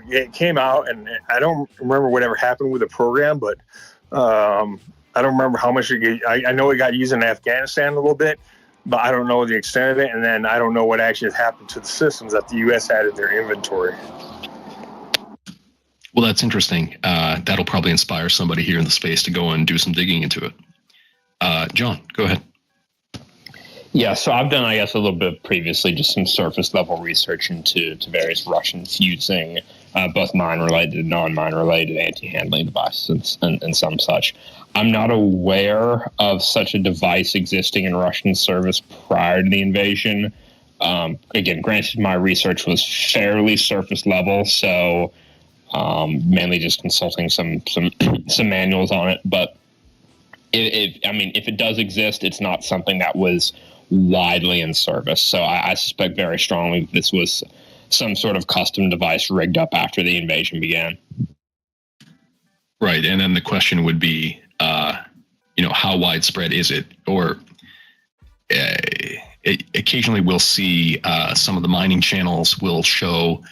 it came out, and I don't remember whatever happened with the program, but I don't remember how much I know it got used in Afghanistan a little bit, but I don't know the extent of it, and then I don't know what actually happened to the systems that the U.S. had in their inventory. Well, that's interesting. That'll probably inspire somebody here in the space to go and do some digging into it. John, go ahead. Yeah, so I've done, I guess, a little bit previously, just some surface level research into various Russians using both mine-related and non-mine-related anti-handling devices and some such. I'm not aware of such a device existing in Russian service prior to the invasion. Again, granted, my research was fairly surface level, so mainly just consulting some manuals on it. But if it does exist, it's not something that was widely in service. So I suspect very strongly that this was some sort of custom device rigged up after the invasion began. Right, and then the question would be, how widespread is it? Or occasionally we'll see some of the mining channels will show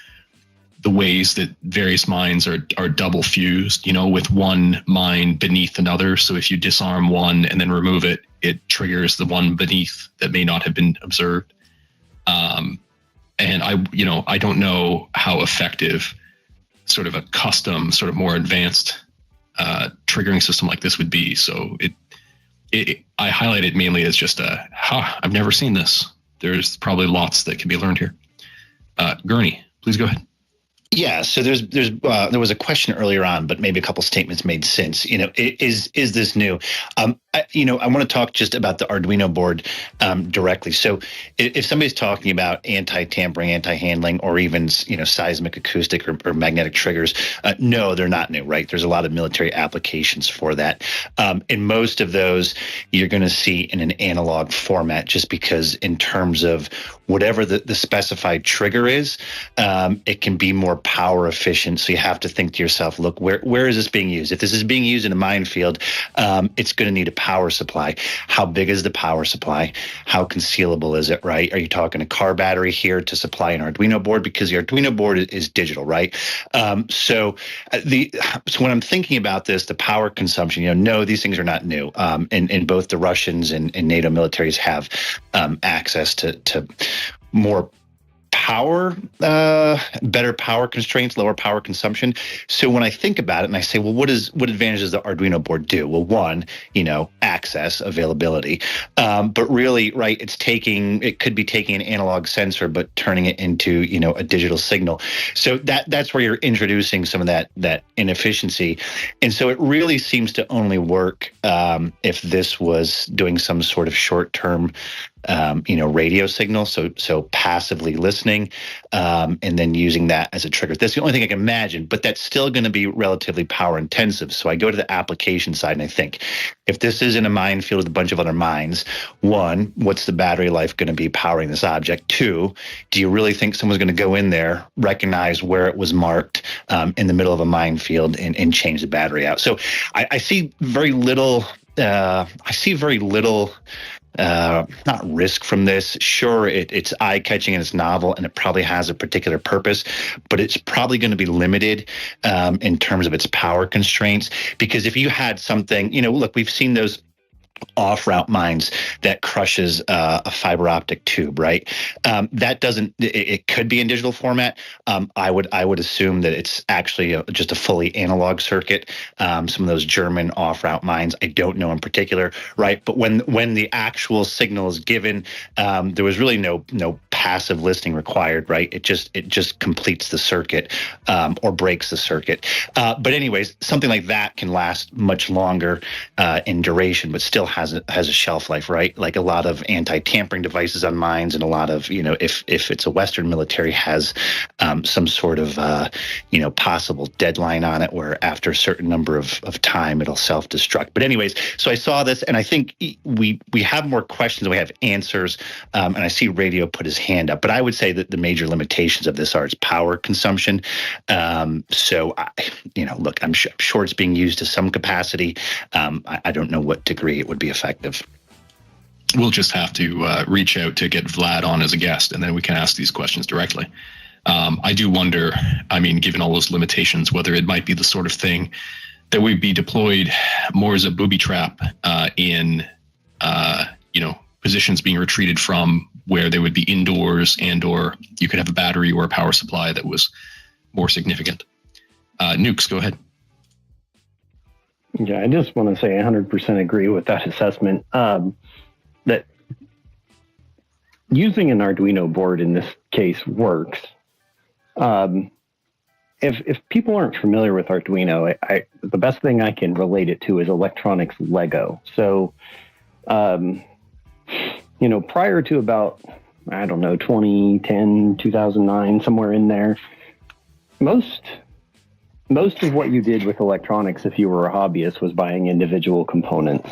the ways that various mines are double fused, with one mine beneath another. So if you disarm one and then remove it, it triggers the one beneath that may not have been observed. And I don't know how effective sort of a custom, sort of more advanced triggering system like this would be. So I highlight it mainly as just I've never seen this. There's probably lots that can be learned here. Gurney, please go ahead. Yeah, so there was a question earlier on, but maybe a couple statements made since. Is this new? I want to talk just about the Arduino board directly. So if somebody's talking about anti-tampering, anti-handling, or even seismic, acoustic, or magnetic triggers, no, they're not new, right? There's a lot of military applications for that. And most of those you're going to see in an analog format, just because in terms of whatever the specified trigger is, it can be more power efficient. So you have to think to yourself, look, where is this being used? If this is being used in a minefield, it's going to need a power supply. How big is the power supply? How concealable is it, right? Are you talking a car battery here to supply an Arduino board? Because the Arduino board is digital, right? So when I'm thinking about this, the power consumption, no, these things are not new. And both the Russians and NATO militaries have access to more power, better power constraints, lower power consumption. So when I think about it and I say, well, what advantage does the Arduino board do? Well, one, access, availability. But really, right, it could be taking an analog sensor, but turning it into, a digital signal. So that's where you're introducing some of that inefficiency. And so it really seems to only work if this was doing some sort of short-term radio signal, so passively listening, and then using that as a trigger. That's the only thing I can imagine, but that's still going to be relatively power intensive. So I go to the application side and I think, if this is in a minefield with a bunch of other mines, one, what's the battery life going to be powering this object? Two, do you really think someone's going to go in there, recognize where it was marked in the middle of a minefield and change the battery out? So I see very little. Not risk from this. Sure, it's eye-catching and it's novel and it probably has a particular purpose, but it's probably going to be limited in terms of its power constraints. Because if you had something, look, we've seen those off-route mines that crushes a fiber optic tube, right? That doesn't. It could be in digital format. I would assume that it's actually just a fully analog circuit. Some of those German off-route mines, I don't know in particular, right? But when the actual signal is given, there was really no passive listening required, right? It just completes the circuit or breaks the circuit. But anyways, something like that can last much longer in duration, but still has a shelf life, right? Like a lot of anti-tampering devices on mines, and a lot of if it's a Western military has some sort of possible deadline on it, where after a certain number of time it'll self-destruct. But anyways, so I saw this, and I think we have more questions than we have answers. And I see Radio put his hand hand up. But I would say that the major limitations of this are its power consumption. So, look, I'm sure it's being used to some capacity. I don't know what degree it would be effective. We'll just have to reach out to get Vlad on as a guest, and then we can ask these questions directly. I do wonder, given all those limitations, whether it might be the sort of thing that would be deployed more as a booby trap in, positions being retreated from where they would be indoors, and or you could have a battery or a power supply that was more significant. Nukes, go ahead. Yeah, I just want to say 100% agree with that assessment. That using an Arduino board in this case works. If people aren't familiar with Arduino, the best thing I can relate it to is electronics Lego. So, prior to about, 2010, 2009, somewhere in there, most of what you did with electronics, if you were a hobbyist, was buying individual components,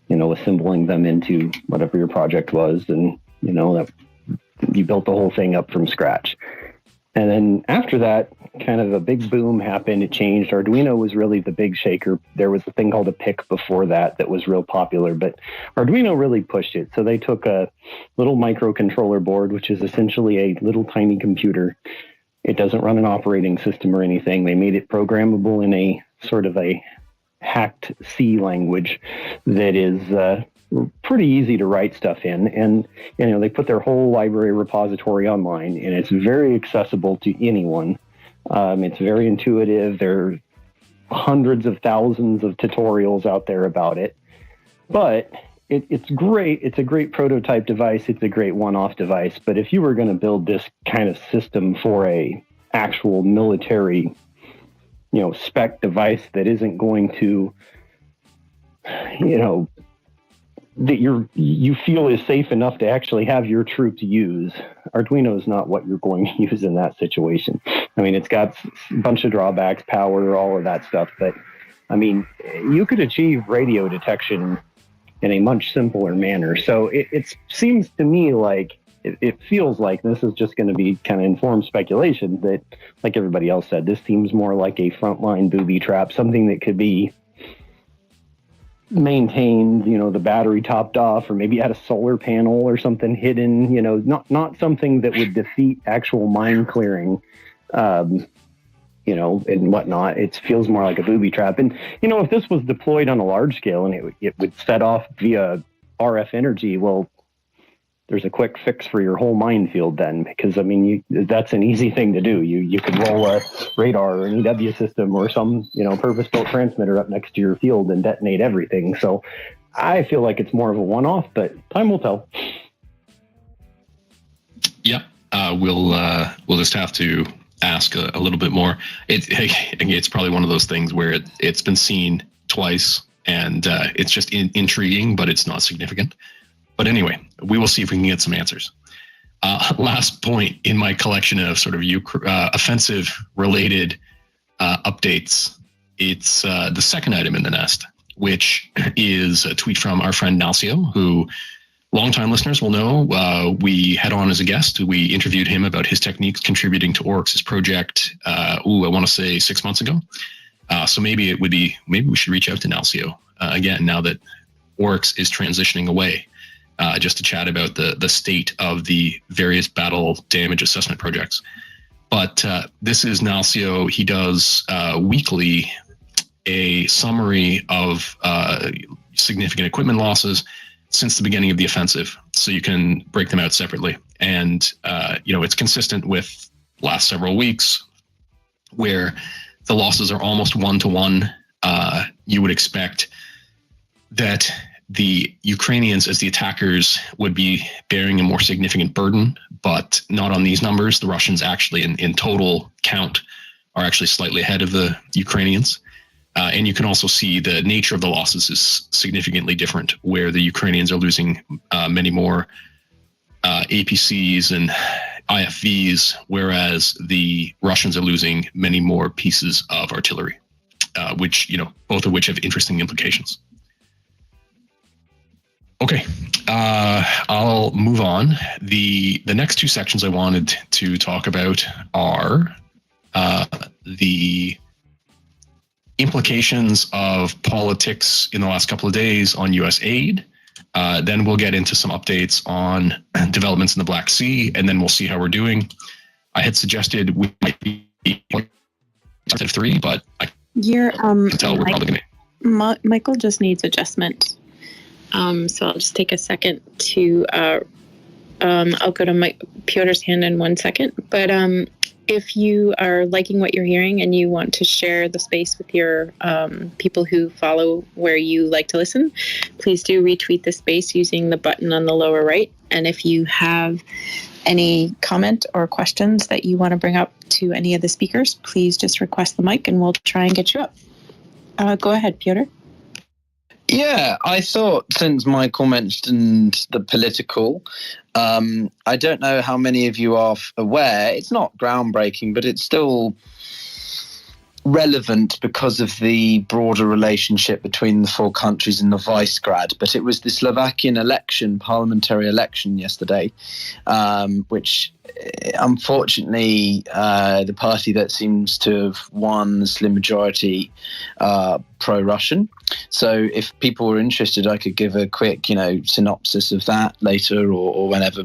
assembling them into whatever your project was, and, that you built the whole thing up from scratch. And then after that, kind of a big boom happened. It changed. Arduino was really the big shaker. There was a thing called a PIC before that was real popular, but Arduino really pushed it. So they took a little microcontroller board, which is essentially a little tiny computer. It doesn't run an operating system or anything. They made it programmable in a sort of a hacked C language that is pretty easy to write stuff in. And, they put their whole library repository online, and it's very accessible to anyone. It's very intuitive. There are hundreds of thousands of tutorials out there about it. But it's great. It's a great prototype device. It's a great one-off device. But if you were going to build this kind of system for a actual military, spec device that isn't going to, that you feel is safe enough to actually have your troops use, Arduino is not what you're going to use in that situation. It's got a bunch of drawbacks, power, all of that stuff. But, you could achieve radio detection in a much simpler manner. So it seems to me like, it feels like this is just going to be kind of informed speculation that, like everybody else said, this seems more like a frontline booby trap, something that could be maintained, the battery topped off, or maybe had a solar panel or something hidden, not something that would defeat actual mine clearing, and whatnot. It feels more like a booby trap. And, if this was deployed on a large scale and it would set off via RF energy, well, there's a quick fix for your whole minefield then, because that's an easy thing to do. You could roll a radar or an EW system or some purpose-built transmitter up next to your field and detonate everything. So I feel like it's more of a one-off, but time will tell. Yeah, we'll just have to ask a little bit more. It's probably one of those things where it's been seen twice, and it's just intriguing, but it's not significant. But anyway, we will see if we can get some answers. Last point in my collection of sort of offensive-related updates, it's the second item in the nest, which is a tweet from our friend Nalcio, who longtime listeners will know. We had on as a guest. We interviewed him about his techniques contributing to Oryx's project, I want to say 6 months ago. So maybe we should reach out to Nalcio again now that Oryx is transitioning away. Just to chat about the state of the various battle damage assessment projects. But this is Nalcio. He does weekly a summary of significant equipment losses since the beginning of the offensive. So you can break them out separately. And, it's consistent with last several weeks where the losses are almost one-to-one. You would expect that the Ukrainians, as the attackers, would be bearing a more significant burden, but not on these numbers. The Russians actually, in total count, are actually slightly ahead of the Ukrainians. And you can also see the nature of the losses is significantly different, where the Ukrainians are losing many more APCs and IFVs, whereas the Russians are losing many more pieces of artillery, which, both of which have interesting implications. Okay, I'll move on. The next two sections I wanted to talk about are the implications of politics in the last couple of days on U.S. aid. Then we'll get into some updates on developments in the Black Sea, and then we'll see how we're doing. I had suggested we might be 3, but I can tell we're probably going to. Michael just needs adjustment. So I'll just take a second to, I'll go to Piotr's hand in 1 second. But if you are liking what you're hearing and you want to share the space with your people who follow where you like to listen, please do retweet the space using the button on the lower right. And if you have any comment or questions that you want to bring up to any of the speakers, please just request the mic and we'll try and get you up. Go ahead, Piotr. Yeah, I thought since Michael mentioned the political, I don't know how many of you are aware, it's not groundbreaking, but it's still relevant because of the broader relationship between the four countries in the Visegrad. But it was the Slovakian parliamentary election yesterday, which unfortunately the party that seems to have won the slim majority pro-Russian. So if people were interested, I could give a quick, synopsis of that later or whenever,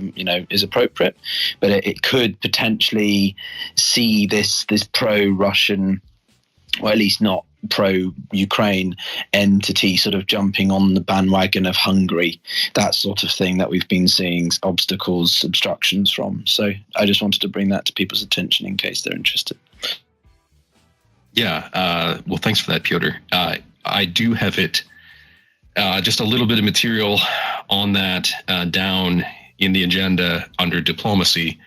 is appropriate. But it could potentially see this pro-Russian, or at least not pro-Ukraine entity sort of jumping on the bandwagon of Hungary, that sort of thing that we've been seeing obstacles, obstructions from. So I just wanted to bring that to people's attention in case they're interested. Yeah, well, thanks for that, Piotr. I do have it, just a little bit of material on that down in the agenda under diplomacy.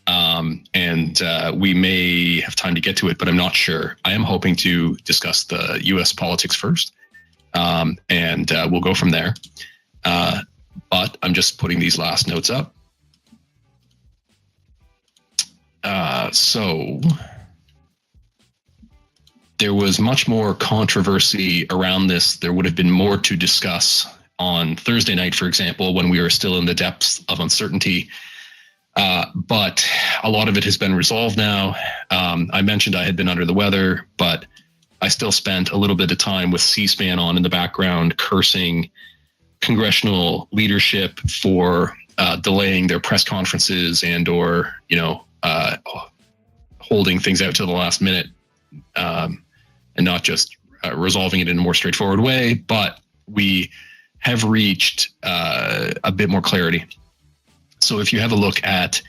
And we may have time to get to it, but I'm not sure. I am hoping to discuss the U.S. politics first, and we'll go from there. But I'm just putting these last notes up. So there was much more controversy around this. There would have been more to discuss on Thursday night, for example, when we were still in the depths of uncertainty. But a lot of it has been resolved now. I mentioned I had been under the weather, but I still spent a little bit of time with C-SPAN on in the background, cursing congressional leadership for delaying their press conferences and or, holding things out to the last minute and not just resolving it in a more straightforward way. But we have reached a bit more clarity. So if you have a look at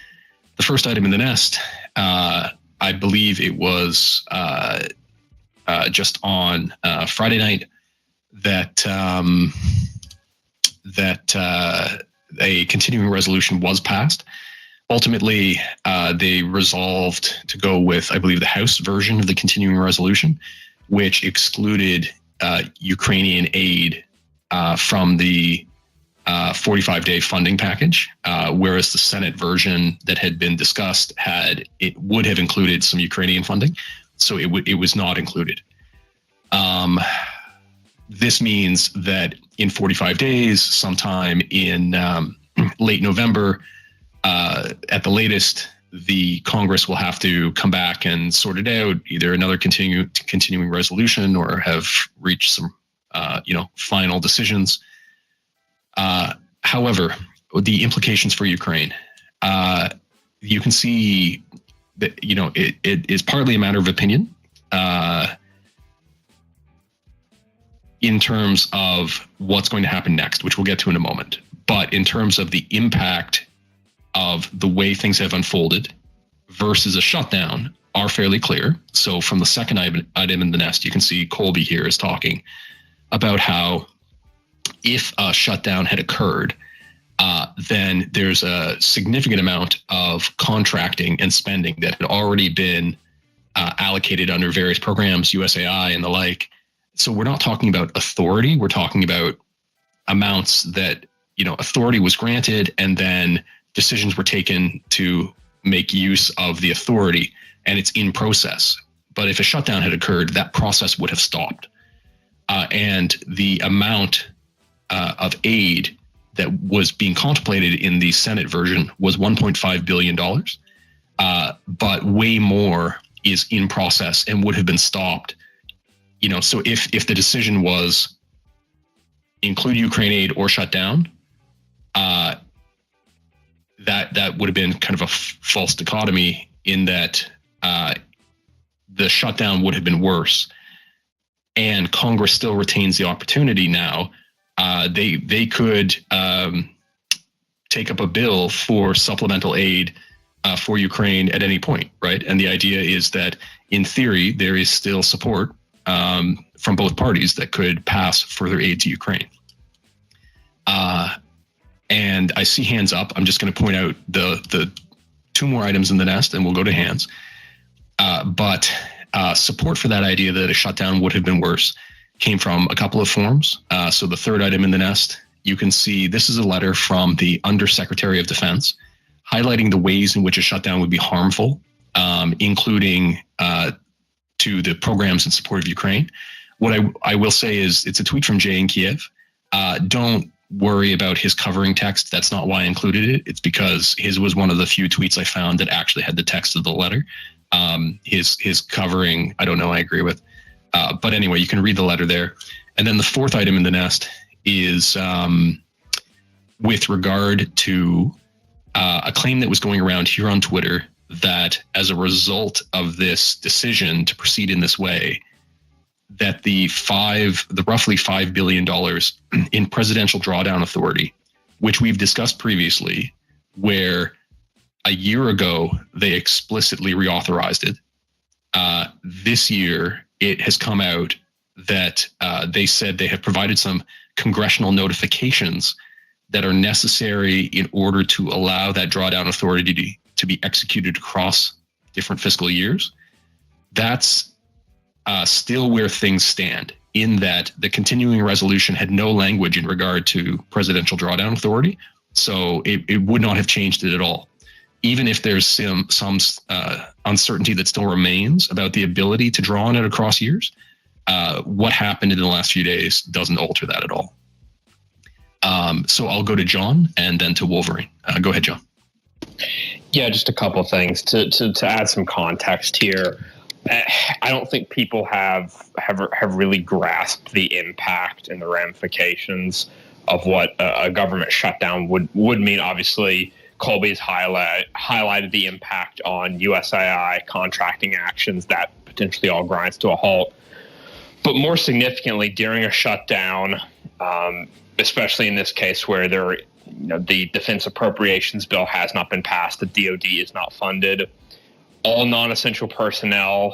the first item in the nest, I believe it was just on Friday night that a continuing resolution was passed. Ultimately, they resolved to go with, I believe, the House version of the continuing resolution, which excluded Ukrainian aid from the 45-day funding package, whereas the Senate version that had been discussed would have included some Ukrainian funding, so it was not included. This means that in 45 days, sometime in late November, at the latest, the Congress will have to come back and sort it out, either another continuing resolution or have reached some final decisions. However, the implications for Ukraine, you can see that, it is partly a matter of opinion in terms of what's going to happen next, which we'll get to in a moment. But in terms of the impact of the way things have unfolded versus a shutdown are fairly clear. So from the second item in the nest, you can see Colby here is talking about how if a shutdown had occurred, then there's a significant amount of contracting and spending that had already been allocated under various programs, USAI and the like. So we're not talking about authority. We're talking about amounts that, authority was granted and then decisions were taken to make use of the authority, and it's in process. But if a shutdown had occurred, that process would have stopped. And the amount of aid that was being contemplated in the Senate version was $1.5 billion, but way more is in process and would have been stopped. So if the decision was include Ukraine aid or shut down, that would have been kind of a false dichotomy in that the shutdown would have been worse. And Congress still retains the opportunity now. They could take up a bill for supplemental aid for Ukraine at any point, right? And the idea is that, in theory, there is still support from both parties that could pass further aid to Ukraine. And I see hands up. I'm just going to point out the two more items in the nest, and we'll go to hands. But support for that idea that a shutdown would have been worse came from a couple of forms. So the third item in the nest, you can see this is a letter from the Undersecretary of Defense highlighting the ways in which a shutdown would be harmful, including to the programs in support of Ukraine. What I will say is it's a tweet from Jay in Kiev. Don't worry about his covering text. That's not why I included it. It's because his was one of the few tweets I found that actually had the text of the letter. His covering, I don't know, I agree with. But anyway, you can read the letter there. And then the fourth item in the nest is with regard to a claim that was going around here on Twitter that as a result of this decision to proceed in this way, that the roughly $5 billion in presidential drawdown authority, which we've discussed previously, where a year ago they explicitly reauthorized it. This year it has come out that they said they have provided some congressional notifications that are necessary in order to allow that drawdown authority to be executed across different fiscal years. That's still where things stand, in that the continuing resolution had no language in regard to presidential drawdown authority, so it would not have changed it at all. Even if there's some uncertainty that still remains about the ability to draw on it across years, what happened in the last few days doesn't alter that at all. So I'll go to John and then to Wolverine. Go ahead, John. Yeah, just a couple of things to add some context here. I don't think people have really grasped the impact and the ramifications of what a government shutdown would mean. Obviously, Colby's highlighted the impact on USAI contracting actions that potentially all grinds to a halt. But more significantly, during a shutdown, especially in this case where the defense appropriations bill has not been passed, the DoD is not funded, all non-essential personnel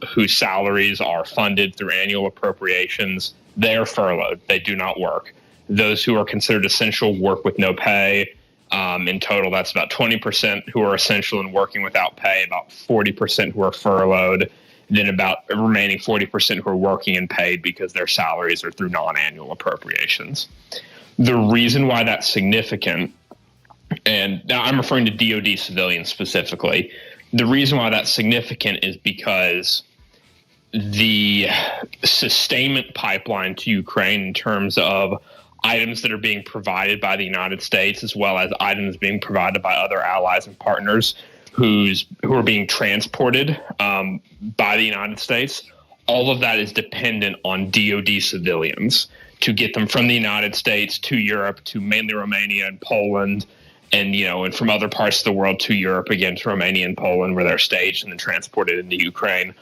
whose salaries are funded through annual appropriations, they are furloughed. They do not work. Those who are considered essential work with no pay. In total, that's about 20% who are essential and working without pay, about 40% who are furloughed, then about the remaining 40% who are working and paid because their salaries are through non-annual appropriations. The reason why that's significant, and now I'm referring to DoD civilians specifically, the reason why that's significant is because the sustainment pipeline to Ukraine in terms of items that are being provided by the United States, as well as items being provided by other allies and partners who are being transported by the United States, all of that is dependent on DoD civilians to get them from the United States to Europe, to mainly Romania and Poland, and from other parts of the world to Europe, again to Romania and Poland, where they're staged and then transported into Ukraine.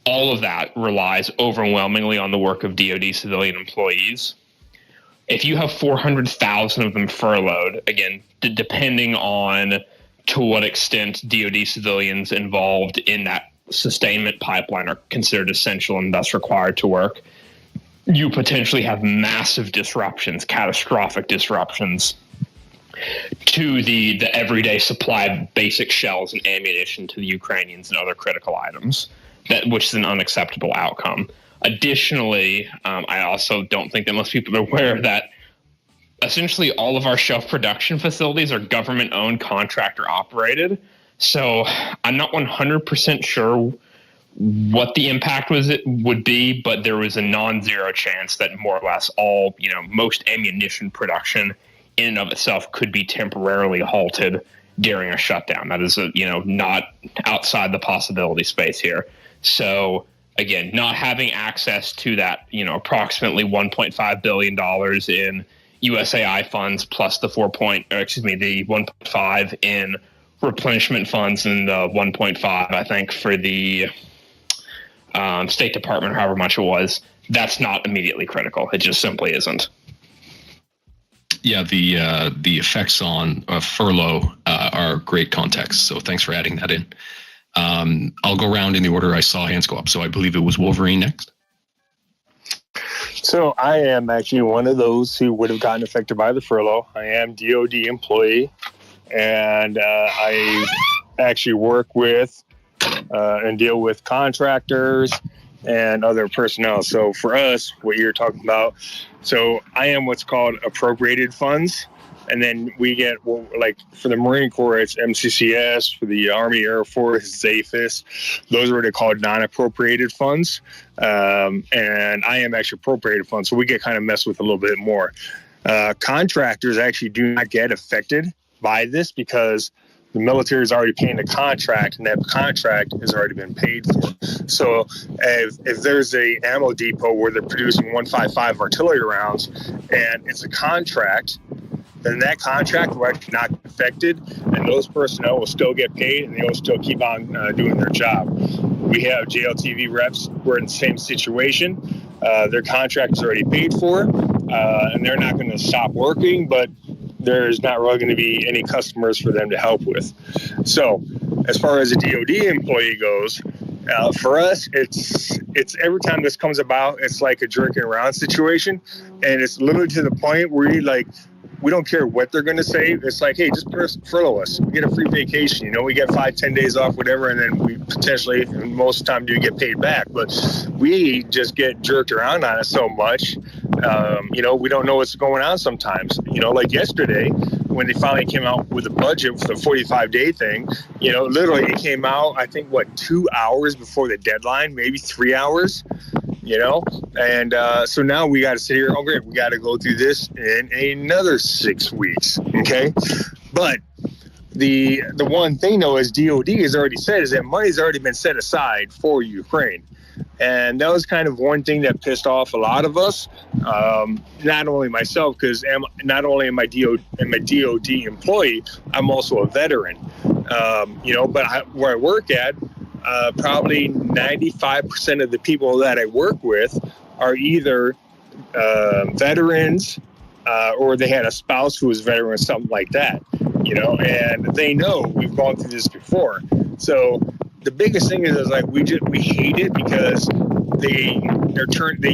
All of that relies overwhelmingly on the work of DoD civilian employees. If you have 400,000 of them furloughed, again, depending on to what extent DoD civilians involved in that sustainment pipeline are considered essential and thus required to work, you potentially have massive disruptions, catastrophic disruptions to the everyday supply of basic shells and ammunition to the Ukrainians and other critical items, which is an unacceptable outcome. Additionally, I also don't think that most people are aware that essentially all of our shelf production facilities are government-owned, contractor-operated. So I'm not 100% sure what the impact would be, but there was a non-zero chance that more or less all, most ammunition production in and of itself could be temporarily halted during a shutdown. That is, not outside the possibility space here. So again, not having access to that, approximately $1.5 billion in USAI funds plus the 1.5 in replenishment funds and the 1.5, I think, for the State Department, or however much it was. That's not immediately critical. It just simply isn't. Yeah, the effects on furlough are great context. So thanks for adding that in. I'll go around in the order I saw hands go up. So I believe it was Wolverine next. So I am actually one of those who would have gotten affected by the furlough. I am DoD employee, and I actually work with and deal with contractors and other personnel. So for us, what you're talking about, so I am what's called appropriated funds. And then we get, like for the Marine Corps, it's MCCS. For the Army Air Force, it's APHIS. Those are what are called non-appropriated funds. And I am actually appropriated funds. So we get kind of messed with a little bit more. Contractors actually do not get affected by this because the military is already paying the contract, and that contract has already been paid for. So if there's a ammo depot where they're producing 155 artillery rounds and it's a contract, then that contract will actually not get affected, and those personnel will still get paid, and they will still keep on doing their job. We have JLTV reps who are in the same situation. Their contract is already paid for, and they're not going to stop working, but there's not really going to be any customers for them to help with. So as far as a DoD employee goes, for us, it's every time this comes about, it's like a jerking around situation, and it's literally to the point where we don't care what they're going to say. It's like, hey, just furlough us. We get a free vacation. We get 5-10 days off, whatever, and then we potentially, and most of the time, do get paid back. But we just get jerked around on it so much. We don't know what's going on sometimes. Like yesterday, when they finally came out with a budget for the 45-day thing, literally it came out, I think, 2 hours before the deadline, maybe 3 hours. And so now we got to sit here. Oh, great, we got to go through this in another 6 weeks. Okay, but the one thing though, as DoD has already said, is that money's already been set aside for Ukraine, and that was kind of one thing that pissed off a lot of us. Not only myself, because not only am I a DoD employee, I'm also a veteran. But where I work at, probably 95% of the people that I work with are either veterans or they had a spouse who was veteran or something like that, and they know we've gone through this before. So the biggest thing is like we hate it because they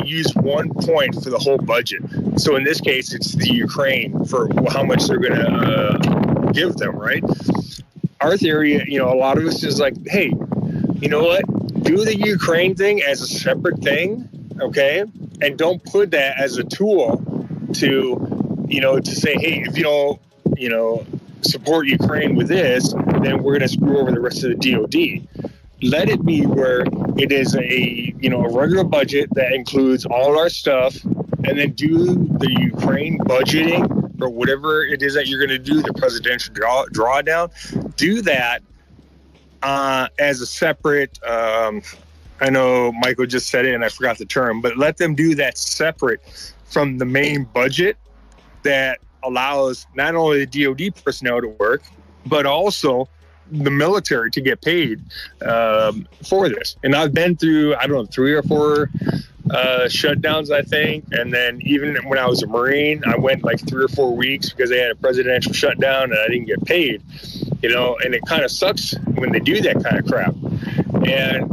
use 1 point for the whole budget. So in this case, it's the Ukraine for how much they're going to give them, right? Our theory, a lot of us is like, hey, you know what? Do the Ukraine thing as a separate thing, okay? And don't put that as a tool to, to say, hey, if you don't, support Ukraine with this, then we're going to screw over the rest of the DoD. Let it be where it is a regular budget that includes all our stuff, and then do the Ukraine budgeting or whatever it is that you're going to do, the presidential drawdown. Do that as a separate, I know Michael just said it and I forgot the term, but let them do that separate from the main budget that allows not only the DoD personnel to work, but also the military to get paid for this. And I've been through, 3 or 4 shutdowns, I think. And then even when I was a Marine, I went like 3 or 4 weeks because they had a presidential shutdown and I didn't get paid, and it kind of sucks when they do that kind of crap. And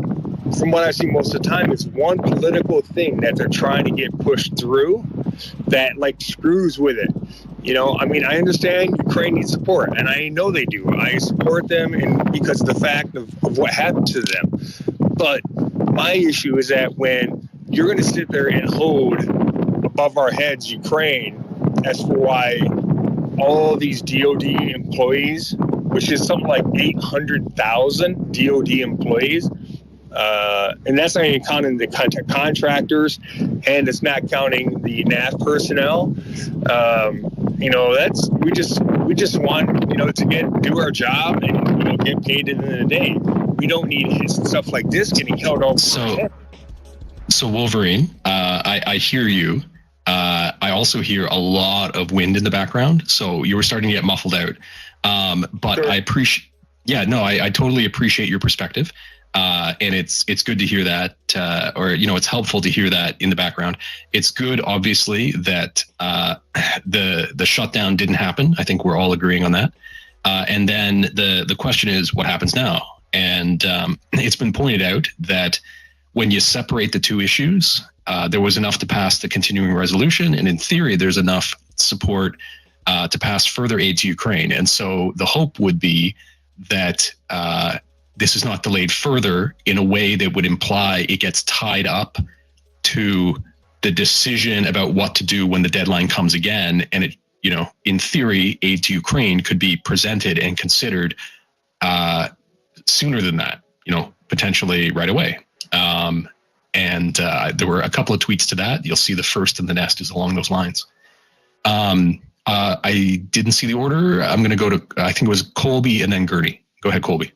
from what I see most of the time, it's one political thing that they're trying to get pushed through that like screws with it. I understand Ukraine needs support, and I know they do. I support them and because of the fact of what happened to them. But my issue is that when you're going to sit there and hold above our heads Ukraine as for why all these DoD employees, which is something like 800,000 DoD employees, and that's not even counting the contractors, and it's not counting the NAF personnel. we just want, to do our job and, get paid at the end of the day. We don't need stuff like this getting held over. So Wolverine, I hear you. I also hear a lot of wind in the background, so you were starting to get muffled out. But sure. I appreciate. Yeah, no, I totally appreciate your perspective, and it's good to hear that, it's helpful to hear that in the background. It's good, obviously, that the shutdown didn't happen. I think we're all agreeing on that. And then the question is, what happens now? And it's been pointed out that when you separate the two issues, there was enough to pass the continuing resolution, and in theory, there's enough support to pass further aid to Ukraine. And so the hope would be that this is not delayed further in a way that would imply it gets tied up to the decision about what to do when the deadline comes again. And it, in theory, aid to Ukraine could be presented and considered sooner than that, potentially right away. And there were a couple of tweets to that. You'll see the first in the nest is along those lines. I didn't see the order. I'm going to go to, I think it was Colby and then Gurney. Go ahead, Colby.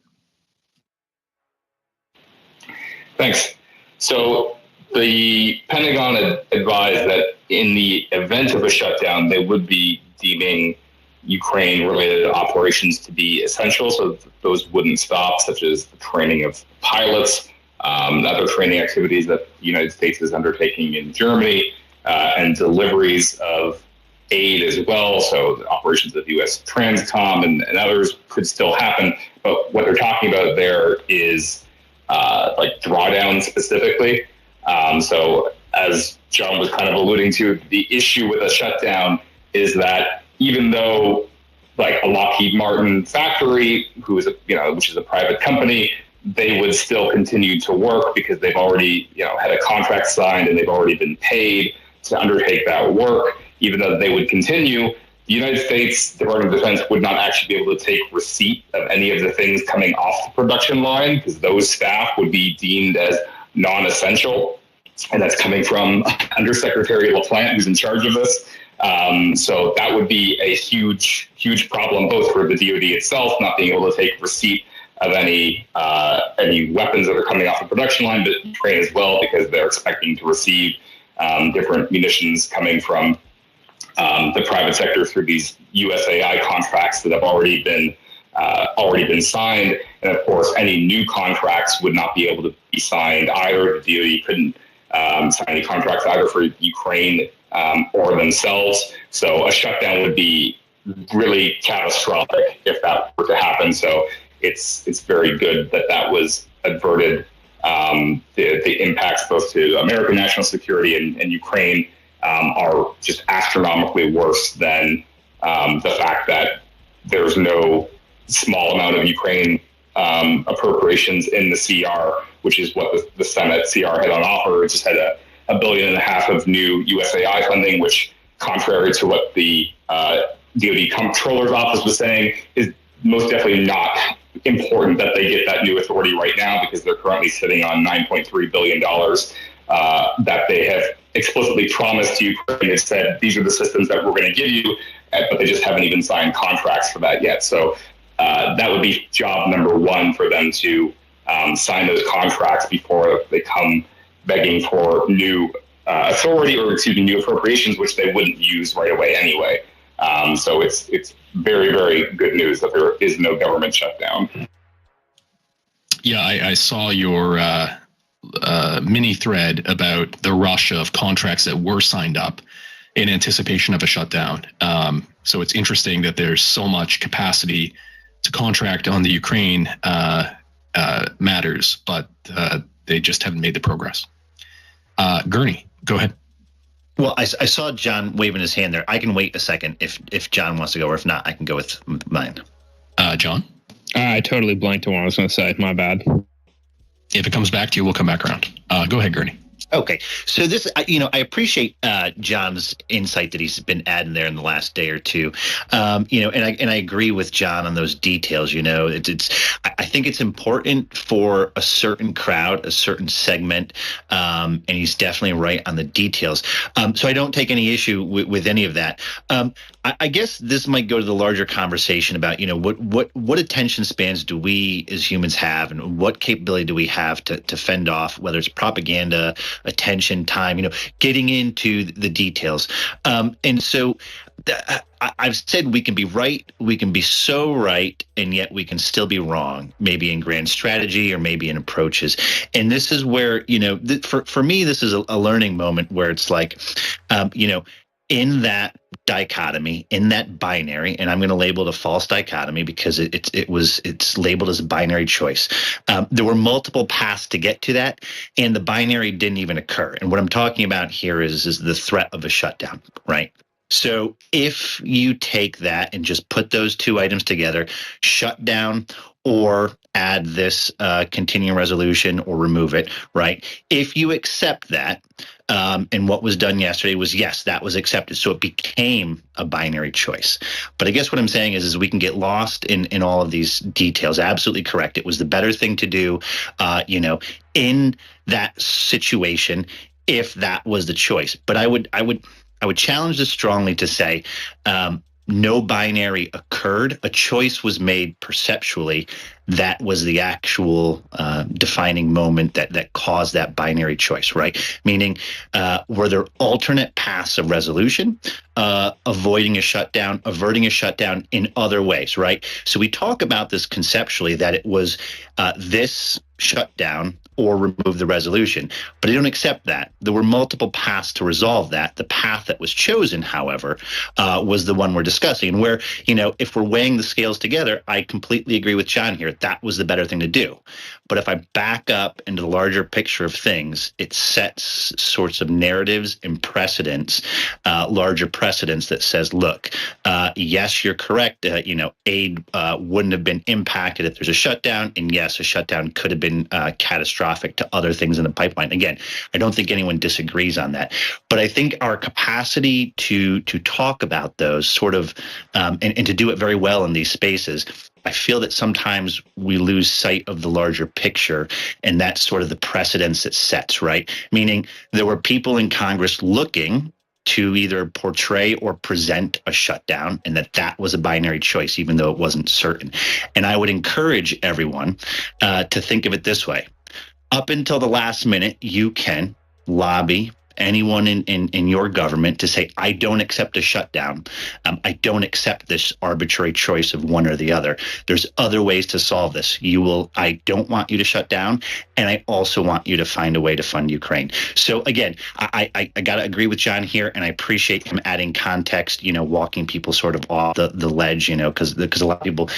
Thanks. So the Pentagon had advised that in the event of a shutdown, they would be deeming Ukraine-related operations to be essential, so those wouldn't stop, such as the training of pilots, other training activities that the United States is undertaking in Germany, and deliveries of aid as well. So the operations of U.S. Transcom and others could still happen. But what they're talking about there is like drawdown specifically. So as John was kind of alluding to, the issue with a shutdown is that even though like a Lockheed Martin factory, who is which is a private company, they would still continue to work because they've already had a contract signed and they've already been paid to undertake that work. Even though they would continue, the United States Department of Defense would not actually be able to take receipt of any of the things coming off the production line because those staff would be deemed as non-essential. And that's coming from Undersecretary LaPlante, who's in charge of this. So that would be a huge, huge problem, both for the DoD itself, not being able to take receipt of any weapons that are coming off the production line, but Ukraine as well, because they're expecting to receive different munitions coming from the private sector through these USAI contracts that have already been signed. And of course, any new contracts would not be able to be signed either. The DoD couldn't sign any contracts either for Ukraine or themselves. So a shutdown would be really catastrophic if that were to happen. So it's very good that was averted. The impacts both to American national security and Ukraine are just astronomically worse than the fact that there's no small amount of Ukraine appropriations in the CR, which is what the Senate CR had on offer. It just had $1.5 billion of new USAI funding, which, contrary to what the DoD Comptroller's Office was saying, is most definitely not important that they get that new authority right now, because they're currently sitting on $9.3 billion that they have explicitly promised to Ukraine and said, these are the systems that we're going to give you, but they just haven't even signed contracts for that yet. So that would be job number one for them to sign those contracts before they come begging for new authority or new appropriations, which they wouldn't use right away anyway. So it's very, very good news that there is no government shutdown. Yeah, I saw your mini thread about the rush of contracts that were signed up in anticipation of a shutdown. So it's interesting that there's so much capacity to contract on the Ukraine matters, but they just haven't made the progress. Gurney, go ahead. Well, I saw John waving his hand there. I can wait a second if John wants to go, or if not, I can go with mine. John? I totally blanked on what I was going to say. My bad. If it comes back to you, we'll come back around. Go ahead, Gurney. Okay, so this, I appreciate John's insight that he's been adding there in the last day or two, and I agree with John on those details. I think it's important for a certain crowd, a certain segment, and he's definitely right on the details. So I don't take any issue with any of that. I guess this might go to the larger conversation about, what attention spans do we as humans have, and what capability do we have to fend off, whether it's propaganda, attention, time, getting into the details. And so I've said we can be right, we can be so right, and yet we can still be wrong, maybe in grand strategy or maybe in approaches. And this is where, for me, this is a learning moment where it's like, in that dichotomy, in that binary, and I'm going to label it a false dichotomy because it's labeled as a binary choice. There were multiple paths to get to that, and the binary didn't even occur. And what I'm talking about here is the threat of a shutdown, right? So if you take that and just put those two items together, shut down or add this continuing resolution or remove it, right? If you accept that, and what was done yesterday was, yes, that was accepted. So it became a binary choice. But I guess what I'm saying is we can get lost in all of these details. Absolutely correct. It was the better thing to do, in that situation if that was the choice. But I would challenge this strongly to say no binary occurred. A choice was made perceptually. That was the actual defining moment that caused that binary choice, right? Meaning, were there alternate paths of resolution, avoiding a shutdown, averting a shutdown in other ways, right? So we talk about this conceptually, that it was this shutdown or remove the resolution. But I don't accept that. There were multiple paths to resolve that. The path that was chosen, however, was the one we're discussing. And where, if we're weighing the scales together, I completely agree with John here. That was the better thing to do. But if I back up into the larger picture of things, it sets sorts of narratives and precedents, larger precedents that says, look, yes, you're correct. Aid wouldn't have been impacted if there's a shutdown. And yes, a shutdown could have been catastrophic to other things in the pipeline. Again, I don't think anyone disagrees on that. But I think our capacity to talk about those sort of, and to do it very well in these spaces, I feel that sometimes we lose sight of the larger picture, and that's sort of the precedence it sets, right? Meaning there were people in Congress looking to either portray or present a shutdown, and that was a binary choice, even though it wasn't certain. And I would encourage everyone to think of it this way. Up until the last minute, you can lobby anyone in your government to say, I don't accept a shutdown. I don't accept this arbitrary choice of one or the other. There's other ways to solve this. I don't want you to shut down, and I also want you to find a way to fund Ukraine. So again, I got to agree with John here, and I appreciate him adding context, walking people sort of off the ledge, because a lot of people,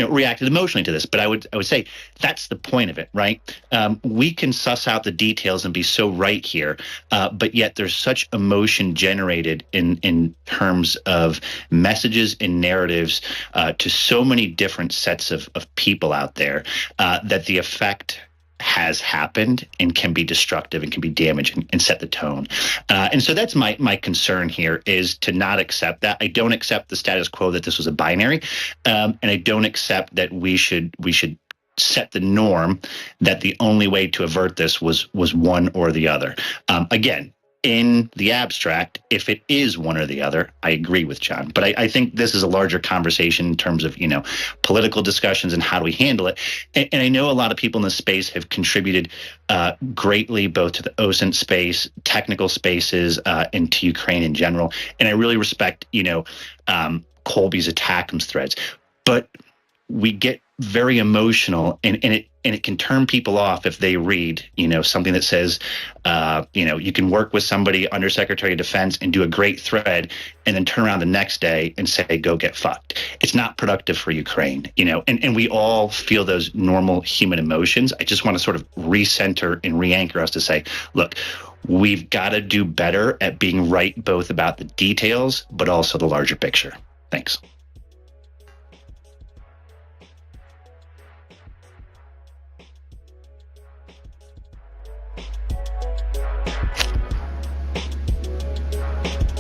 reacted emotionally to this. But I would say that's the point of it, right? We can suss out the details and be so right here. But yet there's such emotion generated in terms of messages and narratives to so many different sets of people out there that the effect has happened and can be destructive and can be damaging and set the tone. And so that's my concern here, is to not accept that. I don't accept the status quo that this was a binary, and I don't accept that we should set the norm that the only way to avert this was one or the other. Again, in the abstract, if it is one or the other, I agree with John. But I think this is a larger conversation in terms of, political discussions and how do we handle it. And I know a lot of people in this space have contributed greatly, both to the OSINT space, technical spaces, and to Ukraine in general. And I really respect, Colby's attackums threads. But we get very emotional, and it can turn people off if they read, something that says, you can work with somebody, Undersecretary of Defense, and do a great thread, and then turn around the next day and say, go get fucked. It's not productive for Ukraine, and we all feel those normal human emotions. I just want to sort of recenter and re-anchor us to say, look, we've got to do better at being right, both about the details, but also the larger picture. Thanks.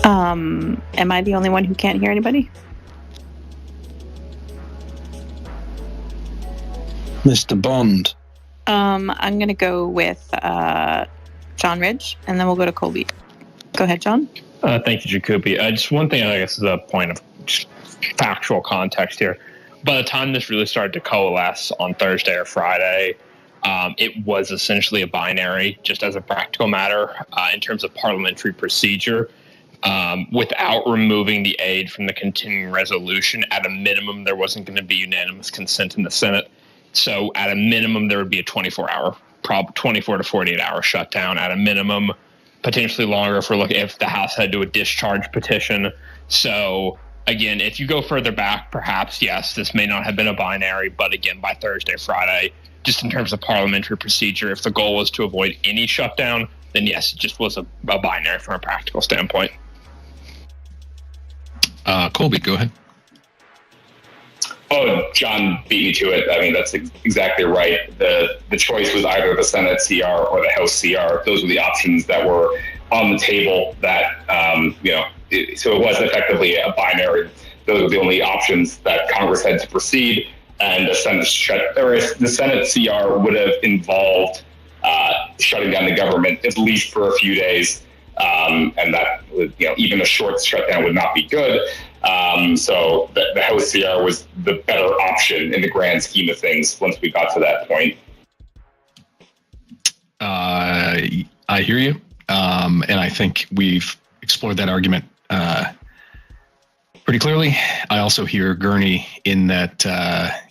Am I the only one who can't hear anybody? Mr. Bond. I'm going to go with John Ridge, and then we'll go to Colby. Go ahead, John. Thank you, Jacoby. Just one thing, I guess, is a point of factual context here. By the time this really started to coalesce on Thursday or Friday, it was essentially a binary, just as a practical matter, in terms of parliamentary procedure. Without removing the aid from the continuing resolution, at a minimum, there wasn't going to be unanimous consent in the Senate. So at a minimum, there would be a 24 to 48 hour shutdown at a minimum, potentially longer if the House had to do a discharge petition. So again, if you go further back, perhaps, yes, this may not have been a binary, but again, by Thursday, Friday, just in terms of parliamentary procedure, if the goal was to avoid any shutdown, then yes, it just was a binary from a practical standpoint. Colby, go ahead. Oh, John beat me to it. I mean, that's exactly right. The choice was either the Senate CR or the House CR. Those were the options that were on the table. That so it wasn't effectively a binary. Those were the only options that Congress had to proceed, and the Senate CR would have involved shutting down the government at least for a few days, and that even a short shutdown would not be good. So the House CR was the better option in the grand scheme of things once we got to that point. I hear you. And I think we've explored that argument pretty clearly. I also hear Gurney in that,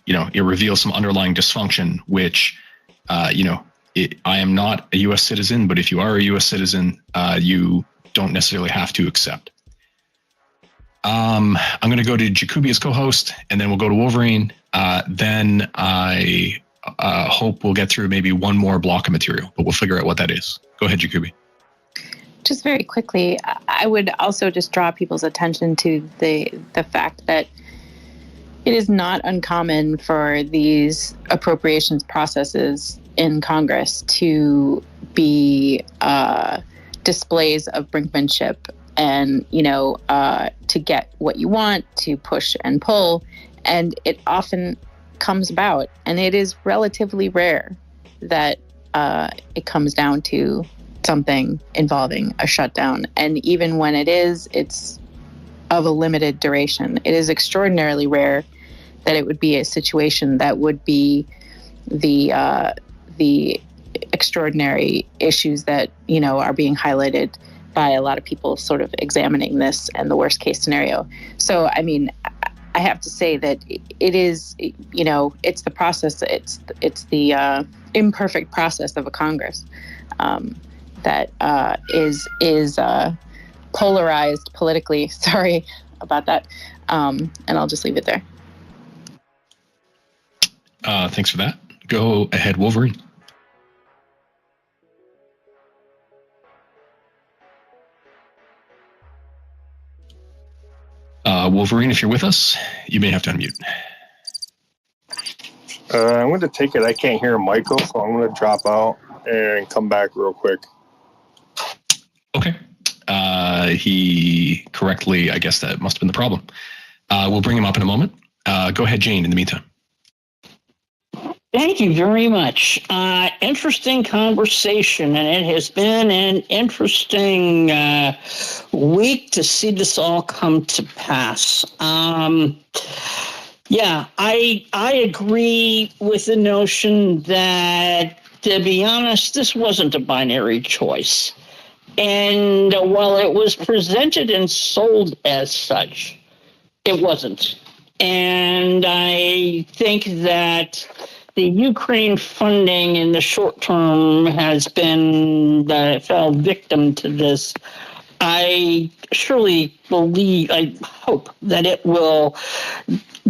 it reveals some underlying dysfunction, which, I am not a U.S. citizen, but if you are a U.S. citizen, you don't necessarily have to accept. I'm going to go to Jacoby as co-host, and then we'll go to Wolverine. Then I hope we'll get through maybe one more block of material, but we'll figure out what that is. Go ahead, Jacoby. Just very quickly, I would also just draw people's attention to the fact that it is not uncommon for these appropriations processes in Congress to be displays of brinkmanship and, to get what you want, to push and pull. And it often comes about, and it is relatively rare that it comes down to something involving a shutdown. And even when it is, it's of a limited duration. It is extraordinarily rare that it would be a situation that would be the extraordinary issues that, are being highlighted by a lot of people sort of examining this and the worst case scenario. So, I mean, I have to say that it is, it's the process, it's the imperfect process of a Congress that is polarized politically. Sorry about that. And I'll just leave it there. Thanks for that. Go ahead, Wolverine. Wolverine, if you're with us, you may have to unmute. I'm going to take it. I can't hear Michael, so I'm going to drop out and come back real quick. Okay. He correctly, I guess that must have been the problem. We'll bring him up in a moment. Go ahead, Jane, in the meantime. Thank you very much. Interesting conversation, and it has been an interesting week to see this all come to pass. Yeah, I agree with the notion that, to be honest, this wasn't a binary choice. And while it was presented and sold as such, it wasn't. And I think that the Ukraine funding in the short term has been fell victim to this. I surely I hope that it will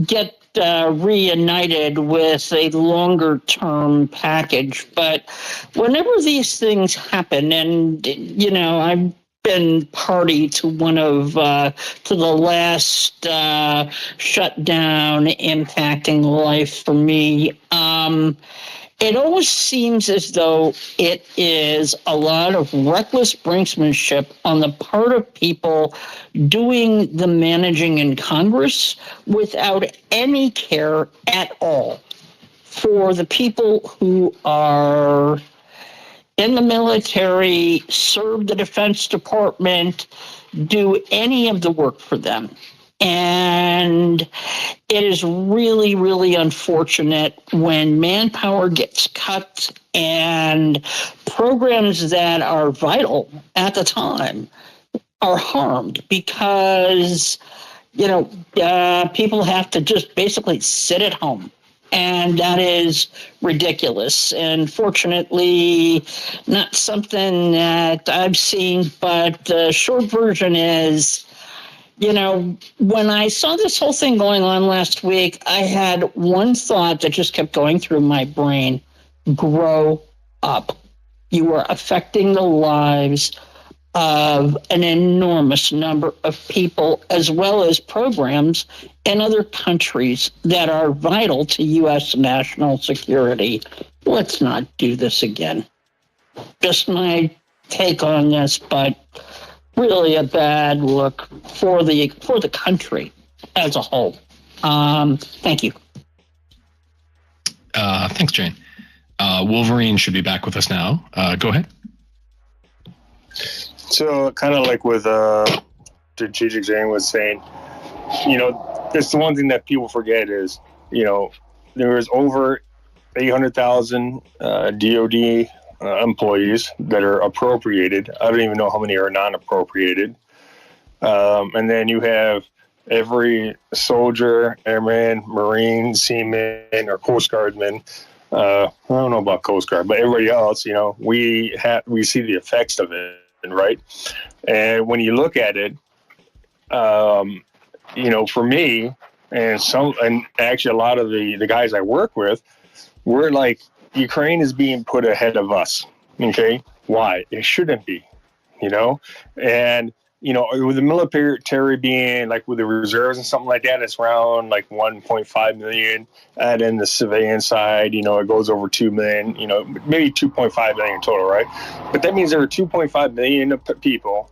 get reunited with a longer term package. But whenever these things happen, and, I've been party to one of to the last shutdown impacting life for me. It always seems as though it is a lot of reckless brinksmanship on the part of people doing the managing in Congress without any care at all for the people who are in the military, serve the Defense Department, do any of the work for them. And it is really, really unfortunate when manpower gets cut and programs that are vital at the time are harmed because, people have to just basically sit at home. And that is ridiculous. And fortunately, not something that I've seen, but the short version is, when I saw this whole thing going on last week, I had one thought that just kept going through my brain. Grow up. You are affecting the lives of an enormous number of people, as well as programs in other countries that are vital to U.S. national security. Let's not do this again. Just my take on this, but really a bad look for the country as a whole. Thank you. Thanks, Jane. Wolverine should be back with us now. Go ahead. So kind of like with Strategic Jane was saying, it's the one thing that people forget is, there is over 800,000 DOD employees that are appropriated. I don't even know how many are non-appropriated. And then you have every soldier, airman, Marine, seaman, or Coast Guardman. I don't know about Coast Guard, but everybody else, we see the effects of it, right? And when you look at it, for me and actually a lot of the guys I work with, we're like, Ukraine is being put ahead of us. Okay. Why? It shouldn't be, and, with the military being like with the reserves and something like that, it's around like 1.5 million. And then the civilian side, it goes over 2 million, maybe 2.5 million total, right? But that means there are 2.5 million people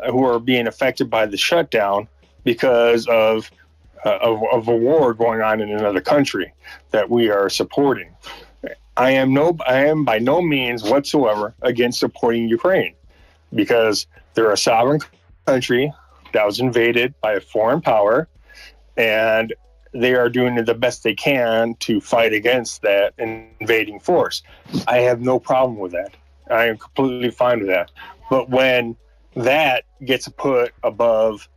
who are being affected by the shutdown because of a war going on in another country that we are supporting. I am by no means whatsoever against supporting Ukraine because they're a sovereign country that was invaded by a foreign power, and they are doing the best they can to fight against that invading force. I have no problem with that. I am completely fine with that. But when that gets put above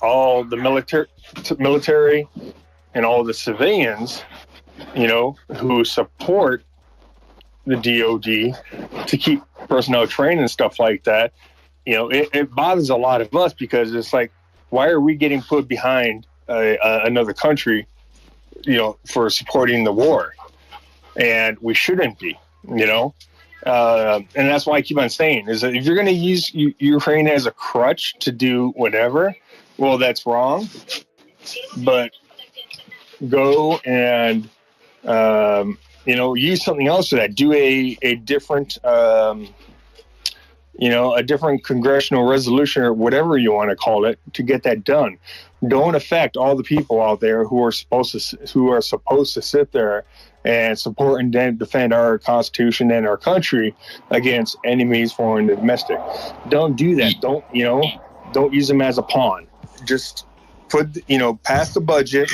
all the military and all the civilians, who support the DOD to keep personnel training and stuff like that, it bothers a lot of us because it's like, why are we getting put behind another country, for supporting the war? And we shouldn't be, and that's why I keep on saying is that if you're going to use Ukraine as a crutch to do whatever, well, that's wrong. But go and use something else for that. Do a different, a different congressional resolution or whatever you want to call it to get that done. Don't affect all the people out there who are supposed to sit there and support and defend our Constitution and our country against enemies, foreign and domestic. Don't do that. Don't use them as a pawn. Just pass the budget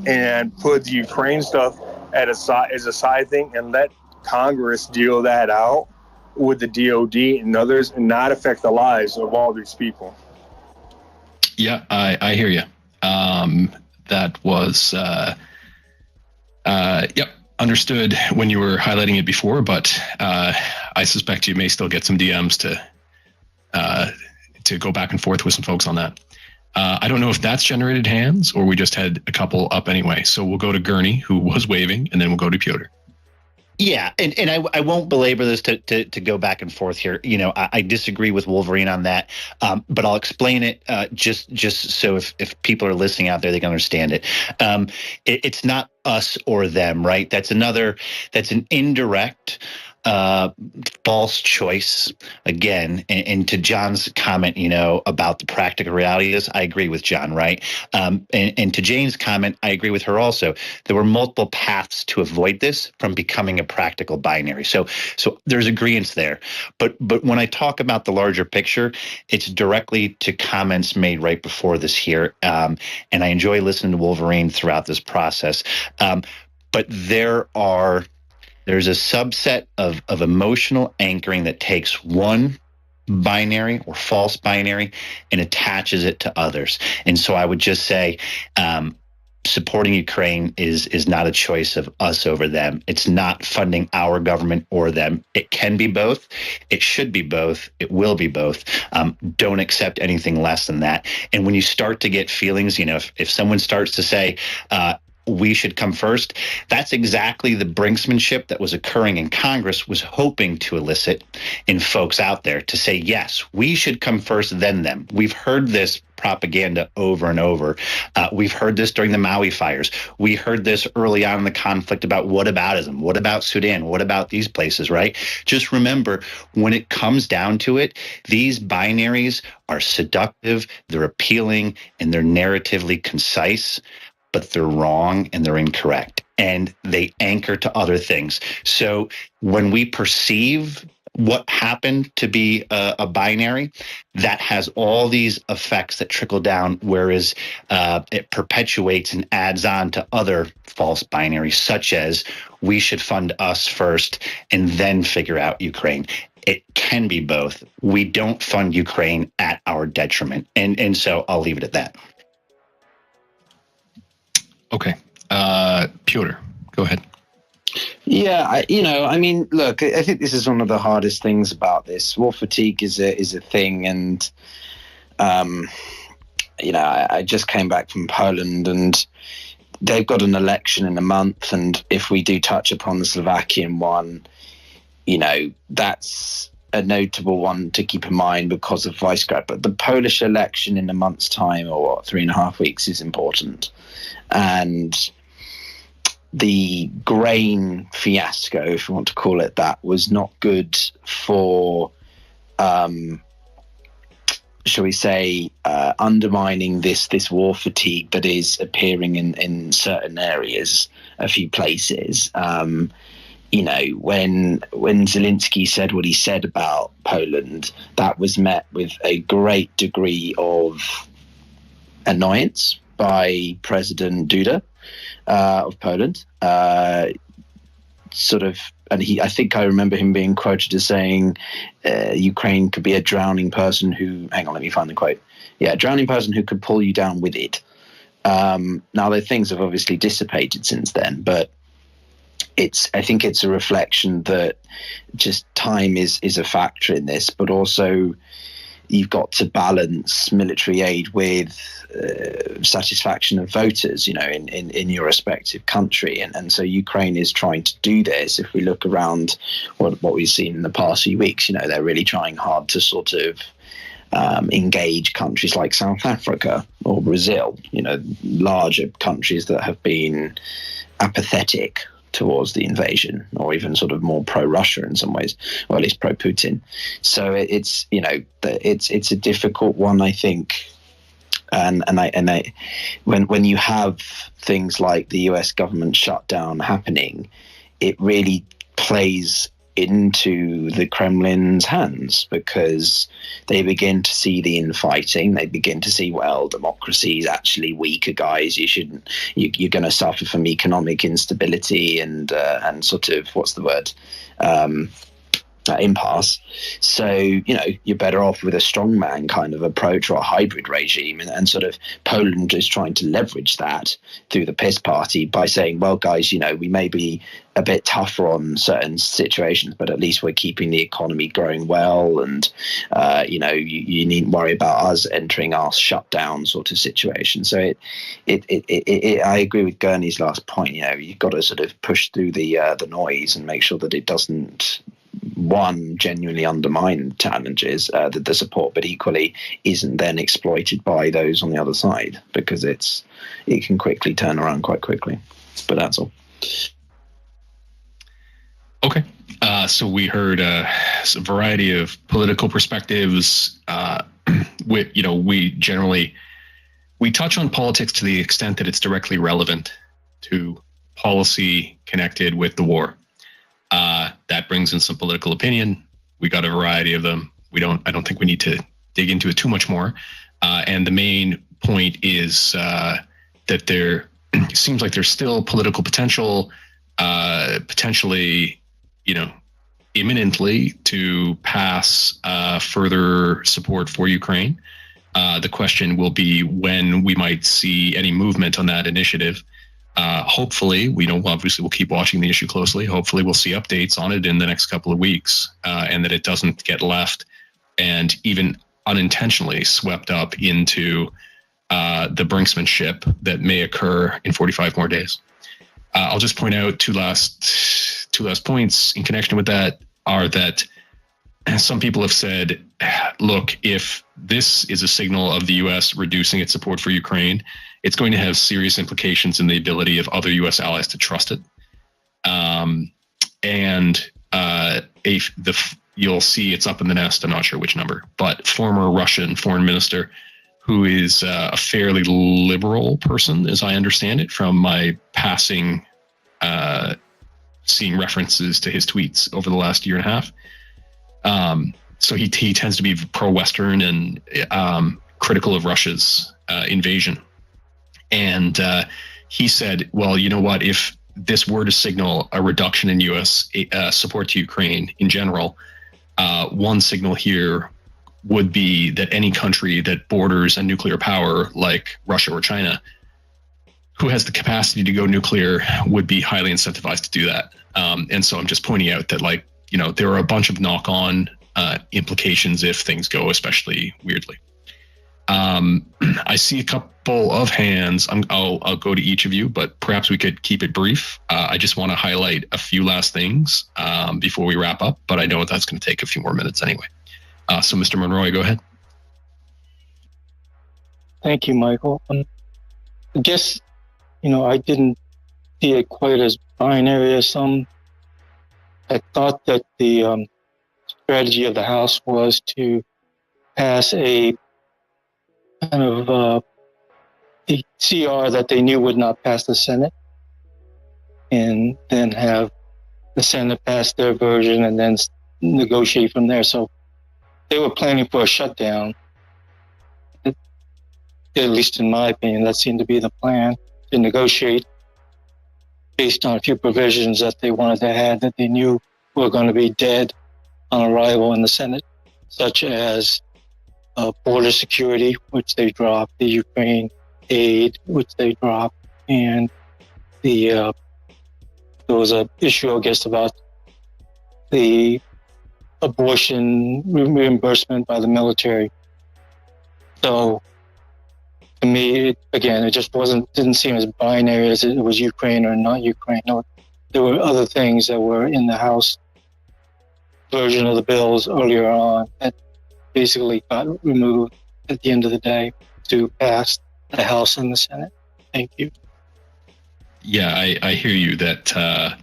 and put the Ukraine stuff as a side thing and let Congress deal that out with the DOD and others and not affect the lives of all these people. Yeah, I hear you. That was, understood when you were highlighting it before, but I suspect you may still get some DMs to go back and forth with some folks on that. I don't know if that's generated hands or we just had a couple up anyway. So we'll go to Gurney, who was waving, and then we'll go to Piotr. Yeah, and I won't belabor this to go back and forth here. I disagree with Wolverine on that, but I'll explain it just so if people are listening out there, they can understand it. It's not us or them, right? That's an indirect false choice again. And to John's comment, about the practical reality is, I agree with John, right? And to Jane's comment, I agree with her also. There were multiple paths to avoid this from becoming a practical binary. So there's agreement there. But when I talk about the larger picture, it's directly to comments made right before this here. And I enjoy listening to Wolverine throughout this process. But there's a subset of emotional anchoring that takes one binary or false binary and attaches it to others. And so I would just say supporting Ukraine is not a choice of us over them. It's not funding our government or them. It can be both. It should be both. It will be both. Don't accept anything less than that. And when you start to get feelings, if someone starts to say, we should come first, that's exactly the brinksmanship that was occurring in Congress was hoping to elicit in folks out there to say, yes, we should come first, then them. We've heard this propaganda over and over. We've heard this during the Maui fires. We heard this early on in the conflict about whataboutism. What about Sudan? What about these places, right? Just remember, when it comes down to it, these binaries are seductive, they're appealing, and they're narratively concise, but they're wrong and they're incorrect, and they anchor to other things. So when we perceive what happened to be a binary, that has all these effects that trickle down, whereas it perpetuates and adds on to other false binaries, such as we should fund us first and then figure out Ukraine. It can be both. We don't fund Ukraine at our detriment. And so I'll leave it at that. Okay. Piotr, go ahead. Yeah, look, I think this is one of the hardest things about this. War fatigue is a thing, and I just came back from Poland, and they've got an election in a month, and if we do touch upon the Slovakian one, that's a notable one to keep in mind because of Visegrad. But the Polish election in a month's time, or 3.5 weeks, is important. And the grain fiasco, if you want to call it that, was not good for, shall we say, undermining this war fatigue that is appearing in certain areas, a few places. When Zelensky said what he said about Poland, that was met with a great degree of annoyance by President Duda of Poland. I think I remember him being quoted as saying Ukraine could be a drowning person who, hang on, let me find the quote. Yeah, a drowning person who could pull you down with it. Now, the things have obviously dissipated since then, but I think it's a reflection that just time is a factor in this, but also you've got to balance military aid with satisfaction of voters, in your respective country. And so Ukraine is trying to do this. If we look around what we've seen in the past few weeks, they're really trying hard to sort of engage countries like South Africa or Brazil, larger countries that have been apathetic towards the invasion, or even sort of more pro-Russia in some ways, or at least pro-Putin. So it's a difficult one, I think. And when you have things like the US government shutdown happening, it really plays into the Kremlin's hands, because they begin to see the infighting. They begin to see, well, democracy is actually weaker, guys. You're going to suffer from economic instability and sort of, what's the word? Impasse. So, you're better off with a strongman kind of approach or a hybrid regime. And sort of Poland is trying to leverage that through the PiS party by saying, well, guys, we may be a bit tougher on certain situations, but at least we're keeping the economy growing well. And, you needn't worry about us entering our shutdown sort of situation. So I agree with Gurney's last point. You've got to sort of push through the noise and make sure that it doesn't, one, genuinely undermine challenges, the support, but equally isn't then exploited by those on the other side, because it can quickly turn around quite quickly. But that's all. Okay. So we heard a variety of political perspectives. We touch on politics to the extent that it's directly relevant to policy connected with the war. That brings in some political opinion. We got a variety of them. I don't think we need to dig into it too much more. And the main point is that there seems like there's still political potential, potentially, imminently to pass further support for Ukraine. The question will be when we might see any movement on that initiative. Hopefully, obviously we'll keep watching the issue closely. Hopefully we'll see updates on it in the next couple of weeks, and that it doesn't get left and even unintentionally swept up into the brinksmanship that may occur in 45 more days. I'll just point out two last points in connection with that are that some people have said, look, if this is a signal of the U.S. reducing its support for Ukraine, it's going to have serious implications in the ability of other U.S. allies to trust it. You'll see it's up in the nest. I'm not sure which number, but former Russian foreign minister, who is a fairly liberal person, as I understand it, from my passing seeing references to his tweets over the last year and a half. So he tends to be pro-Western and critical of Russia's invasion. And he said, well, you know what, if this were to signal a reduction in U.S. support to Ukraine in general, one signal here would be that any country that borders a nuclear power like Russia or China, who has the capacity to go nuclear, would be highly incentivized to do that. And so I'm just pointing out that, there are a bunch of knock-on implications if things go especially weirdly. I see a couple of hands. I'll go to each of you, but perhaps we could keep it brief. I just want to highlight a few last things before we wrap up, but I know that's going to take a few more minutes anyway. So Mr. Monroy, go ahead. Thank you, Michael. I guess, I didn't see it quite as binary as some. I thought that the strategy of the House was to pass a kind of a CR that they knew would not pass the Senate, and then have the Senate pass their version and then negotiate from there. So they were planning for a shutdown. At least in my opinion, that seemed to be the plan, to negotiate based on a few provisions that they wanted to add that they knew were going to be dead on arrival in the Senate, such as border security, which they dropped, the Ukraine aid, which they dropped, and there was an issue, I guess, about the abortion reimbursement by the military. So to me, it just didn't seem as binary as it was Ukraine or not Ukraine. No, there were other things that were in the House version of the bills earlier on that basically got removed at the end of the day to pass the House and the Senate. Thank you. Yeah, I hear you that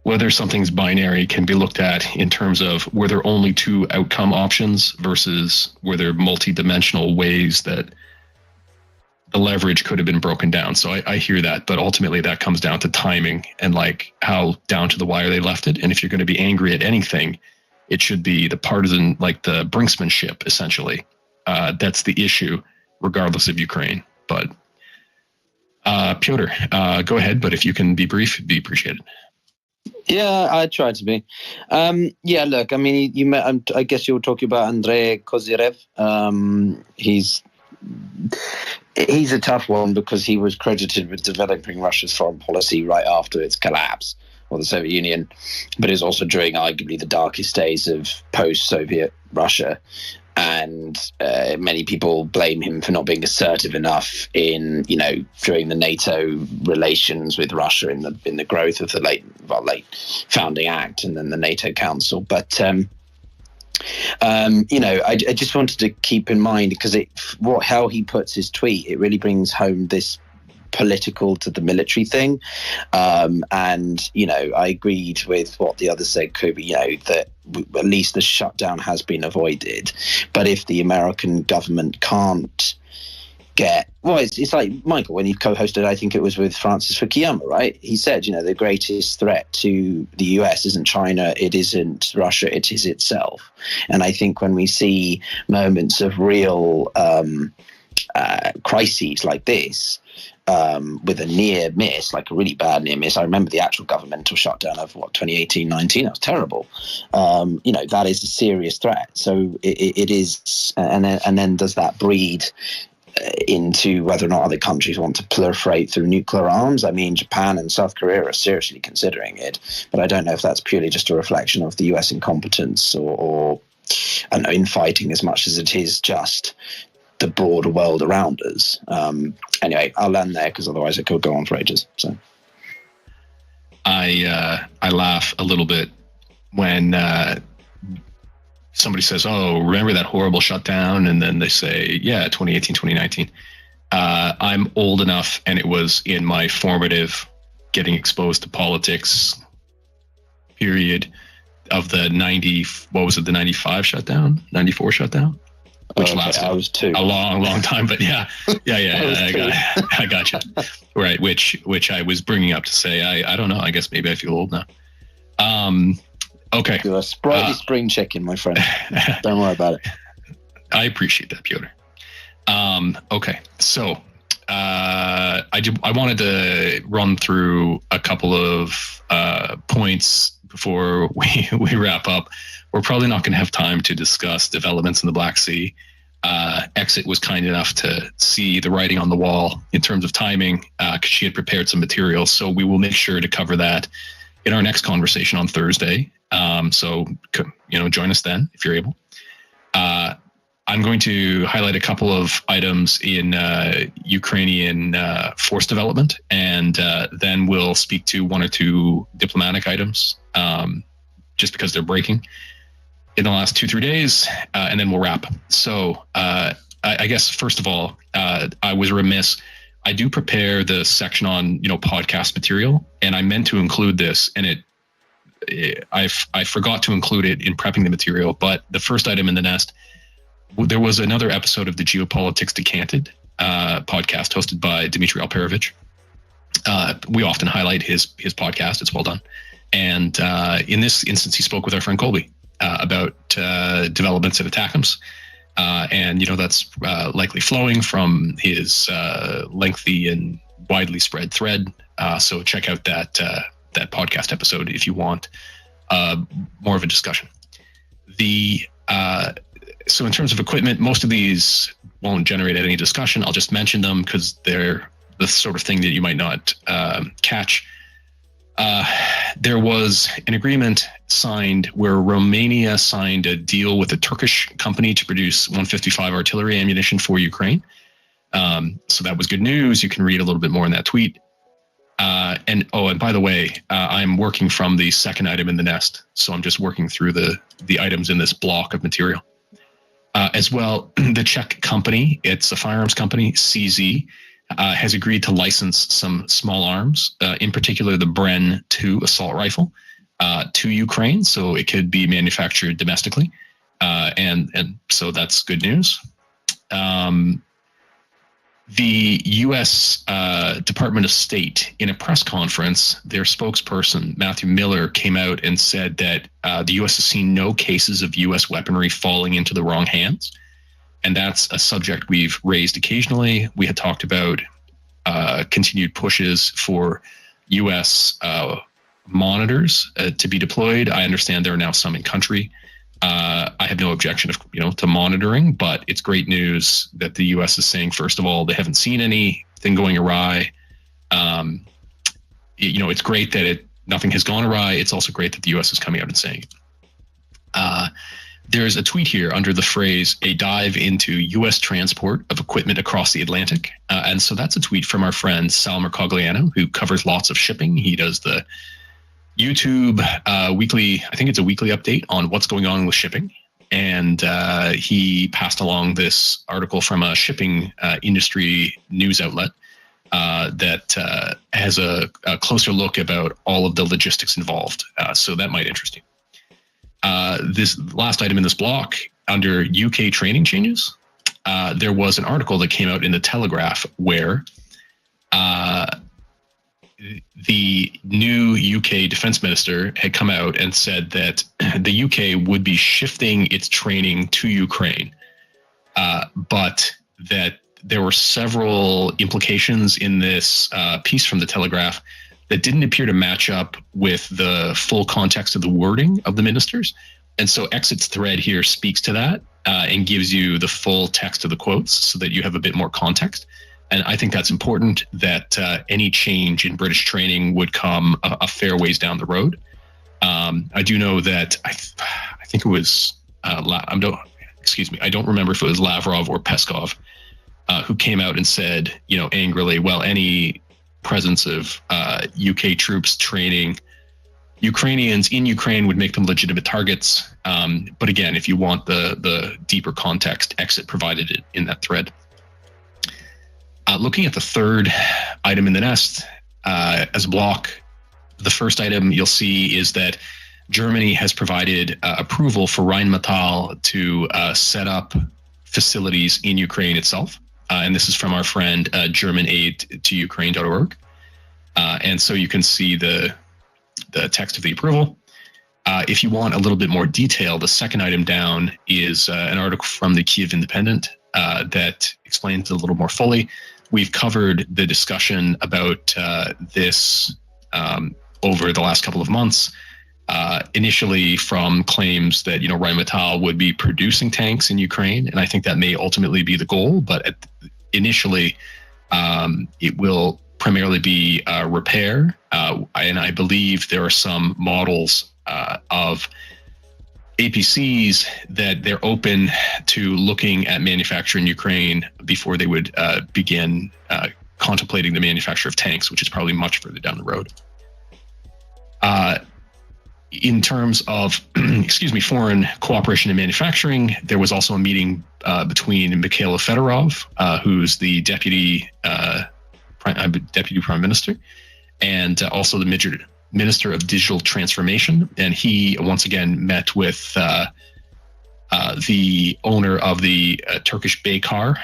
whether something's binary can be looked at in terms of were there only two outcome options versus were there multi-dimensional ways that the leverage could have been broken down. So I hear that, but ultimately that comes down to timing and how down to the wire they left it. And if you're going to be angry at anything, it should be the partisan, the brinksmanship, essentially. That's the issue, regardless of Ukraine. But Piotr, go ahead. But if you can be brief, it'd be appreciated. Yeah, I try to be. Look, I mean, you met. I guess you were talking about Andrei Kozyrev. He's a tough one because he was credited with developing Russia's foreign policy right after its collapse, or the Soviet Union, but is also during arguably the darkest days of post-Soviet Russia. And many people blame him for not being assertive enough in, during the NATO relations with Russia in the growth of the late founding act and then the NATO Council. But I just wanted to keep in mind because how he puts his tweet, it really brings home this political to the military thing. And, you know, I agreed with what the others said, Kobe, you know, that at least the shutdown has been avoided. But if the American government can't it's like, Michael, when he co-hosted, I think it was with Francis Fukuyama, right? He said, you know, the greatest threat to the US isn't China, it isn't Russia, it is itself. And I think when we see moments of real crises like this, with a near miss, like a really bad near miss. I remember the actual governmental shutdown of 2018-19. That was terrible. You know, that is a serious threat. So it is, and then does that breed into whether or not other countries want to proliferate through nuclear arms? I mean, Japan and South Korea are seriously considering it, but I don't know if that's purely just a reflection of the US incompetence or I don't know, infighting as much as it is just the broader world around us. Anyway, I'll end there because otherwise it could go on for ages. So I laugh a little bit when somebody says, "Oh, remember that horrible shutdown?" And then they say, "Yeah, 2018, 2019." I'm old enough, and it was in my formative getting exposed to politics period of the 95 shutdown, 94 shutdown, which lasted I was too. a long time. But yeah, I got you. Right, which I was bringing up to say, I don't know. I guess maybe I feel old now. Okay. You're a sprightly spring chicken, my friend. Don't worry about it. I appreciate that, Piotr. Okay, so I wanted to run through a couple of points before we wrap up. We're probably not going to have time to discuss developments in the Black Sea. Exit was kind enough to see the writing on the wall in terms of timing because she had prepared some material. So we will make sure to cover that in our next conversation on Thursday. So, join us then if you're able. I'm going to highlight a couple of items in Ukrainian force development, and then we'll speak to one or two diplomatic items, just because they're breaking in the last 2-3 days, and then we'll wrap. So I guess, first of all, I was remiss. I do prepare the section on, podcast material, and I meant to include this, and I forgot to include it in prepping the material. But the first item in the nest, there was another episode of the Geopolitics Decanted podcast hosted by Dmitry Alperovich. We often highlight his podcast. It's well done. And in this instance, he spoke with our friend Colby about developments at ATACMS. And, that's likely flowing from his lengthy and widely spread thread. So check out that podcast episode if you want more of a discussion. So in terms of equipment, most of these won't generate any discussion. I'll just mention them because they're the sort of thing that you might not catch. There was an agreement signed where Romania signed a deal with a Turkish company to produce 155 artillery ammunition for Ukraine. So that was good news. You can read a little bit more in that tweet. And by the way, I'm working from the second item in the nest. So I'm just working through the items in this block of material. As well, the Czech company, it's a firearms company, CZ, has agreed to license some small arms, in particular the Bren 2 assault rifle, to Ukraine, so it could be manufactured domestically, and so that's good news. The U.S. Department of State, in a press conference, their spokesperson, Matthew Miller, came out and said that the U.S. has seen no cases of U.S. weaponry falling into the wrong hands. And that's a subject we've raised occasionally. We had talked about continued pushes for U.S. monitors to be deployed. I understand there are now some in country. I have no objection to monitoring, but it's great news that the U.S. is saying, first of all, they haven't seen anything going awry. It's great that nothing has gone awry. It's also great that the U.S. is coming out and saying it. There's a tweet here under the phrase, a dive into U.S. transport of equipment across the Atlantic. And so that's a tweet from our friend Sal Mercogliano, who covers lots of shipping. He does the YouTube weekly, I think it's a weekly update on what's going on with shipping. And he passed along this article from a shipping industry news outlet that has a closer look about all of the logistics involved. So that might interest you. This last item in this block, under UK training changes, there was an article that came out in the Telegraph where the new UK defense minister had come out and said that the UK would be shifting its training to Ukraine, but that there were several implications in this piece from the Telegraph that didn't appear to match up with the full context of the wording of the ministers. And so Exit's thread here speaks to that and gives you the full text of the quotes so that you have a bit more context. And I think that's important, that any change in British training would come a fair ways down the road. I do know that I think it was, I don't remember if it was Lavrov or Peskov who came out and said, angrily, well, any presence of UK troops training Ukrainians in Ukraine would make them legitimate targets. But again, if you want the deeper context, Exit provided it in that thread. Looking at the third item in the nest as a block, the first item you'll see is that Germany has provided approval for Rheinmetall to set up facilities in Ukraine itself. And this is from our friend GermanAid2Ukraine.org. And so you can see the text of the approval. If you want a little bit more detail, the second item down is an article from the Kyiv Independent that explains it a little more fully. We've covered the discussion about this over the last couple of months. Initially from claims that, Rheinmetall would be producing tanks in Ukraine. And I think that may ultimately be the goal, but initially it will primarily be repair. And I believe there are some models of APCs that they're open to looking at manufacture in Ukraine before they would begin contemplating the manufacture of tanks, which is probably much further down the road. In terms of, foreign cooperation in manufacturing, there was also a meeting between Mikhailo Fedorov, who's the deputy prime minister, and also the Minister of Digital Transformation. And he once again met with the owner of the Turkish Baykar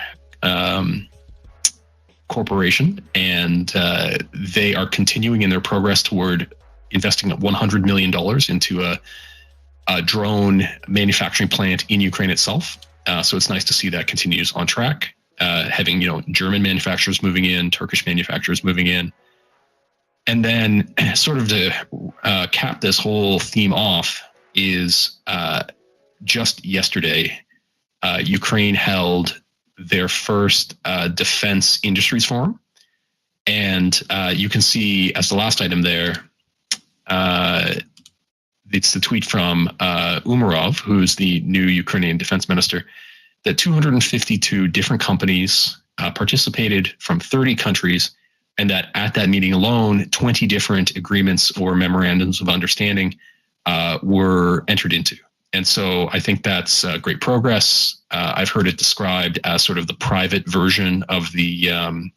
Corporation, and they are continuing in their progress toward investing $100 million into a drone manufacturing plant in Ukraine itself. So it's nice to see that continues on track, having German manufacturers moving in, Turkish manufacturers moving in. And then sort of to cap this whole theme off is just yesterday, Ukraine held their first defense industries forum. And you can see as the last item there, it's the tweet from Umarov, who's the new Ukrainian defense minister, that 252 different companies participated from 30 countries, and that at that meeting alone, 20 different agreements or memorandums of understanding were entered into. And so I think that's great progress. I've heard it described as sort of the private version of the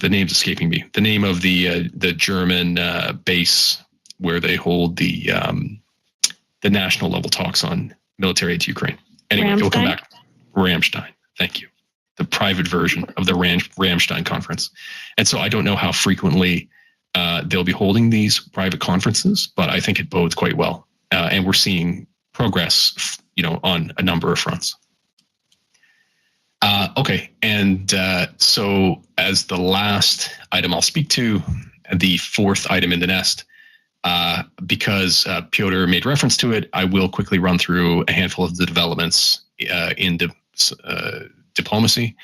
the name's escaping me. The name of the German base where they hold the national level talks on military aid to Ukraine. Anyway, we'll come back. Ramstein. Thank you. The private version of the Ramstein conference. And so I don't know how frequently they'll be holding these private conferences, but I think it bodes quite well. And we're seeing progress, on a number of fronts. Okay, and so as the last item I'll speak to, the fourth item in the nest, because Piotr made reference to it, I will quickly run through a handful of the developments in diplomacy.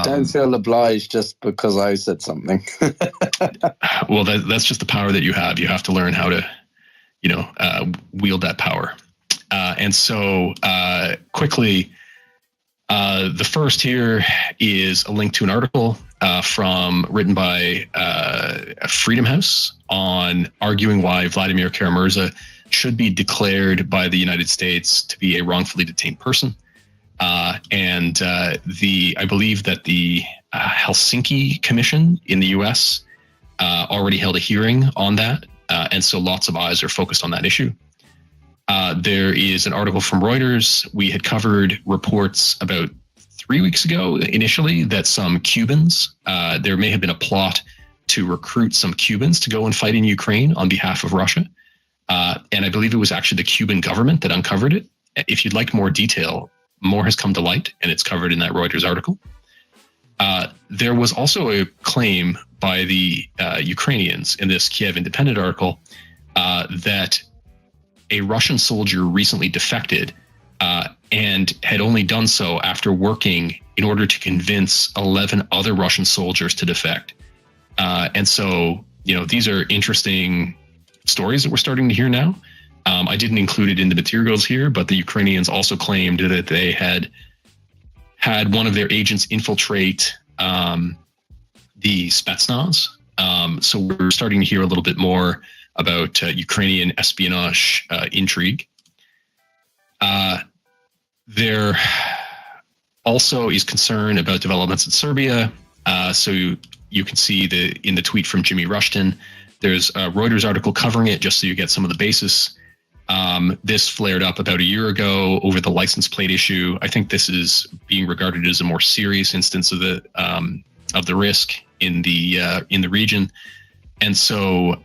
Don't feel obliged just because I said something. Well, that's just the power that you have. You have to learn how to, wield that power. And so quickly, the first here is a link to an article written by Freedom House on arguing why Vladimir Kara-Murza should be declared by the United States to be a wrongfully detained person. And I believe that the Helsinki Commission in the U.S. Already held a hearing on that, and so lots of eyes are focused on that issue. There is an article from Reuters. We had covered reports about 3 weeks ago initially that some Cubans, there may have been a plot to recruit some Cubans to go and fight in Ukraine on behalf of Russia. And I believe it was actually the Cuban government that uncovered it. If you'd like more detail, more has come to light, and it's covered in that Reuters article. There was also a claim by the Ukrainians in this Kiev Independent article that a Russian soldier recently defected and had only done so after working in order to convince 11 other Russian soldiers to defect. And so, these are interesting stories that we're starting to hear now. I didn't include it in the materials here, but the Ukrainians also claimed that they had one of their agents infiltrate the Spetsnaz. So we're starting to hear a little bit more about Ukrainian espionage intrigue. There also is concern about developments in Serbia. So you can see in the tweet from Jimmy Rushton, there's a Reuters article covering it just so you get some of the basis. This flared up about a year ago over the license plate issue. I think this is being regarded as a more serious instance of the risk in the region. And so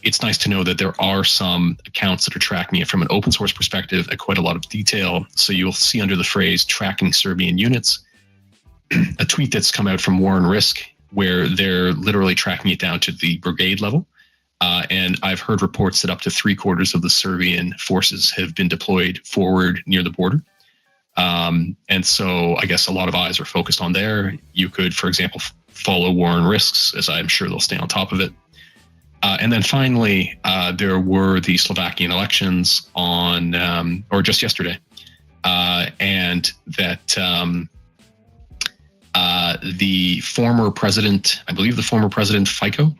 it's nice to know that there are some accounts that are tracking it from an open source perspective at quite a lot of detail. So you'll see under the phrase tracking Serbian units, a tweet that's come out from War and Risk, where they're literally tracking it down to the brigade level. And I've heard reports that up to 3/4 of the Serbian forces have been deployed forward near the border. And so I guess a lot of eyes are focused on there. You could, for example, follow War and Risks, as I'm sure they'll stay on top of it. And then finally, there were the Slovakian elections or just yesterday. And that the former president, I believe the former president Fico,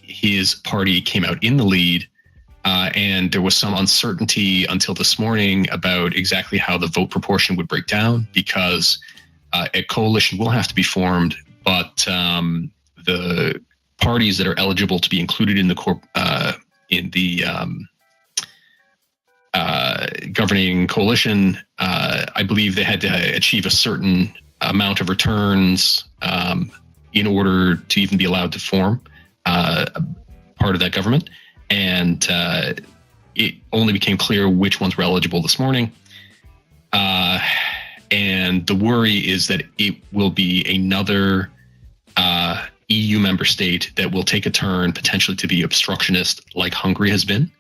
his party came out in the lead, and there was some uncertainty until this morning about exactly how the vote proportion would break down, because a coalition will have to be formed, but the parties that are eligible to be included in the governing coalition, I believe they had to achieve a certain amount of returns in order to even be allowed to form part of that government. And it only became clear which ones were eligible this morning. And the worry is that it will be another EU member state that will take a turn potentially to be obstructionist, like Hungary has been.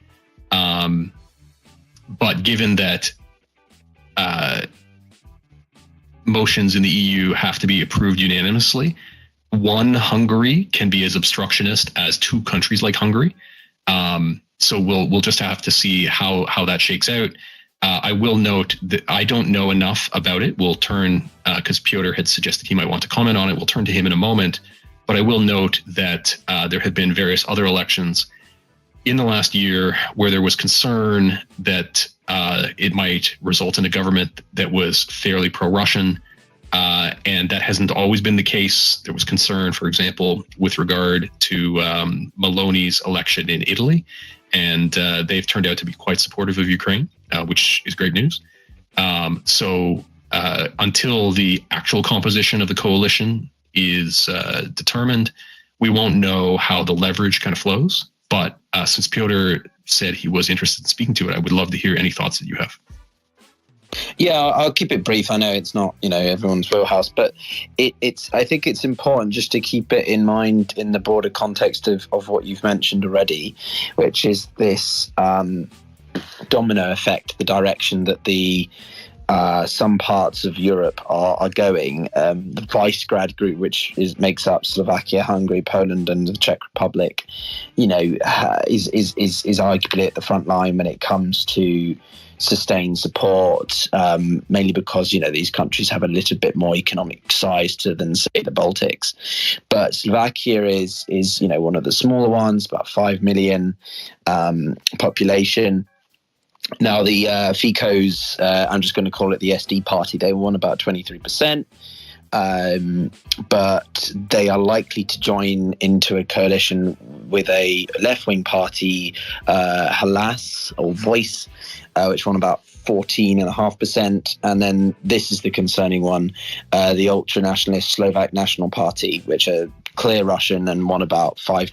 But given that motions in the EU have to be approved unanimously, one Hungary can be as obstructionist as two countries like Hungary. So we'll just have to see how that shakes out. I will note that I don't know enough about it. We'll turn, because Piotr had suggested he might want to comment on it. We'll turn to him in a moment. But I will note that there have been various other elections in the last year where there was concern that it might result in a government that was fairly pro-Russian, and that hasn't always been the case. There was concern, for example, with regard to Meloni's election in Italy, and they've turned out to be quite supportive of Ukraine, which is great news. So until the actual composition of the coalition is determined, we won't know how the leverage kind of flows. But since Piotr said he was interested in speaking to it, I would love to hear any thoughts that you have. Yeah, I'll keep it brief. I know it's not, everyone's wheelhouse, but I think it's important just to keep it in mind in the broader context of what you've mentioned already, which is this domino effect, the direction that the some parts of Europe are going. The Visegrad group, which makes up Slovakia, Hungary, Poland, and the Czech Republic, is arguably at the front line when it comes to sustained support, mainly because these countries have a little bit more economic size than say the Baltics. But Slovakia is one of the smaller ones, about 5 million population. Now, the FICO's, I'm just going to call it the SD party, they won about 23%, but they are likely to join into a coalition with a left-wing party, Halas, or Voice, which won about 14.5%. And then this is the concerning one, the ultra-nationalist Slovak National Party, which are clear Russian and won about 5%,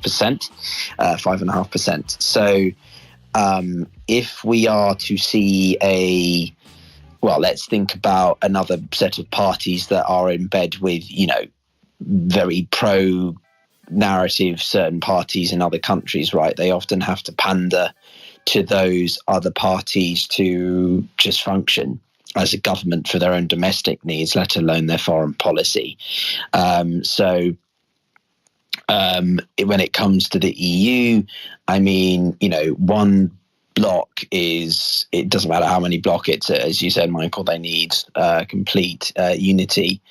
5.5%. So if we are to see let's think about another set of parties that are in bed with, very pro narrative certain parties in other countries, right? They often have to pander to those other parties to just function as a government for their own domestic needs, let alone their foreign policy. So when it comes to the EU, I mean, one block it doesn't matter how many block it's, as you said, Michael, they need complete unity.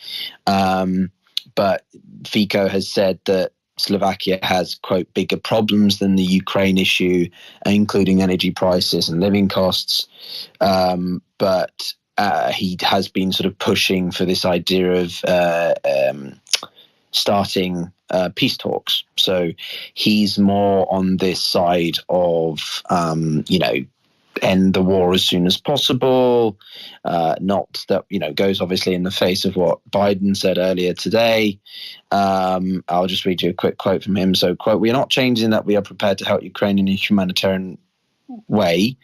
But FICO has said that Slovakia has, quote, bigger problems than the Ukraine issue, including energy prices and living costs. But he has been sort of pushing for this idea of starting peace talks. So he's more on this side of, end the war as soon as possible. Not that, goes obviously in the face of what Biden said earlier today. I'll just read you a quick quote from him. So, quote, "We are not changing that we are prepared to help Ukraine in a humanitarian way.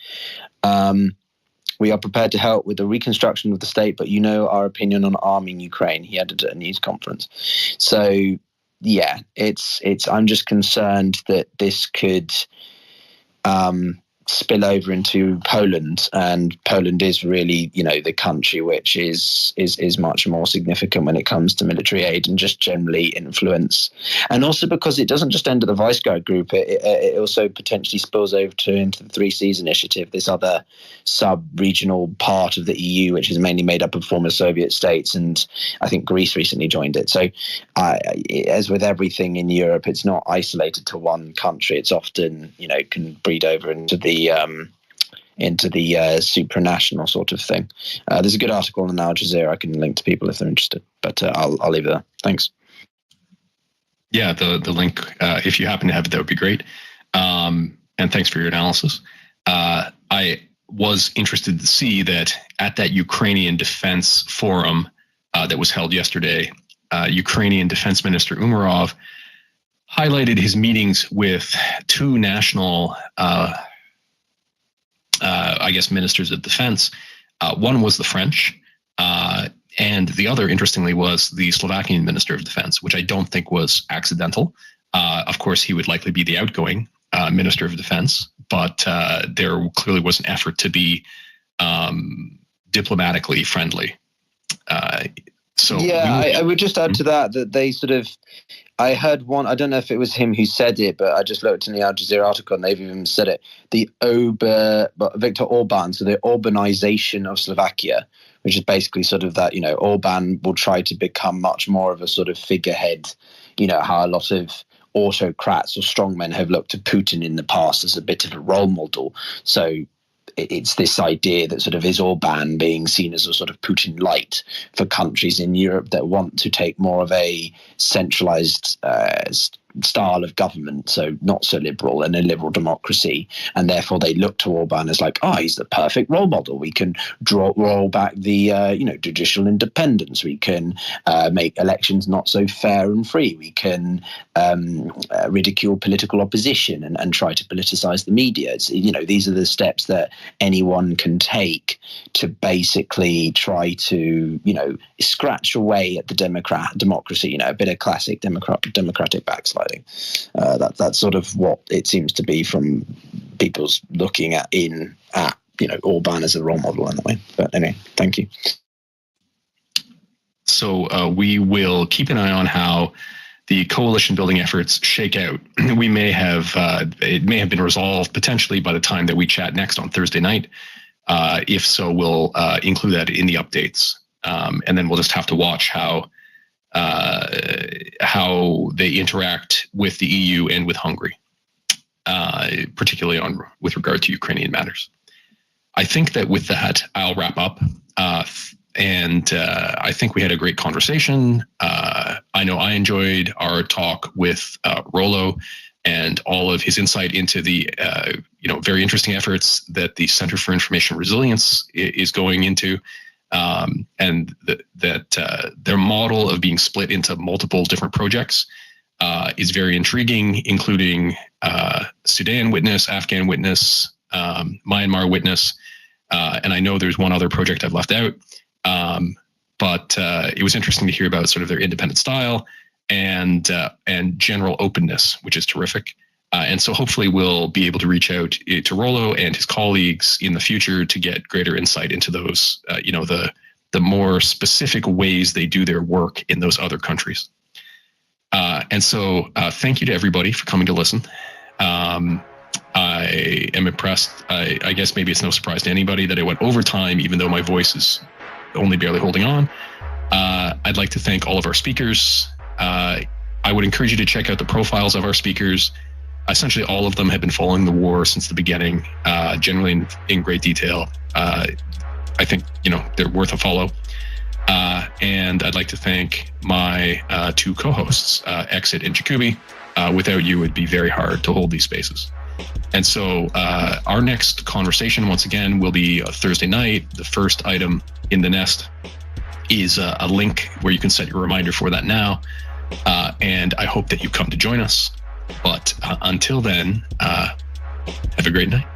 We are prepared to help with the reconstruction of the state, but our opinion on arming Ukraine," he added at a news conference. So, yeah, I'm just concerned that this could spill over into Poland, and Poland is really, the country which is much more significant when it comes to military aid and just generally influence. And also because it doesn't just end at the Visegrad group, it also potentially spills over into the Three Seas Initiative, this other sub-regional part of the EU, which is mainly made up of former Soviet states, and I think Greece recently joined it. So as with everything in Europe, it's not isolated to one country. It's often, can breed over into the supranational sort of thing. There's a good article on Al Jazeera I can link to people if they're interested, but I'll leave it there. Thanks. Yeah, the link, if you happen to have it, that would be great. And thanks for your analysis. I was interested to see that at that Ukrainian Defense Forum that was held yesterday, Ukrainian Defense Minister Umerov highlighted his meetings with two national ministers of defense. One was the French, and the other, interestingly, was the Slovakian Minister of Defense, which I don't think was accidental. Of course, he would likely be the outgoing Minister of Defense, but there clearly was an effort to be diplomatically friendly. I would just add to that they sort of, I heard one, I don't know if it was him who said it, but I just looked in the Al Jazeera article and they've even said it, Viktor Orban, so the Orbanization of Slovakia, which is basically sort of that, Orban will try to become much more of a sort of figurehead, how a lot of autocrats or strongmen have looked to Putin in the past as a bit of a role model. So it's this idea that sort of is Orban being seen as a sort of Putin light for countries in Europe that want to take more of a centralized style of government, so not so liberal and a liberal democracy, and therefore they look to Orban as like, he's the perfect role model. We can roll back the judicial independence. We can make elections not so fair and free. We can ridicule political opposition and try to politicize the media. These are the steps that anyone can take to basically try to scratch away at the democracy. A bit of classic democratic backsliding. That's sort of what it seems to be from people's looking at Orban as a role model in that way. But anyway, thank you. So we will keep an eye on how the coalition building efforts shake out. We may have it may have been resolved potentially by the time that we chat next on Thursday night. If so, we'll include that in the updates, and then we'll just have to watch how they interact with the EU and with Hungary, particularly with regard to Ukrainian matters. I think that with that, I'll wrap up. And I think we had a great conversation. I know I enjoyed our talk with Rollo and all of his insight into the very interesting efforts that the Center for Information Resilience is going into, and that their model of being split into multiple different projects is very intriguing, including Sudan Witness, Afghan Witness, Myanmar Witness, and I know there's one other project I've left out. But it was interesting to hear about sort of their independent style and general openness, which is terrific. And so hopefully we'll be able to reach out to Rollo and his colleagues in the future to get greater insight into those, the more specific ways they do their work in those other countries. And so thank you to everybody for coming to listen. I am impressed. I guess maybe it's no surprise to anybody that I went over time, even though my voice is only barely holding on. I'd like to thank all of our speakers. I would encourage you to check out the profiles of our speakers. Essentially, all of them have been following the war since the beginning, generally in great detail. I think, they're worth a follow. And I'd like to thank my two co-hosts, Exit and Jacoby. Without you, it'd be very hard to hold these spaces. And so our next conversation, once again, will be Thursday night. The first item in the nest is a link where you can set your reminder for that now. And I hope that you come to join us. But until then, have a great night.